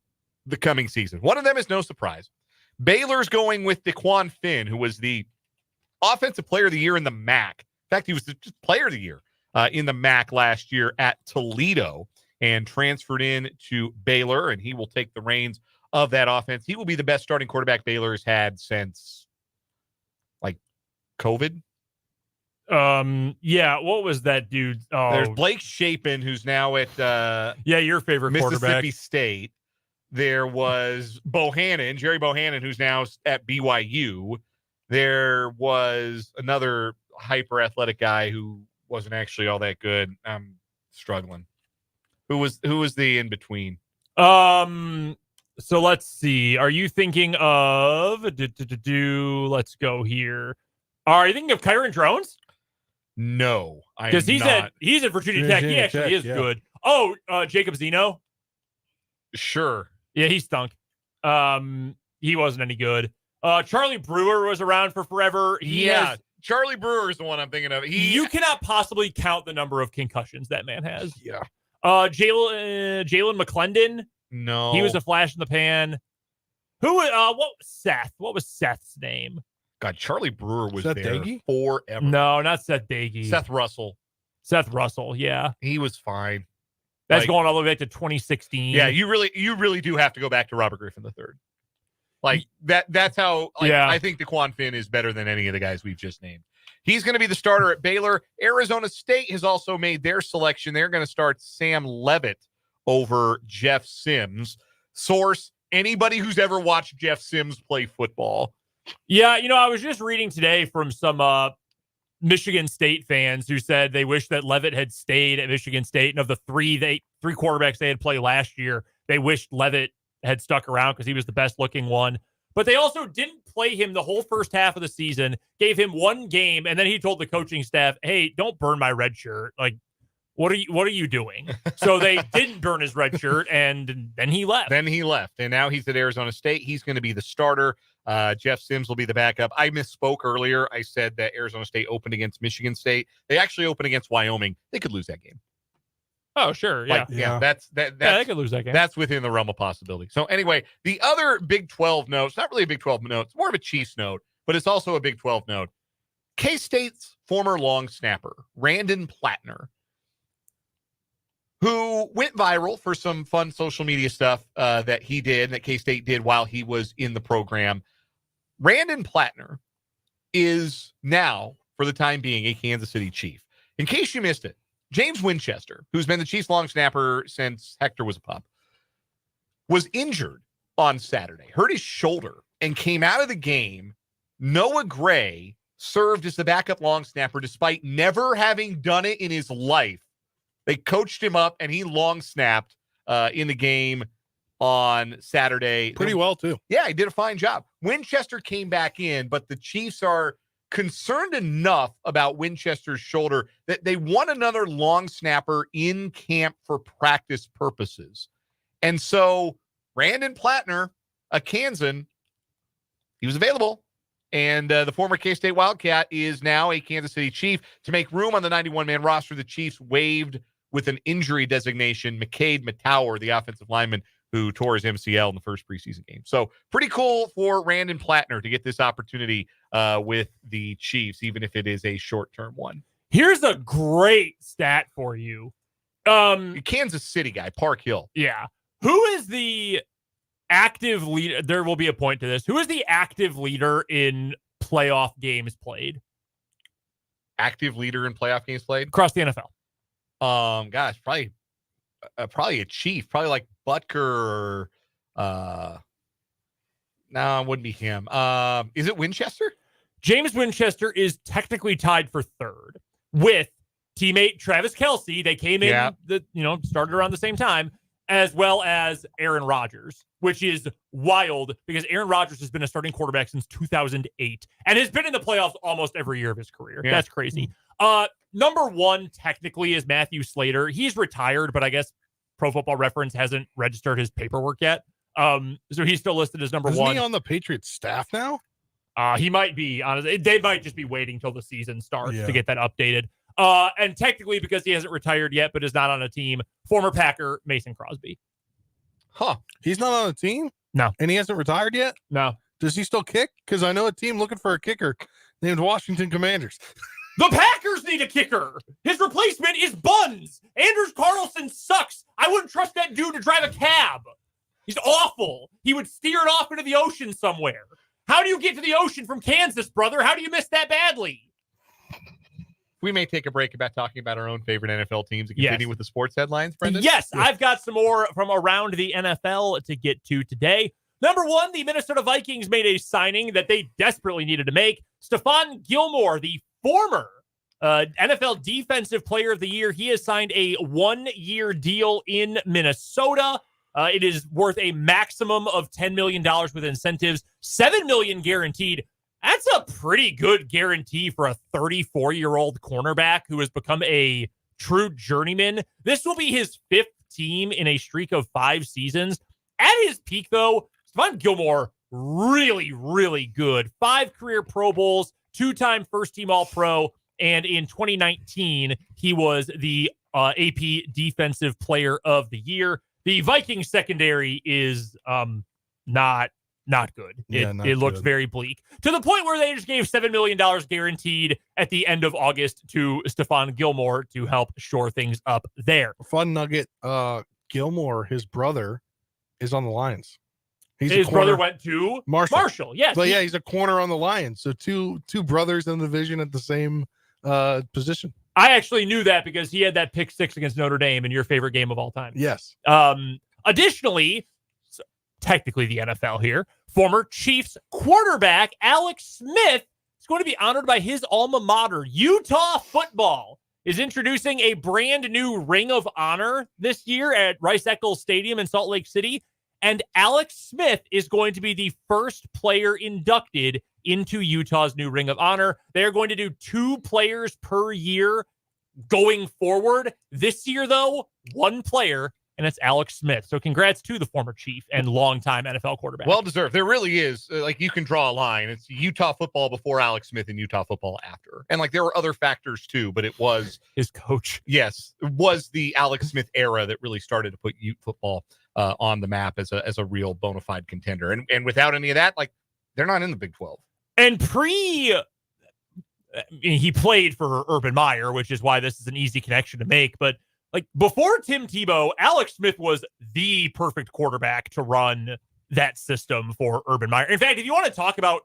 the coming season. One of them is no surprise. Baylor's going with DeQuan Finn, who was the Offensive Player of the Year in the MAC. In fact, he was the Player of the Year in the MAC last year at Toledo and transferred in to Baylor, and he will take the reins of that offense. He will be the best starting quarterback Baylor has had since COVID. Yeah, what was that dude? Oh, there's Blake Shapen, who's now at your favorite Mississippi quarterback. State. There was Jerry Bohannon, who's now at BYU. There was another hyper athletic guy who wasn't actually all that good. I'm struggling. Who was the in between? So let's see. Are you thinking of let's go here. Are you thinking of Kyron Drones? No, because he's at Virginia Tech. He actually is good. Oh, Jacob Zeno. Sure. Yeah, he stunk. He wasn't any good. Charlie Brewer was around for forever. Charlie Brewer is the one I'm thinking of. You cannot possibly count the number of concussions that man has. Yeah. Jalen McClendon. No, he was a flash in the pan. Who? What? Seth. What was Seth's name? God, Charlie Brewer was Seth there Dagey? forever. No, not Seth Dagey. Seth Russell. Yeah. He was fine. That's going all the way back to 2016. Yeah, you really do have to go back to Robert Griffin III. Like that's how I think DeQuan Finn is better than any of the guys we've just named. He's going to be the starter at Baylor. Arizona State has also made their selection. They're going to start Sam Leavitt over Jeff Sims. Source, anybody who's ever watched Jeff Sims play football. Yeah, I was just reading today from some Michigan State fans who said they wish that Leavitt had stayed at Michigan State. And of the three quarterbacks they had played last year, they wished Leavitt had stuck around because he was the best looking one. But they also didn't play him the whole first half of the season, gave him one game, and then he told the coaching staff, "Hey, don't burn my red shirt. Like, what are you doing?" So they didn't burn his red shirt, and then he left. And now he's at Arizona State. He's going to be the starter. Jeff Sims will be the backup. I misspoke earlier. I said that Arizona State opened against Michigan State. They actually opened against Wyoming. They could lose that game. Oh, sure. Yeah. They could lose that game. That's within the realm of possibility. So anyway, the other Big 12 note, it's not really a Big 12 note, it's more of a Chiefs note, but it's also a Big 12 note. K-State's former long snapper, Randon Plattner, who went viral for some fun social media stuff that K-State did while he was in the program. Randon Plattner is now, for the time being, a Kansas City Chief. In case you missed it, James Winchester, who's been the Chiefs' long snapper since Hector was a pup, was injured on Saturday, hurt his shoulder, and came out of the game. Noah Gray served as the backup long snapper despite never having done it in his life. They coached him up, and he long snapped in the game on Saturday. Pretty well, too. Yeah, he did a fine job. Winchester came back in, but the Chiefs are concerned enough about Winchester's shoulder that they want another long snapper in camp for practice purposes. And so Randon Plattner, a Kansan, he was available. And the former K-State Wildcat is now a Kansas City Chief. To make room on the 91-man roster, the Chiefs waived with an injury designation McCade Matower, the offensive lineman who tore his MCL in the first preseason game. So pretty cool for Randon Plattner to get this opportunity with the Chiefs, even if it is a short-term one. Here's a great stat for you. Kansas City guy, Park Hill. Yeah. Who is the active leader. There will be a point to this. Who is the active leader in playoff games played? Active leader in playoff games played across the NFL. Gosh, probably a Chief, probably like Butker. No, it wouldn't be him. Is it Winchester? James Winchester is technically tied for third with teammate Travis Kelce. They came in, started around the same time, as well as Aaron Rodgers, which is wild because Aaron Rodgers has been a starting quarterback since 2008 and has been in the playoffs almost every year of his career. Yeah. That's crazy. Number one technically is Matthew Slater. He's retired, but I guess Pro Football Reference hasn't registered his paperwork yet. So he's still listed as number one. Isn't he on the Patriots staff now? He might be. Honestly, they might just be waiting till the season starts to get that updated. And technically, because he hasn't retired yet, but is not on a team, former Packer Mason Crosby. Huh. He's not on a team? No. And he hasn't retired yet? No. Does he still kick? Because I know a team looking for a kicker named Washington Commanders. The Packers need a kicker. His replacement is Buns. Anders Carlson sucks. I wouldn't trust that dude to drive a cab. He's awful. He would steer it off into the ocean somewhere. How do you get to the ocean from Kansas, brother? How do you miss that badly? We may take a break about talking about our own favorite NFL teams and continue with the sports headlines, Brendan. Yes, I've got some more from around the NFL to get to today. Number one, the Minnesota Vikings made a signing that they desperately needed to make. Stephon Gilmore, the former NFL Defensive Player of the Year. He has signed a 1-year deal in Minnesota. It is worth a maximum of $10 million with incentives, $7 million guaranteed. That's a pretty good guarantee for a 34-year-old cornerback who has become a true journeyman. This will be his 5th team in a streak of 5 seasons. At his peak, though, Stephon Gilmore, really, really good. 5 career Pro Bowls, 2-time first-team All-Pro, and in 2019, he was the AP Defensive Player of the Year. The Vikings secondary is not good. It looks very bleak to the point where they just gave $7 million guaranteed at the end of August to Stephon Gilmore to help shore things up there. Fun nugget. Gilmore, his brother, is on the Lions. His brother went to Marshall. Yes. But he's a corner on the Lions. So two brothers in the division at the same position. I actually knew that because he had that pick 6 against Notre Dame in your favorite game of all time. Yes. Additionally, technically the NFL here, former Chiefs quarterback Alex Smith is going to be honored by his alma mater. Utah football is introducing a brand new Ring of Honor this year at Rice-Eccles Stadium in Salt Lake City. And Alex Smith is going to be the first player inducted into Utah's new Ring of Honor. They're going to do 2 players per year going forward. This year, though, 1 player, and it's Alex Smith. So congrats to the former Chief and longtime NFL quarterback. Well deserved. There really is. You can draw a line. It's Utah football before Alex Smith and Utah football after. And there were other factors too, but it was his coach. Yes, it was the Alex Smith era that really started to put Ute football on the map as a real bona fide contender. And without any of that, they're not in the Big 12. And he played for Urban Meyer, which is why this is an easy connection to make. But before Tim Tebow, Alex Smith was the perfect quarterback to run that system for Urban Meyer. In fact, if you want to talk about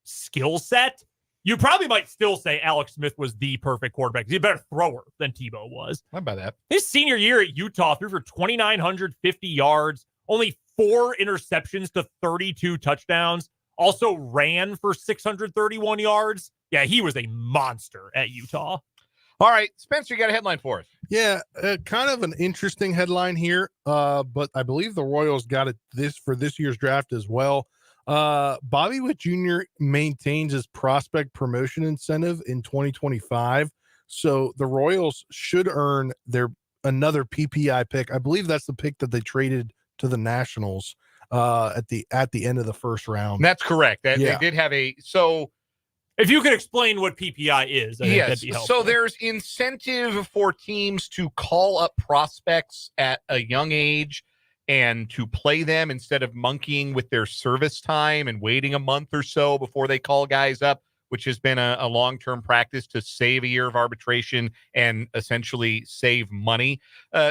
skill set, you probably might still say Alex Smith was the perfect quarterback. He's a better thrower than Tebow was. How about that? His senior year at Utah threw for 2,950 yards, only 4 interceptions to 32 touchdowns, also ran for 631 yards. Yeah, he was a monster at Utah. All right, Spencer, you got a headline for us. Yeah, kind of an interesting headline here, but I believe the Royals got it for this year's draft as well. Bobby Witt Jr. maintains his prospect promotion incentive in 2025, so the Royals should earn another PPI pick. I believe that's the pick that they traded to the Nationals at the end of the first round. That's correct. They did have if you could explain what PPI is, I think that'd be helpful. So there's incentive for teams to call up prospects at a young age and to play them instead of monkeying with their service time and waiting a month or so before they call guys up. which has been a long-term practice to save a year of arbitration and essentially save money.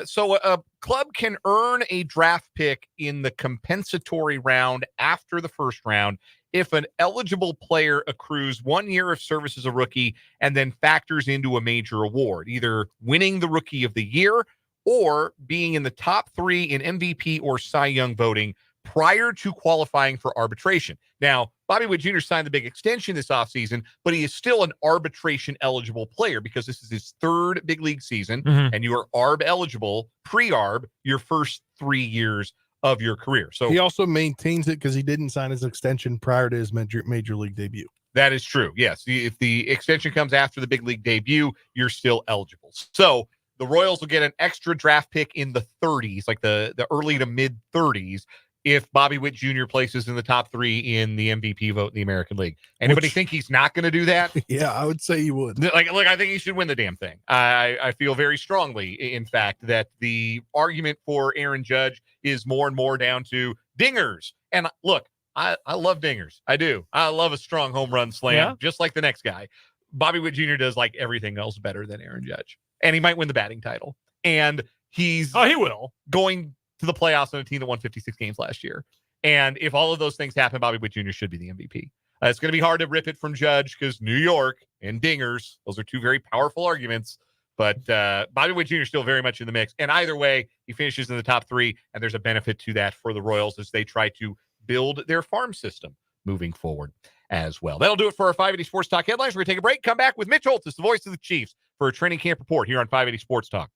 So a club can earn a draft pick in the compensatory round after the first round if an eligible player accrues 1 year of service as a rookie and then factors into a major award, either winning the Rookie of the Year or being in the top 3 in MVP or Cy Young voting prior to qualifying for arbitration. Now, Bobby Witt Jr. signed the big extension this offseason, but he is still an arbitration-eligible player because this is his 3rd big league season, and you are ARB-eligible, pre-ARB, your first 3 years of your career. So he also maintains it because he didn't sign his extension prior to his major league debut. That is true. Yes. If the extension comes after the big league debut, you're still eligible. So the Royals will get an extra draft pick in the 30s, like the early to mid 30s, if Bobby Witt Jr. places in the top 3 in the MVP vote in the American League. Anybody think he's not going to do that? Yeah, I would say he would. Look, I think he should win the damn thing. I feel very strongly, in fact, that the argument for Aaron Judge is more and more down to dingers. And look, I love dingers. I do. I love a strong home run slam, just like the next guy. Bobby Witt Jr. does like everything else better than Aaron Judge. And he might win the batting title. And he will going to the playoffs on a team that won 56 games last year. And if all of those things happen, Bobby Witt Jr. should be the MVP. It's going to be hard to rip it from Judge because New York and dingers, those are two very powerful arguments. But Bobby Witt Jr. is still very much in the mix. And either way, he finishes in the top 3, and there's a benefit to that for the Royals as they try to build their farm system moving forward as well. That'll do it for our 580 Sports Talk headlines. We're going to take a break, come back with Mitch Holthus, the voice of the Chiefs, for a training camp report here on 580 Sports Talk.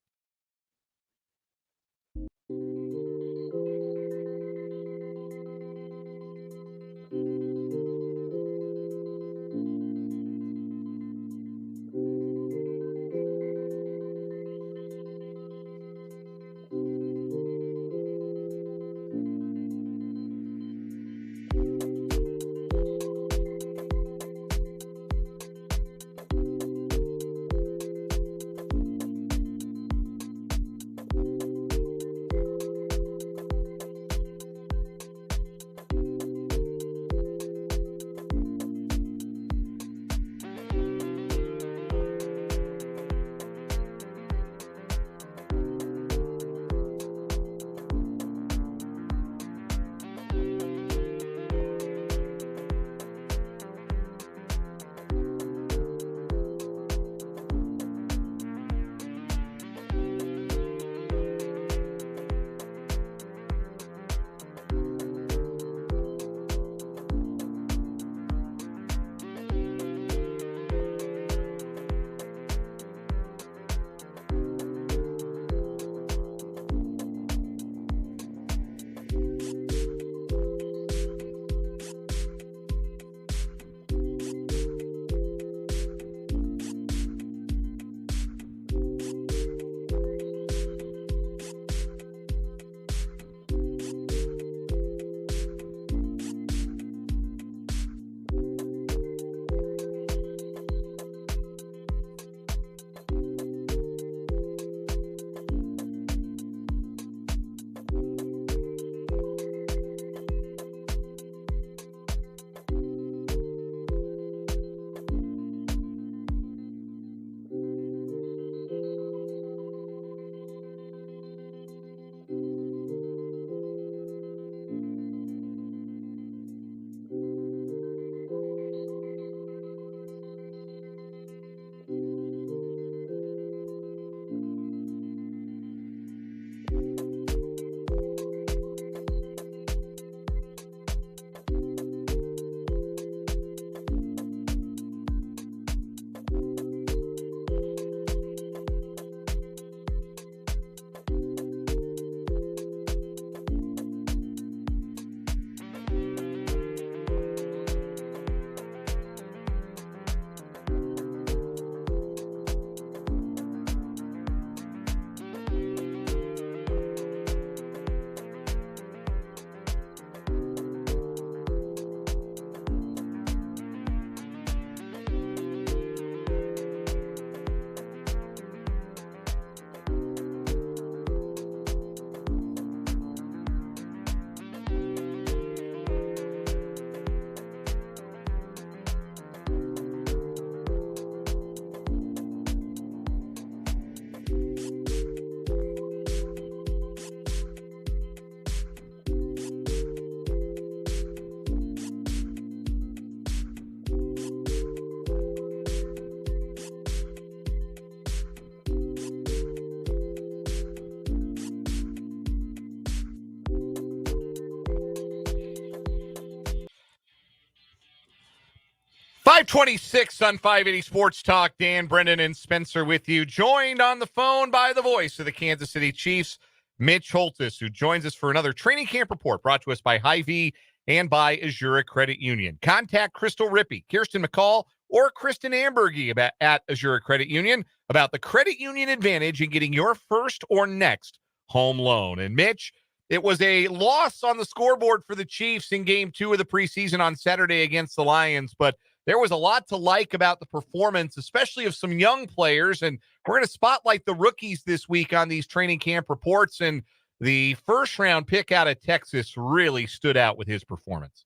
526 on 580 Sports Talk. Dan, Brendan, and Spencer with you. Joined on the phone by the voice of the Kansas City Chiefs, Mitch Holthus, who joins us for another training camp report brought to us by Hy-Vee and by Azura Credit Union. Contact Crystal Rippey, Kirsten McCall, or Kristen Ambergy at Azura Credit Union about the credit union advantage in getting your first or next home loan. And Mitch, it was a loss on the scoreboard for the Chiefs in game 2 of the preseason on Saturday against the Lions, but there was a lot to like about the performance, especially of some young players, and we're going to spotlight the rookies this week on these training camp reports, and the first-round pick out of Texas really stood out with his performance.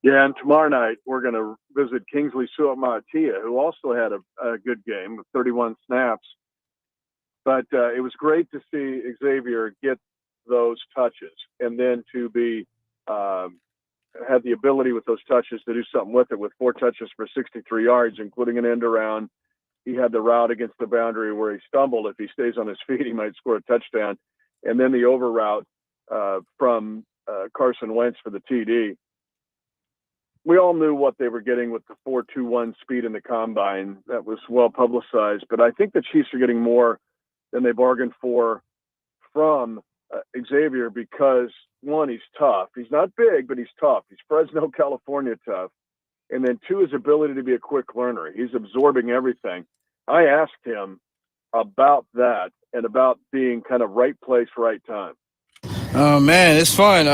Yeah, and tomorrow night we're going to visit Kingsley Suamaitea, who also had a good game with 31 snaps. But it was great to see Xavier get those touches and then to be had the ability with those touches to do something with it, with 4 touches for 63 yards, including an end around. He had the route against the boundary where he stumbled. If he stays on his feet, he might score a touchdown. And then the over route from Carson Wentz for the TD. We all knew what they were getting with the 4.21 speed in the combine. That was well publicized. But I think the Chiefs are getting more than they bargained for from Xavier because, one, he's tough. He's not big, but he's tough. He's Fresno, California tough. And then 2, his ability to be a quick learner. He's absorbing everything. I asked him about that and about being kind of right place, right time. Man, it's fun.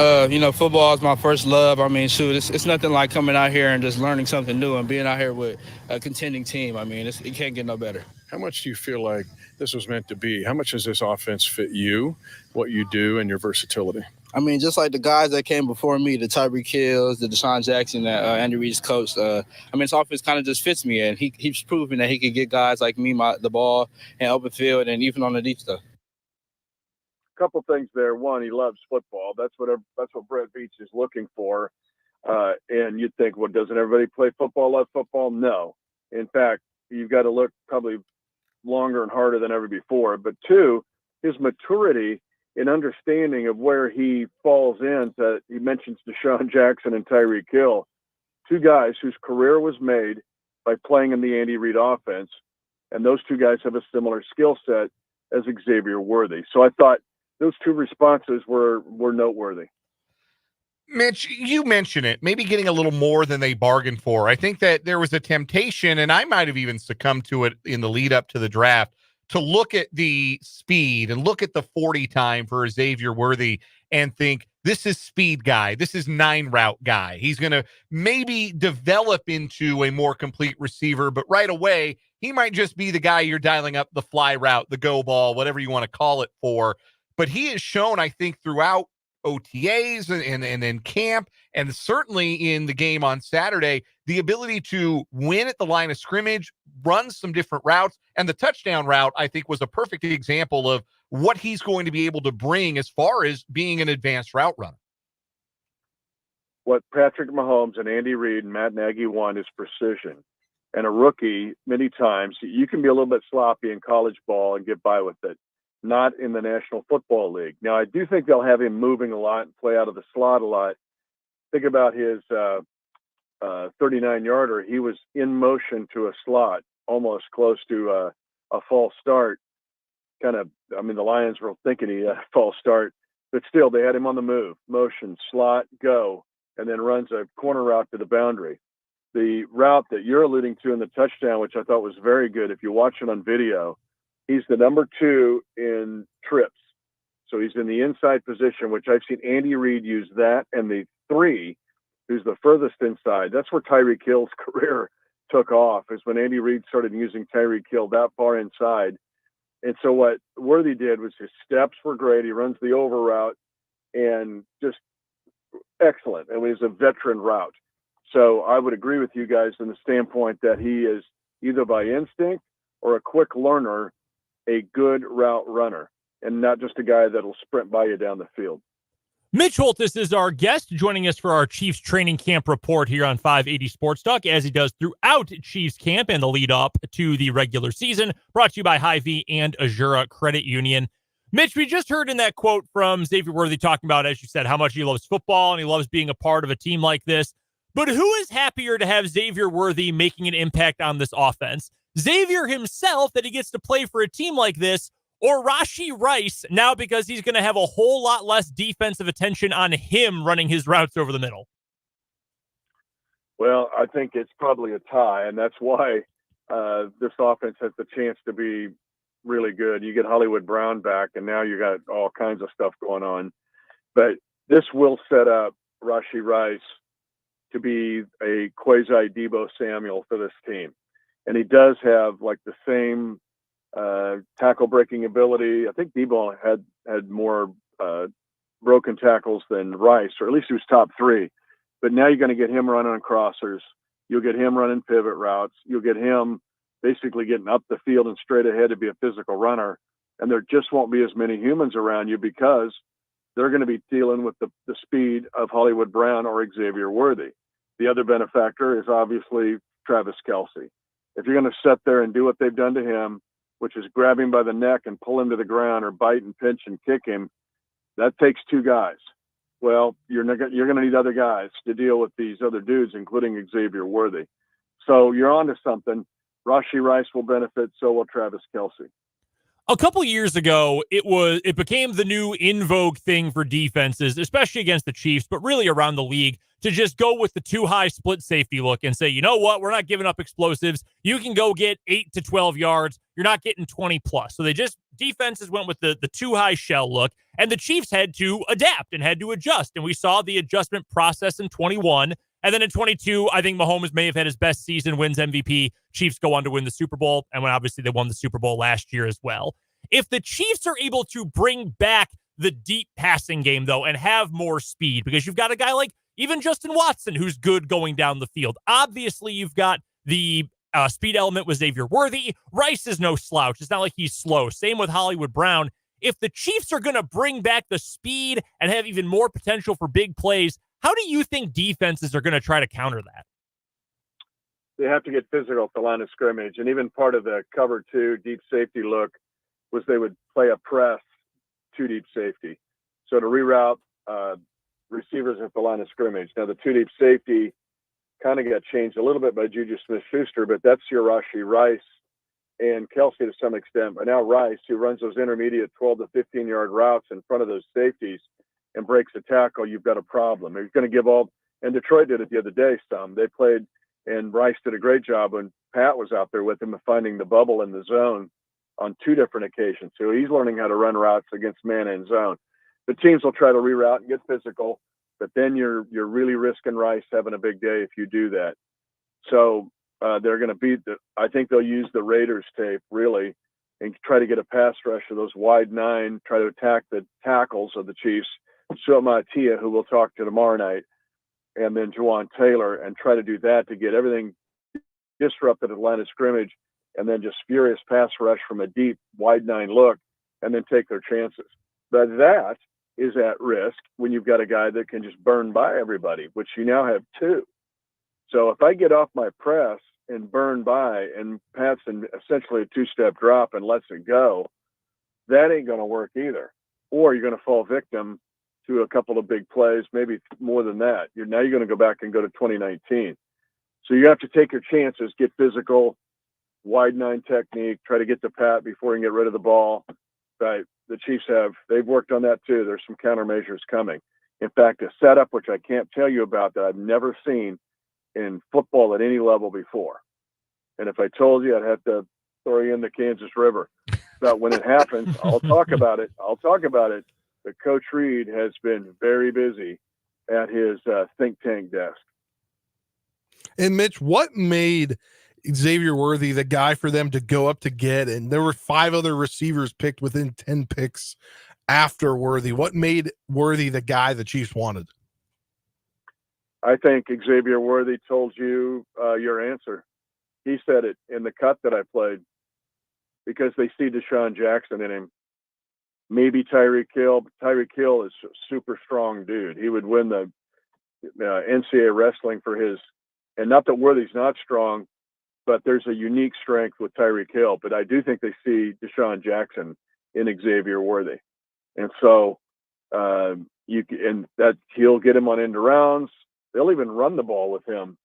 Football is my first love. I mean, shoot, it's nothing like coming out here and just learning something new and being out here with a contending team. I mean, it can't get no better. How much do you feel like this was meant to be? How much does this offense fit you, what you do, and your versatility? I mean, just like the guys that came before me, the Tyreek Hills, the Deshaun Jackson that Andy Reid's coached, this offense kind of just fits me, and he keeps proving that he can get guys like me the ball and open field and even on the deep stuff. Couple things there. One, he loves football. That's what Brett Veach is looking for. And you'd think, well, doesn't everybody play football, love football? No. In fact, you've got to look probably longer and harder than ever before. But 2, his maturity in understanding of where he falls into. He mentions Deshaun Jackson and Tyreek Hill, 2 guys whose career was made by playing in the Andy Reid offense. And those 2 guys have a similar skill set as Xavier Worthy. So I thought those 2 responses were noteworthy. Mitch, you mentioned it, maybe getting a little more than they bargained for. I think that there was a temptation, and I might have even succumbed to it in the lead up to the draft, to look at the speed and look at the 40 time for Xavier Worthy and think, this is speed guy. This is 9 route guy. He's going to maybe develop into a more complete receiver, but right away, he might just be the guy you're dialing up the fly route, the go ball, whatever you want to call it for. But he has shown, I think, throughout OTAs and in camp, and certainly in the game on Saturday, the ability to win at the line of scrimmage, run some different routes, and the touchdown route, I think, was a perfect example of what he's going to be able to bring as far as being an advanced route runner. What Patrick Mahomes and Andy Reid and Matt Nagy want is precision. And a rookie, many times, you can be a little bit sloppy in college ball and get by with it. Not in the National Football League. Now, I do think they'll have him moving a lot and play out of the slot a lot. Think about his 39-yarder. He was in motion to a slot, almost close to a false start. The Lions were thinking he had a false start, but still, they had him on the move, motion, slot, go, and then runs a corner route to the boundary. The route that you're alluding to in the touchdown, which I thought was very good, if you watch it on video, he's the number 2 in trips. So he's in the inside position, which I've seen Andy Reid use that, and the 3, who's the furthest inside. That's where Tyreek Hill's career took off, is when Andy Reid started using Tyreek Hill that far inside. And so what Worthy did was his steps were great. He runs the over route and just excellent. And he's a veteran route. So I would agree with you guys in the standpoint that he is either by instinct or a quick learner, a good route runner, and not just a guy that'll sprint by you down the field. Mitch Holthus is our guest, joining us for our Chiefs training camp report here on 580 Sports Talk, as he does throughout Chiefs camp and the lead up to the regular season. Brought to you by Hy-Vee and Azura Credit Union. Mitch, we just heard in that quote from Xavier Worthy talking about, as you said, how much he loves football and he loves being a part of a team like this. But who is happier to have Xavier Worthy making an impact on this offense? Xavier himself, that he gets to play for a team like this, or Rashee Rice now because he's going to have a whole lot less defensive attention on him running his routes over the middle? Well, I think it's probably a tie, and that's why this offense has the chance to be really good. You get Hollywood Brown back, and now you got all kinds of stuff going on. But this will set up Rashee Rice to be a quasi Deebo Samuel for this team. And he does have like the same tackle breaking ability. I think Deebo had more broken tackles than Rice, or at least he was top 3. But now you're going to get him running on crossers. You'll get him running pivot routes. You'll get him basically getting up the field and straight ahead to be a physical runner. And there just won't be as many humans around you because they're going to be dealing with the speed of Hollywood Brown or Xavier Worthy. The other benefactor is obviously Travis Kelce. If you're going to sit there and do what they've done to him, which is grab him by the neck and pull him to the ground or bite and pinch and kick him, that takes 2 guys. Well, you're going to need other guys to deal with these other dudes, including Xavier Worthy. So you're on to something. Rashee Rice will benefit, so will Travis Kelce. A couple years ago, it became the new in vogue thing for defenses, especially against the Chiefs, but really around the league, to just go with the too high split safety look and say, you know what, we're not giving up explosives. You can go get 8 to 12 yards. You're not getting 20 plus. So defenses went with the too high shell look, and the Chiefs had to adapt and had to adjust. And we saw the adjustment process in 21. And then in 22, I think Mahomes may have had his best season, wins MVP. Chiefs go on to win the Super Bowl. And when obviously they won the Super Bowl last year as well. If the Chiefs are able to bring back the deep passing game, though, and have more speed, because you've got a guy like even Justin Watson, who's good going down the field. Obviously, you've got the speed element with Xavier Worthy. Rice is no slouch. It's not like he's slow. Same with Hollywood Brown. If the Chiefs are going to bring back the speed and have even more potential for big plays, how do you think defenses are going to try to counter that? They have to get physical at the line of scrimmage. And even part of the cover 2 deep safety look was they would play a press 2 deep safety. So to reroute receivers at the line of scrimmage. Now the 2 deep safety kind of got changed a little bit by Juju Smith-Schuster, but that's your Rashee Rice and Kelce to some extent. But now Rice, who runs those intermediate 12 to 15 yard routes in front of those safeties and breaks a tackle, you've got a problem. He's going to give all, and Detroit did it the other day some. They played, and Rice did a great job when Pat was out there with him of finding the bubble in the zone on 2 different occasions. So he's learning how to run routes against man and zone. The teams will try to reroute and get physical, but then you're really risking Rice having a big day if you do that. So they're going to beat I think they'll use the Raiders tape really and try to get a pass rush of those wide 9, try to attack the tackles of the Chiefs, Matia, who we'll talk to tomorrow night, and then Juwan Taylor, and try to do that to get everything disrupted at the line of scrimmage, and then just furious pass rush from a deep wide 9 look, and then take their chances. But that is at risk when you've got a guy that can just burn by everybody, which you now have 2. So if I get off my press and burn by and Pat's in essentially a 2-step drop and lets it go, that ain't going to work either. Or you're going to fall victim to a couple of big plays, maybe more than that. You're going to go back and go to 2019. So you have to take your chances, get physical, wide 9 technique, try to get to Pat before you can get rid of the ball. But the Chiefs they've worked on that too. There's some countermeasures coming. In fact, a setup, which I can't tell you about, that I've never seen in football at any level before. And if I told you, I'd have to throw you in the Kansas River. But when it happens, I'll talk about it. But Coach Reed has been very busy at his think tank desk. And Mitch, what made Xavier Worthy the guy for them to go up to get? And there were 5 other receivers picked within 10 picks after Worthy. What made Worthy the guy the Chiefs wanted? I think Xavier Worthy told you your answer. He said it in the cut that I played because they see Deshaun Jackson in him. Maybe Tyreek Hill. Tyreek Hill is a super strong dude. He would win the NCAA wrestling for his, and not that Worthy's not strong, but there's a unique strength with Tyreek Hill. But I do think they see Deshaun Jackson in Xavier Worthy. And so and that he'll get him on end arounds. They'll even run the ball with him.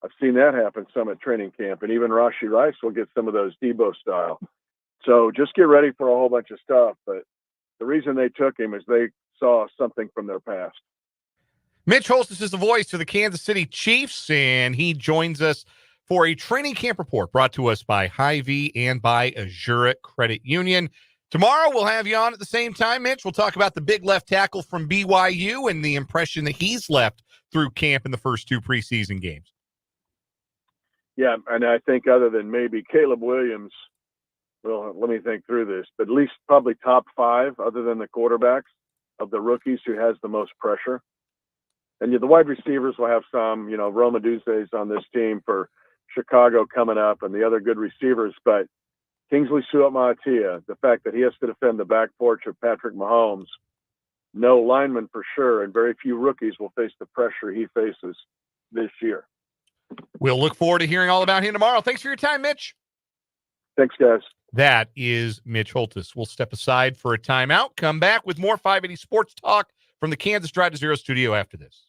I've seen that happen some at training camp, and even Rashee Rice will get some of those Debo style. So just get ready for a whole bunch of stuff. But the reason they took him is they saw something from their past. Mitch Holthus is the voice of the Kansas City Chiefs, and he joins us for a training camp report brought to us by Hy-Vee and by Azura Credit Union. Tomorrow we'll have you on at the same time, Mitch. We'll talk about the big left tackle from BYU and the impression that he's left through camp in the first 2 preseason games. Yeah, and I think other than maybe Caleb Williams, well, let me think through this, but at least probably top 5 other than the quarterbacks of the rookies who has the most pressure. And the wide receivers will have some, Roma Duce's on this team for Chicago coming up and the other good receivers. But Kingsley Suat-Ma'atia, the fact that he has to defend the back porch of Patrick Mahomes, no lineman for sure, and very few rookies will face the pressure he faces this year. We'll look forward to hearing all about him tomorrow. Thanks for your time, Mitch. Thanks, guys. That is Mitch Holthus. We'll step aside for a timeout, come back with more 580 Sports Talk from the Kansas Drive to Zero studio after this.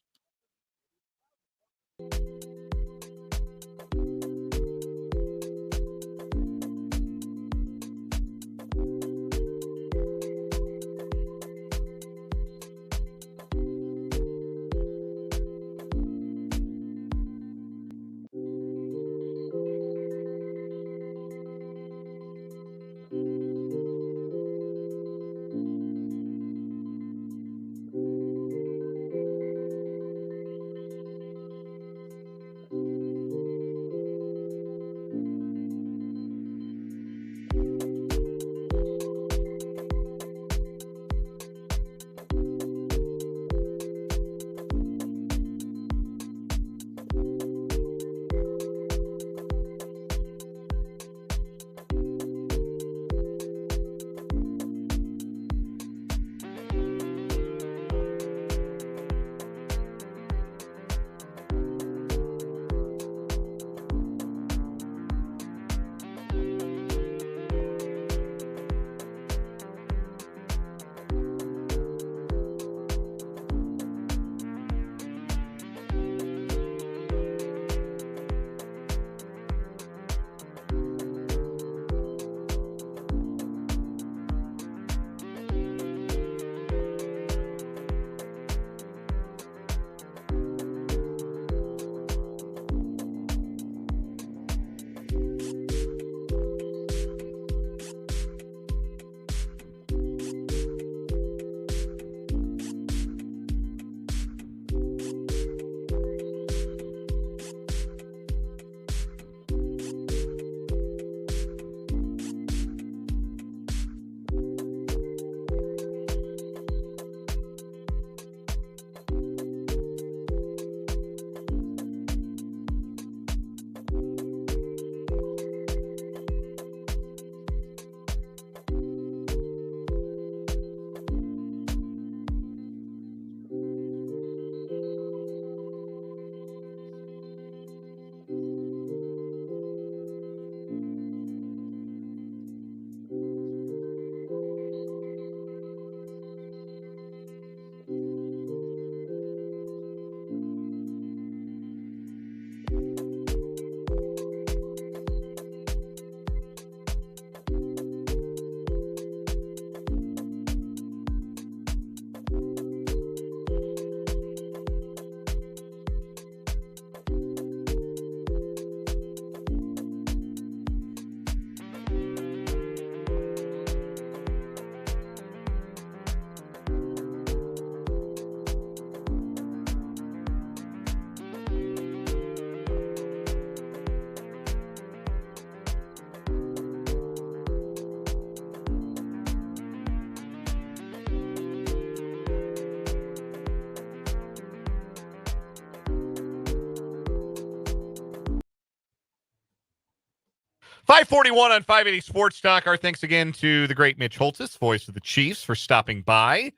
.541 on 580 Sports Talk. Our thanks again to the great Mitch Holthus, voice of the Chiefs, for stopping by.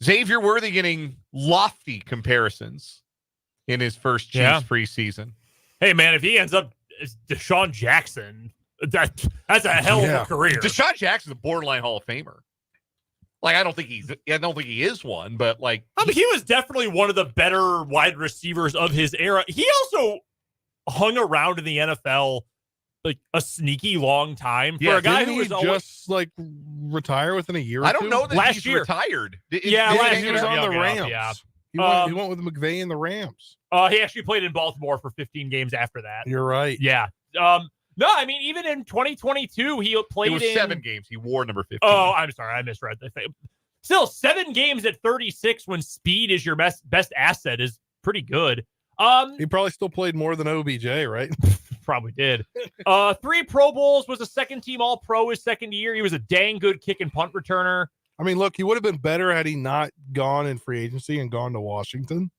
Xavier Worthy getting lofty comparisons in his first Chiefs preseason. Hey, man, if he ends up as Deshaun Jackson, that's a hell of a career. Deshaun Jackson's a borderline Hall of Famer. Like, I don't think he is one, but like, I mean, he was definitely one of the better wide receivers of his era. He also hung around in the NFL like a sneaky long time for a guy who was just like retire within a year. I don't know that last he's year retired. Last year he was on the Rams. Yeah. He went with McVay in the Rams. He actually played in Baltimore for 15 games after that. You're right. Yeah. No, I mean, even in 2022, he played it was in 7 games. He wore number 15. Oh, I'm sorry. I misread the thing. Still, 7 games at 36 when speed is your best asset is pretty good. He probably still played more than OBJ, right? Probably did. 3 Pro Bowls, was a second-team All-Pro his second year. He was a dang good kick and punt returner. I mean, look, he would have been better had he not gone in free agency and gone to Washington.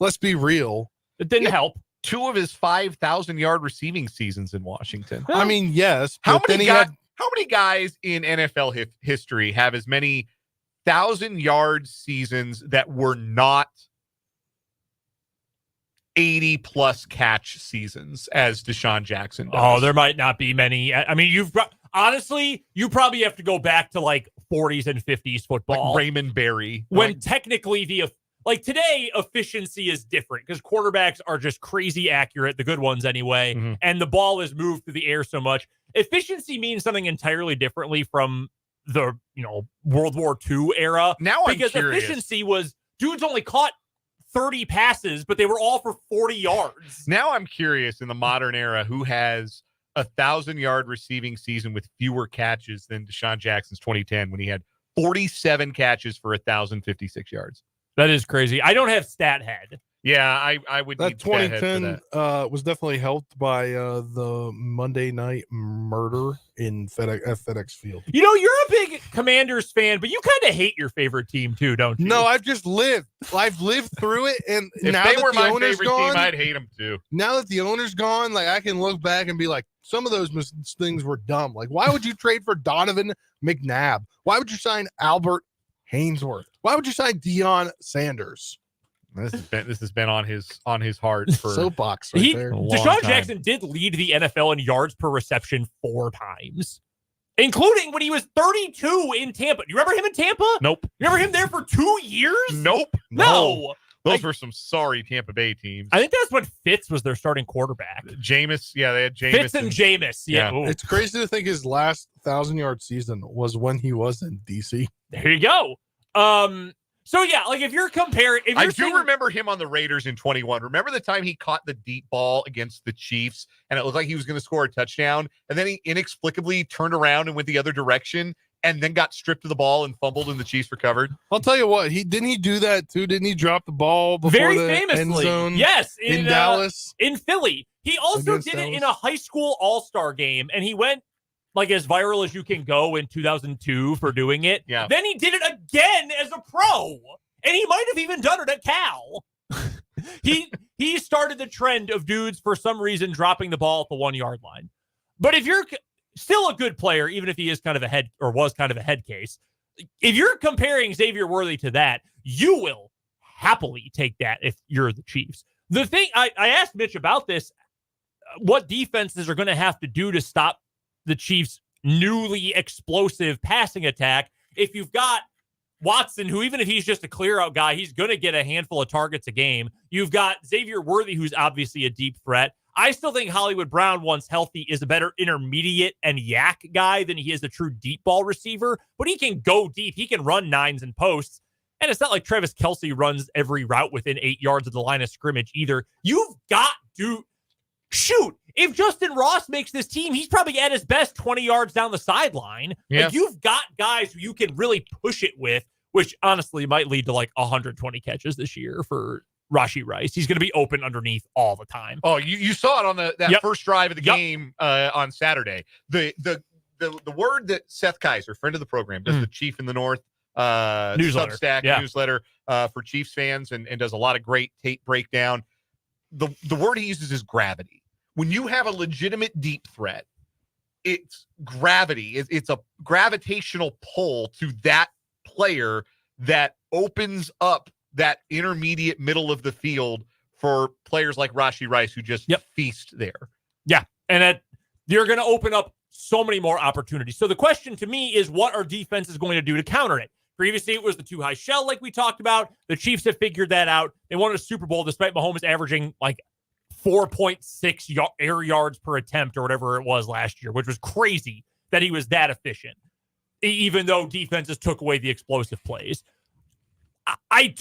Let's be real. It didn't help. 2 of his 5,000-yard receiving seasons in Washington. I mean, yes. How many guys in NFL history have as many 1,000-yard seasons that were not 80-plus catch seasons as Deshaun Jackson does? Oh, there might not be many. I mean, honestly, you probably have to go back to like 40s and 50s football. Like Raymond Berry. When technically today, efficiency is different because quarterbacks are just crazy accurate, the good ones anyway, and the ball is moved through the air so much. Efficiency means something entirely differently from the, World War II era. Now I'm because curious. Efficiency was dudes only caught 30 passes, but they were all for 40 yards. Now I'm curious in the modern era who has 1,000-yard receiving season with fewer catches than Deshaun Jackson's 2010 when he had 47 catches for 1,056 yards. That is crazy. I don't have stat head. Yeah, I would that need stat head for 2010 was definitely helped by the Monday night murder in FedEx Field. You're a big Commanders fan, but you kind of hate your favorite team too, don't you? No, I've lived through it, and if now they that were the my owner's favorite gone, team, I'd hate them too. Now that the owner's gone, like I can look back and be like, some of those things were dumb. Like, why would you trade for Donovan McNabb? Why would you sign Albert Hainsworth? Why would you sign Deion Sanders? This has been on his heart for soapbox right there. Deshaun Jackson did lead the NFL in yards per reception 4 times, including when he was 32 in Tampa. Do you remember him in Tampa? Nope. You remember him there for 2 years? Nope. No. Those were some sorry Tampa Bay teams. I think that's when Fitz was their starting quarterback. Jameis, yeah, they had Jameis. Fitz and Jameis, yeah. It's crazy to think his last 1,000-yard season was when he was in DC. There you go. So yeah, like if you're comparing, I do remember him on the Raiders in 21. Remember the time he caught the deep ball against the Chiefs and it looked like he was going to score a touchdown, and then he inexplicably turned around and went the other direction and then got stripped of the ball and fumbled and the Chiefs recovered? I'll tell you what, didn't he do that too? Didn't he drop the ball before very the famously? End zone Yes, in Dallas, in Philly. He also did it in a high school all-star game, and he went like as viral as you can go in 2002 for doing it. Yeah. Then he did it again as a pro, and he might have even done it at Cal. He started the trend of dudes for some reason dropping the ball at the 1-yard line. But if you're still a good player, even if he is kind of a head or was kind of a head case, if you're comparing Xavier Worthy to that, you will happily take that if you're the Chiefs. The thing I asked Mitch about this, what defenses are going to have to do to stop the Chiefs' newly explosive passing attack. If you've got Watson, who even if he's just a clear out guy, he's going to get a handful of targets a game. You've got Xavier Worthy, who's obviously a deep threat. I still think Hollywood Brown, once healthy, is a better intermediate and yak guy than he is a true deep ball receiver, but he can go deep. He can run 9s and posts. And it's not like Travis Kelce runs every route within 8 yards of the line of scrimmage either. You've got to shoot. If Justin Ross makes this team, he's probably at his best 20 yards down the sideline. Yeah. Like, you've got guys who you can really push it with, which honestly might lead to like 120 catches this year for Rashee Rice. He's going to be open underneath all the time. Oh, you saw it on that first drive of the game on Saturday. The word that Seth Kaiser, friend of the program, does the Chief in the North newsletter. Substack newsletter for Chiefs fans and does a lot of great tape breakdown. The word he uses is gravity. When you have a legitimate deep threat, it's gravity. It's a gravitational pull to that player that opens up that intermediate middle of the field for players like Rashee Rice who just feast there. Yeah, and you're going to open up so many more opportunities. So the question to me is, what are defenses going to do to counter it? Previously, it was the too high shell, like we talked about. The Chiefs have figured that out. They won a Super Bowl despite Mahomes averaging like 4.6 air yards per attempt or whatever it was last year, which was crazy that he was that efficient, even though defenses took away the explosive plays. I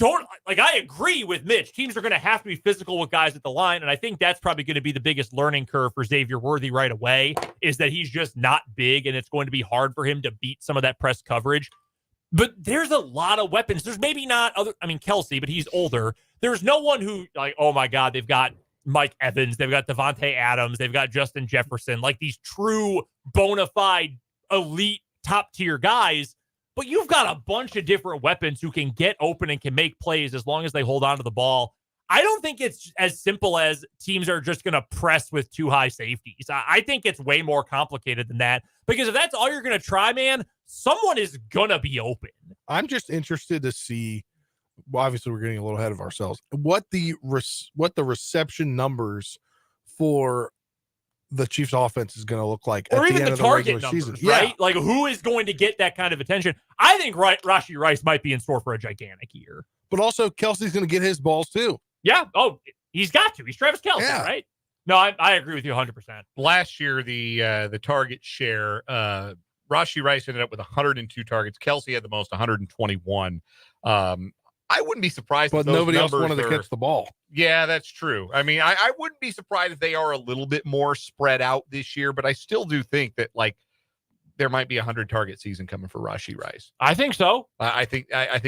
agree with Mitch. Teams are going to have to be physical with guys at the line, and I think that's probably going to be the biggest learning curve for Xavier Worthy right away, is that he's just not big, and it's going to be hard for him to beat some of that press coverage. But there's a lot of weapons. There's maybe not Kelsey, but he's older. There's no one who, like, oh my God, they've got Mike Evans, they've got Devontae Adams, they've got Justin Jefferson, like these true bona fide elite top tier guys. But you've got a bunch of different weapons who can get open and can make plays as long as they hold on to the ball. I don't think it's as simple as teams are just going to press with two high safeties. I think it's way more complicated than that, because if that's all you're going to try, man, someone is going to be open. I'm just interested to see, well, obviously we're getting a little ahead of ourselves, what the reception numbers for the Chiefs offense is going to look like or at even the end the of the target regular numbers, season. right? Yeah. Like, who is going to get that kind of attention? I think Rashee Rice might be in store for a gigantic year. But also Kelsey's going to get his balls too. Yeah. Oh, he's got to. He's Travis Kelce, right? No, I agree with you 100%. Last year, the target share, Rashee Rice ended up with 102 targets. Kelsey had the most, 121. I wouldn't be surprised but if those nobody else numbers wanted to catch the ball. Yeah, that's true. I mean, I wouldn't be surprised if they are a little bit more spread out this year, but I still do think that, like, there might be a 100 target season coming for Rashee Rice. I think so. I think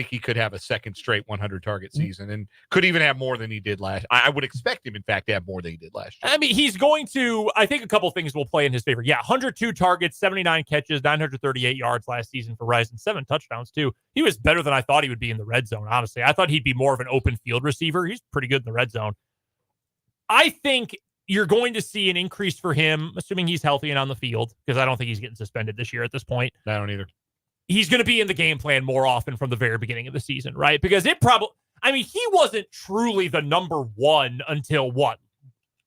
he could have a second straight 100 target season and could even have more than he did last. I would expect him, in fact, to have more than he did last year. I mean, he's going to, I think a couple things will play in his favor. Yeah, 102 targets, 79 catches, 938 yards last season for Rice, and 7 touchdowns too. He was better than I thought he would be in the red zone, honestly. I thought he'd be more of an open field receiver. He's pretty good in the red zone. I think you're going to see an increase for him, assuming he's healthy and on the field, because I don't think he's getting suspended this year at this point. I don't either. He's going to be in the game plan more often from the very beginning of the season, right? Because he wasn't truly the number one until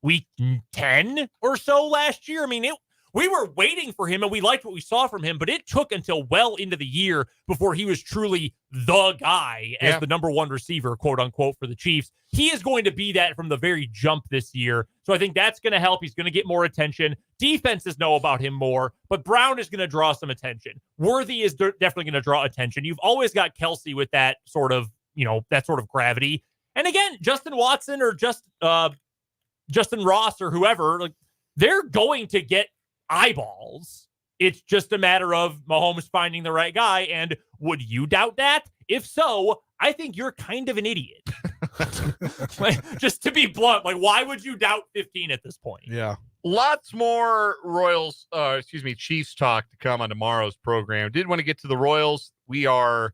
week 10 or so last year. I mean, we were waiting for him and we liked what we saw from him, but it took until well into the year before he was truly the guy as the number one receiver, quote unquote, for the Chiefs. He is going to be that from the very jump this year. So I think that's going to help. He's going to get more attention. Defenses know about him more, but Brown is going to draw some attention. Worthy is definitely going to draw attention. You've always got Kelsey with that sort of gravity. And again, Justin Watson or Justin Ross or whoever, like, they're going to get eyeballs. It's just a matter of Mahomes finding the right guy. And would you doubt that? If so, I think you're kind of an idiot. Just to be blunt, like, why would you doubt 15 at this point? Yeah. Lots more Chiefs talk to come on tomorrow's program. Did want to get to the Royals. We are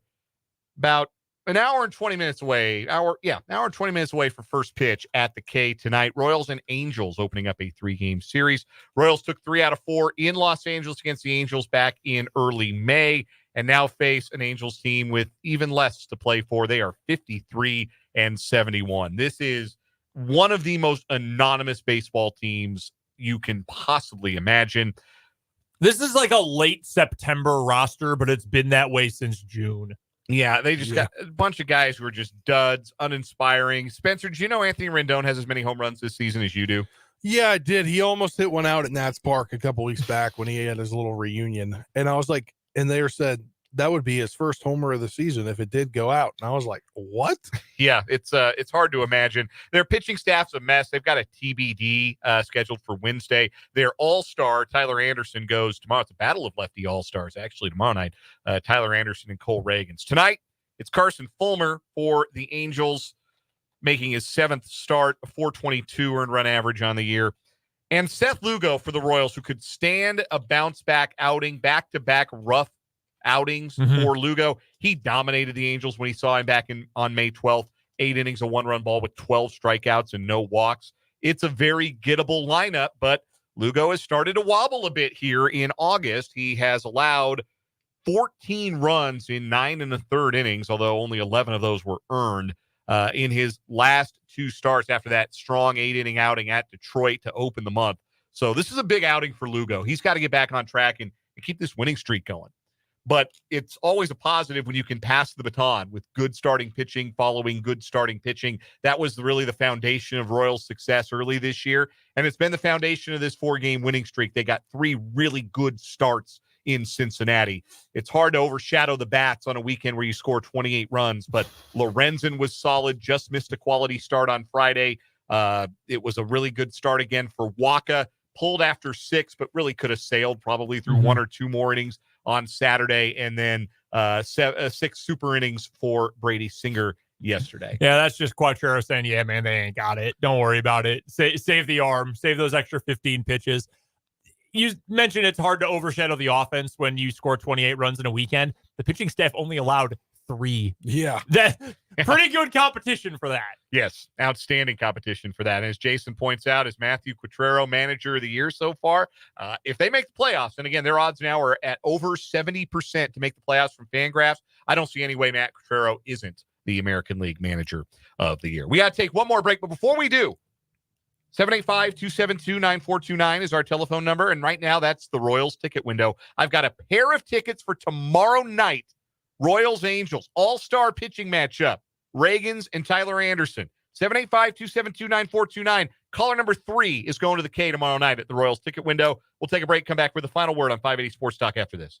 about an hour and 20 minutes away. An hour and 20 minutes away for first pitch at the K tonight. Royals and Angels opening up a 3-game series. Royals took 3 out of 4 in Los Angeles against the Angels back in early May, and now face an Angels team with even less to play for. They are 53-71. This is one of the most anonymous baseball teams you can possibly imagine. This is like a late September roster, but it's been that way since June. Yeah, they just got a bunch of guys who are just duds, uninspiring. Spencer, do you know Anthony Rendon has as many home runs this season as you do? Yeah, I did. He almost hit one out at Nats Park a couple weeks back when he had his little reunion. And I was like, and they said that would be his first homer of the season if it did go out. And I was like, what? Yeah, it's hard to imagine. Their pitching staff's a mess. They've got a TBD scheduled for Wednesday. Their all-star, Tyler Anderson, goes tomorrow. It's a battle of lefty all-stars, actually, tomorrow night. Tyler Anderson and Cole Reagans. Tonight, it's Carson Fulmer for the Angels, making his 7th start, a .422 earned run average on the year. And Seth Lugo for the Royals, who could stand a bounce-back outing, back-to-back rough outings for Lugo. He dominated the Angels when he saw him back on May 12th. 8 innings, a 1-run ball with 12 strikeouts and no walks. It's a very gettable lineup, but Lugo has started to wobble a bit here in August. He has allowed 14 runs in 9 1/3 innings, although only 11 of those were earned in his last 2 starts after that strong 8-inning outing at Detroit to open the month. So this is a big outing for Lugo. He's got to get back on track and keep this winning streak going. But it's always a positive when you can pass the baton with good starting pitching, following good starting pitching. That was really the foundation of Royals' success early this year, and it's been the foundation of this 4-game winning streak. They got 3 really good starts in Cincinnati. It's hard to overshadow the bats on a weekend where you score 28 runs, but Lorenzen was solid, just missed a quality start on Friday. It was a really good start again for Waka. Pulled after 6, but really could have sailed probably through 1 or 2 more innings on Saturday, and then 6 super innings for Brady Singer yesterday. Yeah, that's just Quattrero saying, yeah, man, they ain't got it. Don't worry about it. Save the arm. Save those extra 15 pitches. You mentioned it's hard to overshadow the offense when you score 28 runs in a weekend. The pitching staff only allowed 3. Yeah. That's pretty good competition for that. Yes, outstanding competition for that. And as Jason points out, is Matthew Quattrero manager of the year so far. If they make the playoffs, and again, their odds now are at over 70% to make the playoffs from Fangraphs, I don't see any way Matt Quattrero isn't the American League manager of the year. We got to take one more break, but before we do, 785-272-9429 is our telephone number, and right now that's the Royals ticket window. I've got a pair of tickets for tomorrow night. Royals-Angels, all-star pitching matchup. Reagans and Tyler Anderson. 785-272-9429. Caller number 3 is going to the K tomorrow night at the Royals ticket window. We'll take a break, come back with the final word on 580 Sports Talk after this.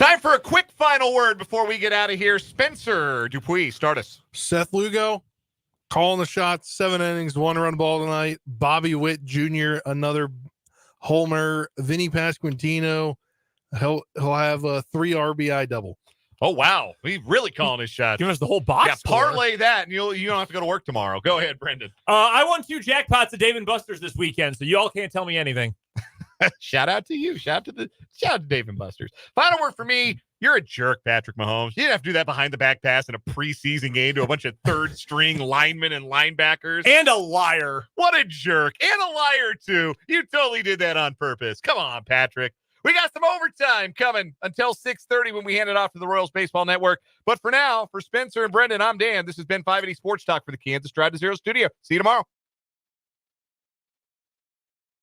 Time for a quick final word before we get out of here. Spencer Dupuis, start us. Seth Lugo, calling the shots, 7 innings, 1 run ball tonight. Bobby Witt Jr., another homer. Vinny Pasquantino, he'll have a 3 RBI double. Oh, wow. He's really calling his shots. Giving us the whole box. Yeah, parlay that, and you don't have to go to work tomorrow. Go ahead, Brendan. I won 2 jackpots at Dave & Buster's this weekend, so y'all can't tell me anything. Shout out to you. Shout out to Dave & Buster's. Final word for me. You're a jerk, Patrick Mahomes. You didn't have to do that behind the back pass in a preseason game to a bunch of third string linemen and linebackers. And a liar. What a jerk. And a liar, too. You totally did that on purpose. Come on, Patrick. We got some overtime coming until 6:30 when we hand it off to the Royals Baseball Network. But for now, for Spencer and Brendan, I'm Dan. This has been 580 Sports Talk for the Kansas Drive to Zero studio. See you tomorrow.